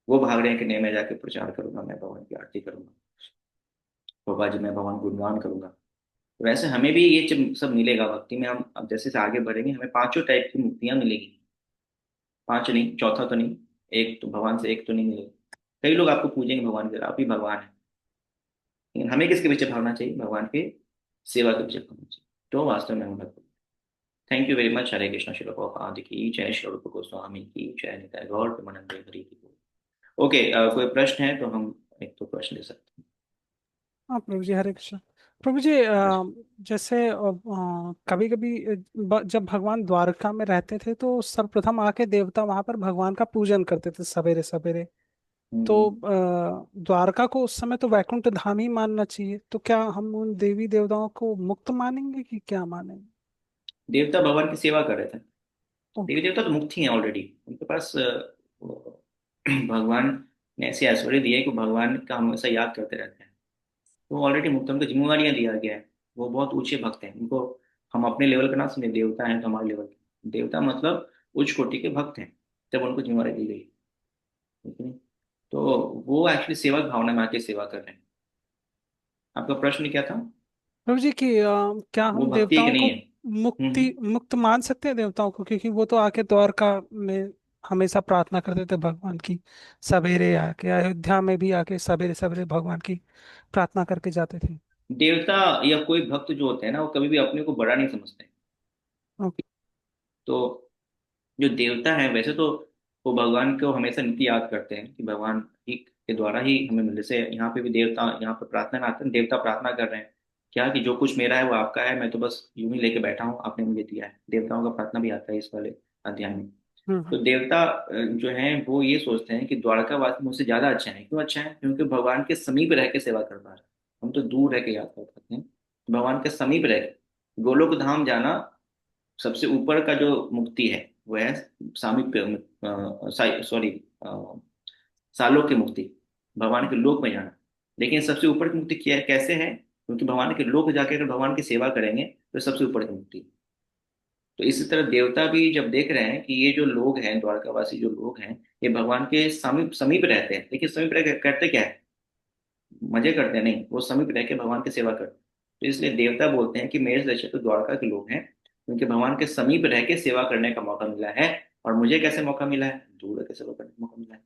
वो भाग रहे हैं कि नहीं, मैं जाके प्रचार करूंगा, मैं भगवान की आरती करूंगा, बाबा जी मैं भगवान को गुणगान करूंगा। तो वैसे हमें भी ये सब मिलेगा भक्ति में। हम अब जैसे से आगे बढ़ेंगे हमें पांचों टाइप की मुक्तियां मिलेगी। पांच नहीं, चौथा तो नहीं, एक तो भगवान से एक तो नहीं मिलेगा। कई लोग आपको पूछेंगे भगवान के, आप ही भगवान है। लेकिन हमें किसके पीछे भागना चाहिए? भगवान के सेवा के पीछे भागना चाहिए, तो वास्तव में हम भक्त। Thank you very much. Hare Krishna. Srila Prabhupada की जय, श्री रूप गोस्वामी की जय, निताय गौर प्रेमानंद हरि की जय। ओके, कोई प्रश्न है तो हम एक तो प्रश्न ले सकते हाँ प्रभु जी, हरे कृष्ण। प्रभु जी, हैं। जैसे कभी कभी जब भगवान द्वारका में रहते थे तो सर्वप्रथम आके देवता वहां पर भगवान का पूजन करते थे सवेरे सवेरे। तो हम्म। द्वारका को उस समय तो वैकुंठ धाम ही मानना चाहिए, तो क्या हम उन देवी देवताओं को मुक्त मानेंगे कि क्या मानेंगे? देवता भगवान की सेवा कर रहे थे। देवी ओके। देवता तो मुक्त ही हैं ऑलरेडी। उनके पास वो भगवान ने ऐसे ऐश्वर्य दिए कि वो भगवान का हमेशा याद करते रहते हैं। तो ऑलरेडी मुक्त, उनको जिम्मेवारियां दिया गया है। वो बहुत ऊंचे भक्त हैं। उनको हम अपने लेवल का ना समझे, देवता हैं तो हमारे लेवल के। देवता मतलब उच्च कोटि के भक्त हैं, तब उनको जिम्मेवारी दी गई। ठीक है? तो वो एक्चुअली सेवक भावना में आके सेवा कर रहे हैं। आपका प्रश्न क्या था? प्रभु जी की क्या वो हम भक्ति एक देवताओं नहीं को है। मुक्ति मुक्त मान सकते हैं देवताओं को, क्योंकि वो तो आके द्वारका में हमेशा प्रार्थना करते थे भगवान की। सवेरे आके अयोध्या में भी आके सवेरे सवेरे भगवान की प्रार्थना करके जाते थे। देवता या कोई भक्त जो होते हैं ना, वो कभी भी अपने को बड़ा नहीं समझते। ओके। तो जो देवता है वैसे तो वो भगवान को हमेशा नित्य याद करते हैं कि भगवान ही के द्वारा ही हमें मिले। जैसे यहाँ पे भी देवता, यहाँ पे प्रार्थना में आते हैं, देवता प्रार्थना कर रहे हैं क्या कि जो कुछ मेरा है वो आपका है, मैं तो बस यूं ही लेके बैठा हूँ, आपने मुझे दिया है। देवताओं का प्रार्थना भी आता है इस वाले अध्याय में। हम्म। तो देवता जो हैं वो ये सोचते हैं कि द्वारकावासी मुझसे ज्यादा अच्छे हैं। क्यों अच्छा है? क्योंकि भगवान के समीप रह के सेवा कर पा रहे हैं। हम तो दूर रह के याद कर पाते हैं। भगवान के समीप रह के गोलोक धाम जाना, सबसे ऊपर का जो मुक्ति है वो है सामीप्य, सॉरी, सालोक की मुक्ति, भगवान के लोक में जाना। लेकिन सबसे ऊपर की मुक्ति क्या कैसे है? क्योंकि भगवान के लोक जाके अगर भगवान की सेवा करेंगे तो सबसे ऊपर की मुक्ति है। तो इसी तरह देवता भी जब देख रहे हैं कि ये जो लोग हैं, द्वारकावासी जो लोग हैं, ये भगवान के समीप समीप रहते हैं, लेकिन समीप रह के करते क्या है? मजे करते हैं नहीं, वो समीप रह के भगवान की सेवा करते हैं। तो इसलिए देवता बोलते हैं कि मेरे जैसे तो द्वारका के लोग हैं, क्योंकि भगवान के समीप रह के सेवा करने का मौका मिला है। और मुझे कैसे मौका मिला है? दूर रह के सेवा करने का मौका मिला है।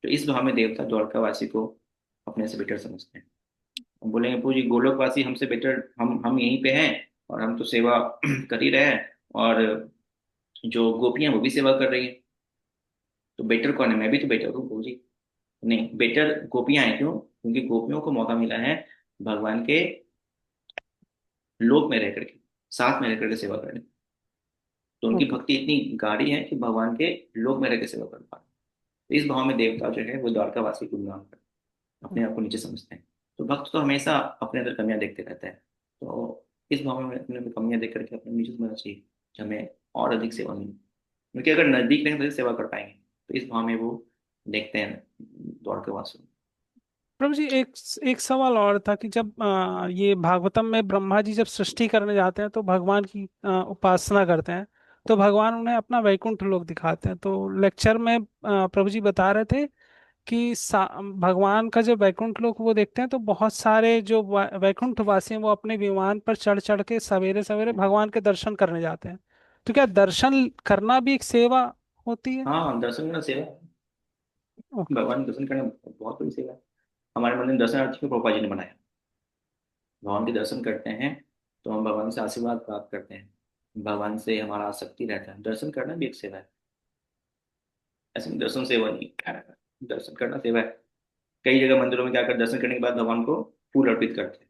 तो इस भाव में देवता द्वारकावासी को अपने से बेटर समझते हैं। हम बोलेंगे पूजी गोलोकवासी हमसे बेटर, हम यहीं पे हैं और हम तो सेवा कर ही रहे हैं, और जो गोपियां वो भी सेवा कर रही हैं, तो बेटर कौन है? मैं भी तो बेटर हूँ पूजी। नहीं, बेटर गोपियां हैं। क्यों? क्योंकि गोपियों को मौका मिला है भगवान के लोक में रह करके, साथ में रह करके सेवा करने। तो उनकी ओके। भक्ति इतनी गाढ़ी है कि भगवान के लोक में रह के सेवा कर पा रहे हैं। तो इस भाव में देवता जो है वो द्वारकावासी को गुणगान करते हैं, अपने आप को नीचे समझते हैं। तो भक्त तो हमेशा अपने अंदर कमियां देखते रहते हैं। तो इस भाव में अपने अंदर कमियां देख करके अपने नीचे समझना चाहिए कि हमें और अधिक सेवा मिले। क्योंकि अगर नजदीक रहेंगे तो सेवा कर पाएंगे। तो इस भाव में वो देखते हैं द्वारकावासी। प्रभु जी, एक एक सवाल और था कि जब ये भागवतम में ब्रह्मा जी जब सृष्टि करने जाते हैं तो भगवान की उपासना करते हैं, तो भगवान उन्हें अपना वैकुंठ लोक दिखाते हैं। तो लेक्चर में प्रभु जी बता रहे थे कि भगवान का जब वैकुंठ लोक वो देखते हैं तो बहुत सारे जो वैकुंठ वासी हैं वो अपने विमान पर चढ़ चढ़ के सवेरे सवेरे भगवान के दर्शन करने जाते हैं। तो क्या दर्शन करना भी एक सेवा होती है? हाँ, दर्शन करना सेवा है। ओके। भगवान के दर्शन करना बहुत बड़ी सेवा है। हमारे मंदिर में दर्शनार्थी को प्रभुपाद जी ने बनाया। भगवान के दर्शन करते हैं तो हम भगवान से आशीर्वाद प्राप्त करते हैं, भगवान से हमारा आसक्ति रहता है। दर्शन करना भी एक सेवा है। ऐसे में दर्शन सेवा नहीं है, दर्शन करना सेवा है। कई जगह मंदिरों में क्या कर, दर्शन करने के बाद भगवान को फूल अर्पित करते हैं।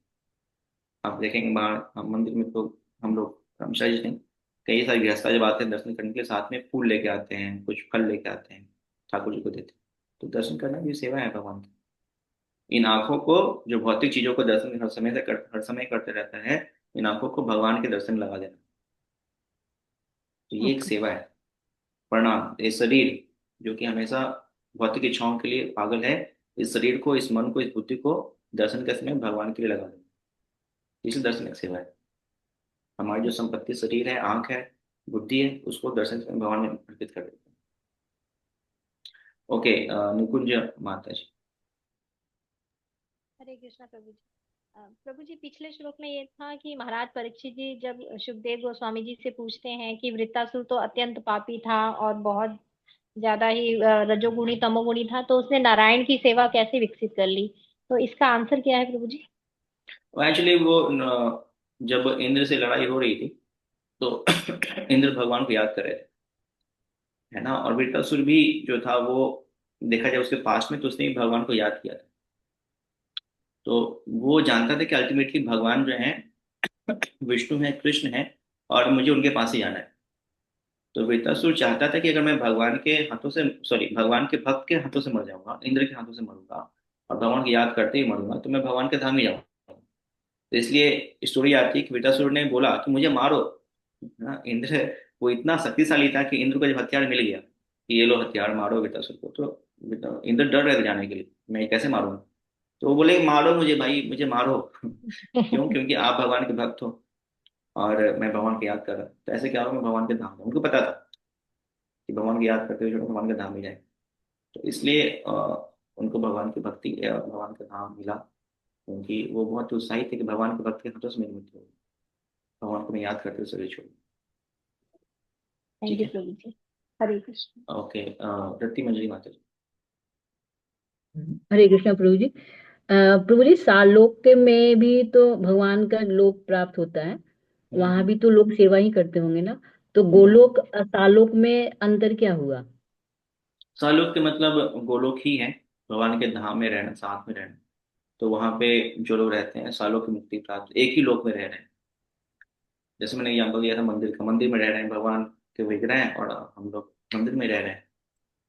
आप देखेंगे बाहर हम मंदिर में तो हम लोग कर्मचारी नहीं, कई सारे गृहस्थ जब आते हैं दर्शन करने के लिए, साथ में फूल लेके आते हैं, कुछ फल लेके आते हैं। ठाकुर जी को देते हैं। तो दर्शन करना भी सेवा है भगवान की। इन आंखों को, जो भौतिक चीजों को दर्शन हर समय करते रहता है, इन आंखों को भगवान के दर्शन लगा देना, तो ये एक ओके। सेवा है। प्रणाम। ये शरीर जो कि हमेशा भौतिक इच्छाओं के लिए पागल है, इस शरीर को, इस मन को, इस बुद्धि को दर्शन के समय भगवान के लिए लगा देना, इसे दर्शन एक सेवा है। हमारी जो संपत्ति शरीर है, आंख है, बुद्धि है, उसको दर्शन के समय भगवान में अर्पित कर देते हैं। ओके, निकुंज माता जी। हरे कृष्णा प्रभु जी। प्रभु जी, पिछले श्लोक में ये था कि महाराज परीक्षित जी जब सुखदेव गोस्वामी जी से पूछते हैं कि वृत्तासुर तो अत्यंत पापी था और बहुत ज्यादा ही रजोगुणी तमोगुणी था, तो उसने नारायण की सेवा कैसे विकसित कर ली, तो इसका आंसर क्या है प्रभु जी? एक्चुअली जब इंद्र से लड़ाई हो रही थी, तो इंद्र भगवान को याद कर रहे थे, है ना। और वृत्तासुर भी जो था वो, देखा जाए उसके पास में, तो उसने भी भगवान को याद किया था। तो वो जानता था कि अल्टीमेटली भगवान जो है विष्णु है, कृष्ण है, और मुझे उनके पास ही जाना है। तो वृत्तासुर चाहता था कि अगर मैं भगवान के हाथों से, सॉरी, भगवान के भक्त के हाथों से मर जाऊंगा, इंद्र के हाथों से मरूंगा, और भगवान की याद करते ही मरूंगा, तो मैं भगवान के धाम ही जाऊंगा। तो इसलिए स्टोरी आती है कि वृत्तासुर ने बोला कि मुझे मारो, ना। इंद्र, वो इतना शक्तिशाली था कि इंद्र को जब हथियार मिल गया कि ये लो हथियार, मारो वृत्तासुर को, तो इंद्र डर रहे थे जाने के लिए, मैं ये कैसे मारूंगा। तो वो बोले मारो मुझे भाई, मुझे मारो। क्यों? क्योंकि आप भगवान के भक्त हो और मैं भगवान को याद कर रहा हूँ, तो ऐसे क्या होगा, मैं भगवान के धाम जाऊँ। उनको पता था कि भगवान की याद करते हुए जो भगवान के धाम में जाए। तो इसलिए उनको भगवान की भक्ति या भगवान का धाम मिला, क्योंकि वो बहुत उत्साहित थे कि भगवान के भक्त के हाथों से मेरी मृत्यु होगी, भगवान को मैं याद करते हुए शरीर छोड़ू। थैंक ठीक यू है। प्रभु जी। हरे कृष्ण। ओके, रत्ती मंजरी माता जी। हरे कृष्णा प्रभु जी। प्रभु जी, सालोक के में भी तो भगवान का लोक प्राप्त होता है, वहां हम्म, भी तो लोग सेवा ही करते होंगे ना, तो हम्म। गोलोक सालोक में अंतर क्या हुआ? सालोक के मतलब गोलोक ही है, भगवान के धाम में रहना, साथ में रहना। तो वहां पे जो लोग रहते हैं सालोक की मुक्ति प्राप्त, एक ही लोक में रह रहे हैं। जैसे मैंने एग्जाम्पल दिया था मंदिर का, मंदिर में रह रहे हैं, भगवान के विग्रह हैं, और हम लोग मंदिर में रह रहे हैं,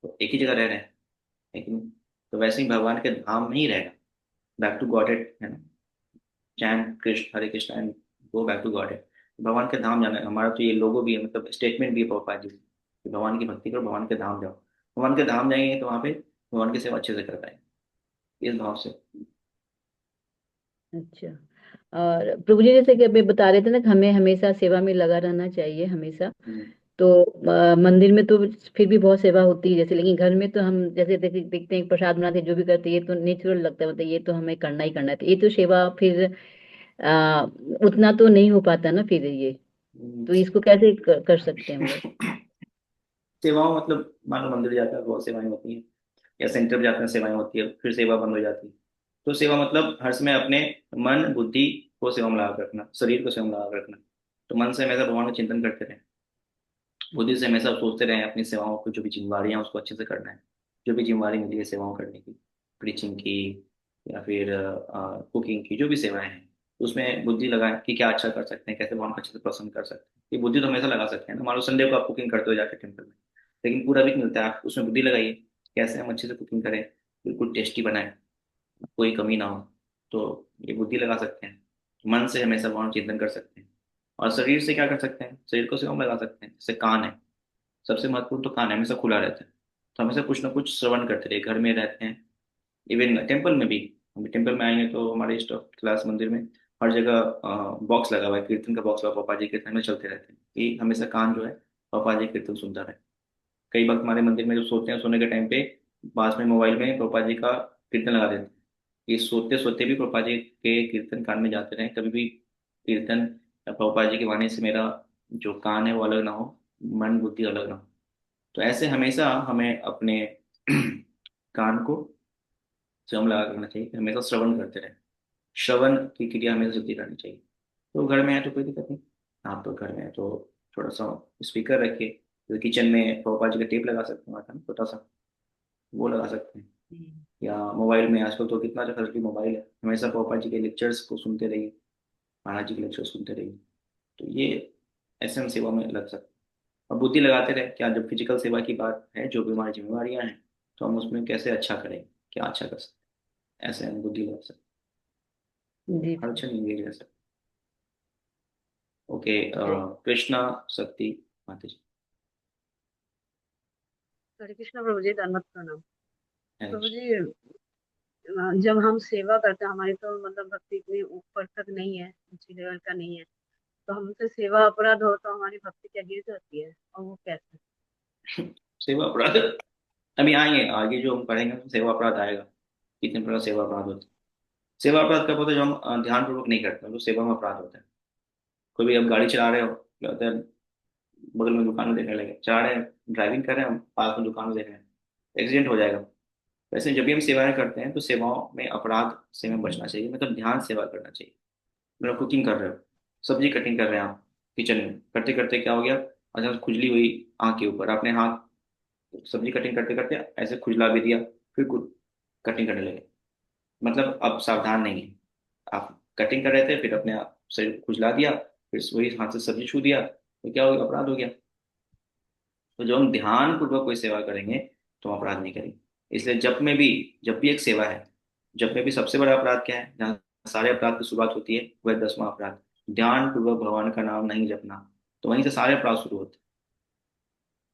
तो एक ही जगह रह रहे हैं, है कि नहीं। तो वैसे ही भगवान के धाम में ही रहेगा, बैक टू गॉडेड, है ना। Chant Krishna, Hare Krishna and go back to Godhead. भगवान के धाम जाना है हमारा, तो ये लोगो भी है, मतलब स्टेटमेंट भी है प्रभुपाद जी कि भगवान की भक्ति करो, भगवान के धाम जाओ। भगवान के धाम जाएंगे तो वहाँ पे भगवान की सेवा अच्छे से कर पाएंगे, इस भाव से। अच्छा। और प्रभु जी, जैसे कि अभी बता रहे थे ना कि हमें हमेशा सेवा में लगा रहना चाहिए हमेशा, हम्म, तो मंदिर में तो फिर भी बहुत सेवा होती है जैसे, लेकिन घर में तो हम जैसे देखते हैं प्रसाद बनाते हैं, जो भी करते हैं, ये तो नेचुरल लगता है, मतलब ये तो हमें करना ही करना है, तो ये तो सेवा फिर आ, उतना तो नहीं हो पाता ना फिर ये, हम्म। तो इसको कैसे कर सकते हैं हम लोग? सेवाओं मतलब, मान लो मंदिर जाता है बहुत सेवाएं होती हैं, या सेंटर पे जाते हैं सेवाएं होती है, फिर सेवा बंद हो जाती है। तो सेवा मतलब हर समय अपने मन बुद्धि को सेवा में लगा कर रखना, शरीर को सेवा में लगा कर रखना। तो मन से हमेशा भगवान का चिंतन करते रहें, बुद्धि से हमेशा सोचते रहें अपनी सेवाओं को, जो भी जिम्मेवारियां हैं उसको अच्छे से करना है। जो भी जिम्मेवारी मिली है सेवाओं करने की, प्रीचिंग की या फिर कुकिंग की, जो भी सेवाएं हैं, उसमें बुद्धि लगाएं कि क्या अच्छा कर सकते हैं, कैसे भगवान को अच्छे से प्रसन्न कर सकते हैं। ये बुद्धि तो हमेशा लगा सकते हैं ना। मान लो संडे को आप कुकिंग करते हो जाकर टेम्पल में, लेकिन पूरा वीक मिलता है, आप उसमें बुद्धि लगाइए कैसे हम अच्छे से कुकिंग करें, बिल्कुल टेस्टी बनाए, कोई कमी ना हो। तो ये बुद्धि लगा सकते हैं। मन से हमेशा भगवान चिंतन कर सकते हैं। और शरीर से क्या कर सकते हैं, शरीर को सेवा में लगा सकते हैं। जैसे कान है, सबसे महत्वपूर्ण तो कान है, हमेशा खुला रहता है, तो हमेशा कुछ ना कुछ श्रवण करते रहे, घर में रहते हैं, इवन टेम्पल में भी। हम टेम्पल में आएंगे तो हमारे इष्ट क्लास मंदिर में हर जगह बॉक्स लगा हुआ है, कीर्तन का बॉक्स लगा, पापा जी कीर्तन में चलते रहते हैं, कि हमेशा कान जो है पापा जी कीर्तन सुनता रहे। कई वक्त हमारे मंदिर में जो सोते हैं, सोने के टाइम पे पास में मोबाइल में पापा जी का कीर्तन लगा देते हैं, ये सोते सोते भी पापा जी के कीर्तन कान में जाते रहे, कभी भी कीर्तन या पापा जी के वाणी से मेरा जो कान है वो अलग ना हो, मन बुद्धि अलग ना हो। तो ऐसे हमेशा हमें अपने कान को जम लगा करना चाहिए, हमेशा श्रवण करते रहे। श्रवण की क्रिया हमें जल्दी करनी चाहिए। तो घर में है तो कोई दिक्कत नहीं, आप तो घर में है तो थोड़ा सा स्पीकर रखिए, तो किचन में पापा जी का टेप लगा सकते हैं, आता है ना छोटा सा, वो लगा सकते हैं। या मोबाइल में आजकल तो कितना अच्छा फैसिलिटी मोबाइल है, हमेशा पापा जी के लेक्चर्स को सुनते रहिए, महाराज जी के लेक्चर सुनते रहिए। तो ये ऐसे हम सेवा में लग सकते हैं। और बुद्धि लगाते रहे, क्या जब फिजिकल सेवा की बात है, जो भी हमारी जिम्मेवारियां हैं तो हम उसमें कैसे अच्छा करें, क्या अच्छा कर सकते, ऐसे हम बुद्धि लगा सकते, जी हर अच्छा नहीं कर सकते। ओके, कृष्णा शक्ति माता जी। हरे कृष्णा प्रभु जी, दंडवत प्रणाम। हरे प्रभु कृष्ण। जी, जब हम सेवा करते हैं, हमारी तो मतलब भक्ति इतनी ऊपर तक नहीं है, ऊंची लेवल का नहीं है, तो हमसे सेवा अपराध हो तो हमारी भक्ति क्या गिर जाती है, और वो कैसे? सेवा अपराध अभी आएंगे, आगे जो हम पढ़ेंगे तो सेवा अपराध आएगा, कितने प्रकार सेवा अपराध होते हैं। सेवा अपराध कब होता है, जो हम ध्यान पूर्वक नहीं करते, तो सेवा में अपराध होता है। कोई भी आप गाड़ी चला रहे हो, क्या होता है, बगल में दुकान में देखने लगे, चला रहे हैं, ड्राइविंग कर रहे हैं, हम पास में दुकान में देख रहे हैं, एक्सीडेंट हो जाएगा। वैसे जब भी हम सेवाएं करते हैं तो सेवाओं में अपराध से हमें बचना चाहिए, मतलब ध्यान सेवा करना चाहिए। मतलब कुकिंग कर रहे हो, सब्जी कटिंग कर रहे हैं आप किचन में, करते करते क्या हो गया, अचानक खुजली हुई आँख के ऊपर, आपने हाथ सब्जी कटिंग करते करते ऐसे खुजला भी दिया, फिर कटिंग करने लगे, मतलब अब सावधान नहीं है। आप कटिंग कर रहे थे, फिर अपने आप से खुजला दिया, फिर वही हाथ से सब्जी छू दिया, तो क्या हो गया, अपराध हो गया। तो जब हम ध्यान पूर्वक कोई सेवा करेंगे तो हम अपराध नहीं करेंगे। इसलिए जब भी एक सेवा है, जब में भी सबसे बड़ा अपराध क्या है, जहाँ सारे अपराध की शुरुआत होती है, वह 10वां अपराध, ध्यान पूर्वक भगवान का नाम नहीं जपना। तो वहीं से सारे अपराध शुरू होते हैं।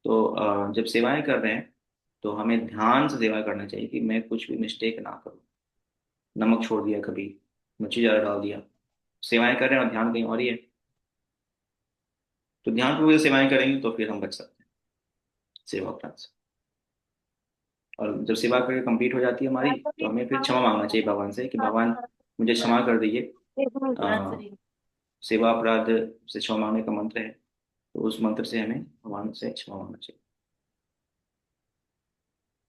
तो जब सेवाएं कर रहे हैं तो हमें ध्यान से सेवा करना चाहिए कि मैं कुछ भी मिस्टेक ना करूं, नमक छोड़ दिया कभी, मिर्ची ज़्यादा डाल दिया, सेवाएं कर रहे हैं और ध्यान कहीं और ही है। तो ध्यान पूर्वक सेवाएं करेंगे तो फिर हम बच सकते हैं सेवा अपराध से। और जब सेवा करके कंप्लीट हो जाती है हमारी, तो हमें फिर क्षमा मांगना चाहिए भगवान से कि भगवान मुझे क्षमा कर दीजिए। अ, सेवा अपराध से क्षमा मांगने का मंत्र है, तो उस मंत्र से हमें भगवान से क्षमा मांगना चाहिए।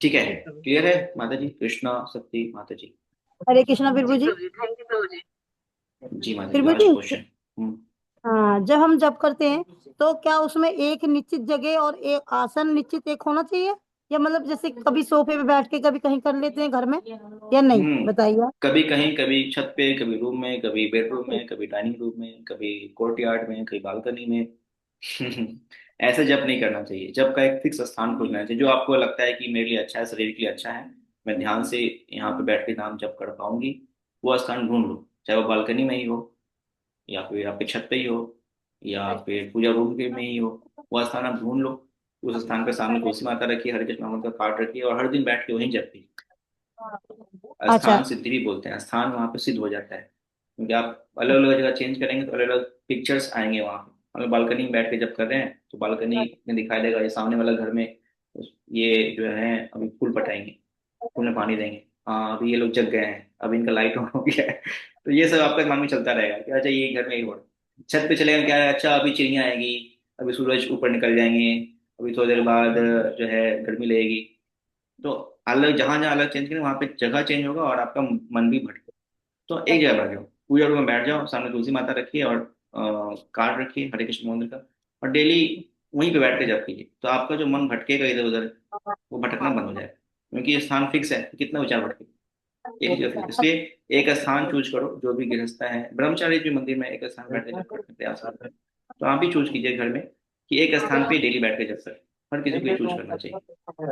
ठीक है, जी प्रभु जी। क्लियर है माता जी? कृष्णा शक्ति माता जी। हरे कृष्णा प्रभु जी जी। प्रभु जी, थैंक यू प्रभु जी। जी माता जी, प्रभु लास्ट जी, क्वेश्चन। हम्म। हाँ, जब हम जप करते हैं तो क्या उसमें एक निश्चित जगह और एक आसन निश्चित एक होना चाहिए, या मतलब जैसे कभी सोफे पे बैठ के कभी कहीं कर लेते हैं घर में, या नहीं, हम्म। बताइए। कभी कहीं, कभी छत पे, कभी रूम में, कभी बेडरूम में, कभी डाइनिंग रूम में, कभी कोर्टयार्ड में, कभी बालकनी में। ऐसे जप नहीं करना चाहिए। जप का एक फिक्स स्थान खोजना चाहिए, जो आपको लगता है कि मेरे लिए अच्छा है, शरीर के लिए अच्छा है, मैं ध्यान से यहाँ पे बैठ के नाम जप कर पाऊंगी, वो स्थान ढूंढ लो। चाहे वो बालकनी में ही हो, या फिर आपके छत पे ही हो, या फिर पूजा रूम के में ही हो, वो स्थान आप ढूंढ लो। उस स्थान पे सामने तुलसी माता रखिए, हरे कृष्ण नाम का पाठ रखिए, और हर दिन बैठ के वहीं जप कीजिए। अच्छा। स्थान सिद्धि भी बोलते हैं, स्थान वहाँ पे सिद्ध हो जाता है, क्योंकि आप अलग अलग जगह चेंज करेंगे तो अलग अलग पिक्चर्स आएंगे वहाँ पे। अगर बालकनी में बैठ के जब कर रहे हैं तो बालकनी में दिखाई देगा, ये सामने वाला घर में ये जो है अभी फूल पटाएंगे, फूल में पानी देंगे, हाँ अभी ये लोग जग गए हैं, अभी इनका लाइट ऑन हो गया है। तो ये सब आपके मन में चलता रहेगा कि अच्छा ये घर में ही हो रहा है। छत पे चलेगा, क्या है, अच्छा अभी चिड़िया आएगी, अभी सूरज ऊपर निकल जाएंगे, अभी थोड़ी देर बाद जो है गर्मी लगेगी। तो अलग जहां जहां अलग चेंज करें, वहां पे जगह चेंज होगा और आपका मन भी भटकेगा। तो एक जगह बैठ जाओ, पूजा रूम में बैठ जाओ, सामने तुलसी माता रखिए और कार्ड रखिए हरे कृष्ण मंदिर का, और डेली वहीं पे बैठ के जप कीजिए, तो आपका जो मन भटकेगा इधर उधर, वो भटकना बंद हो जाएगा, क्योंकि ये स्थान फिक्स है, कितना ऊंचा भटके, एक ही जगह fix है। इसलिए एक स्थान चूज करो, जो भी गृहस्थ है, ब्रह्मचारी भी मंदिर में एक स्थान बैठ के जप करने का प्रयास करते हैं, तो आप भी चूज कीजिए घर में कि एक स्थान पे डेली बैठ के जप करें। हर किसी को ये चूज करना चाहिए,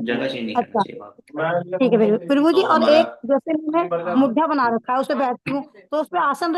जगह चेंज नहीं करना अच्छा, चाहिए वहाँ पे। ठीक है प्रभु जी। तो और हमारा एक जैसे मैंने हाँ मुद्दा बना रखा है, उस पे बैठती हूँ, तो उस पे आसन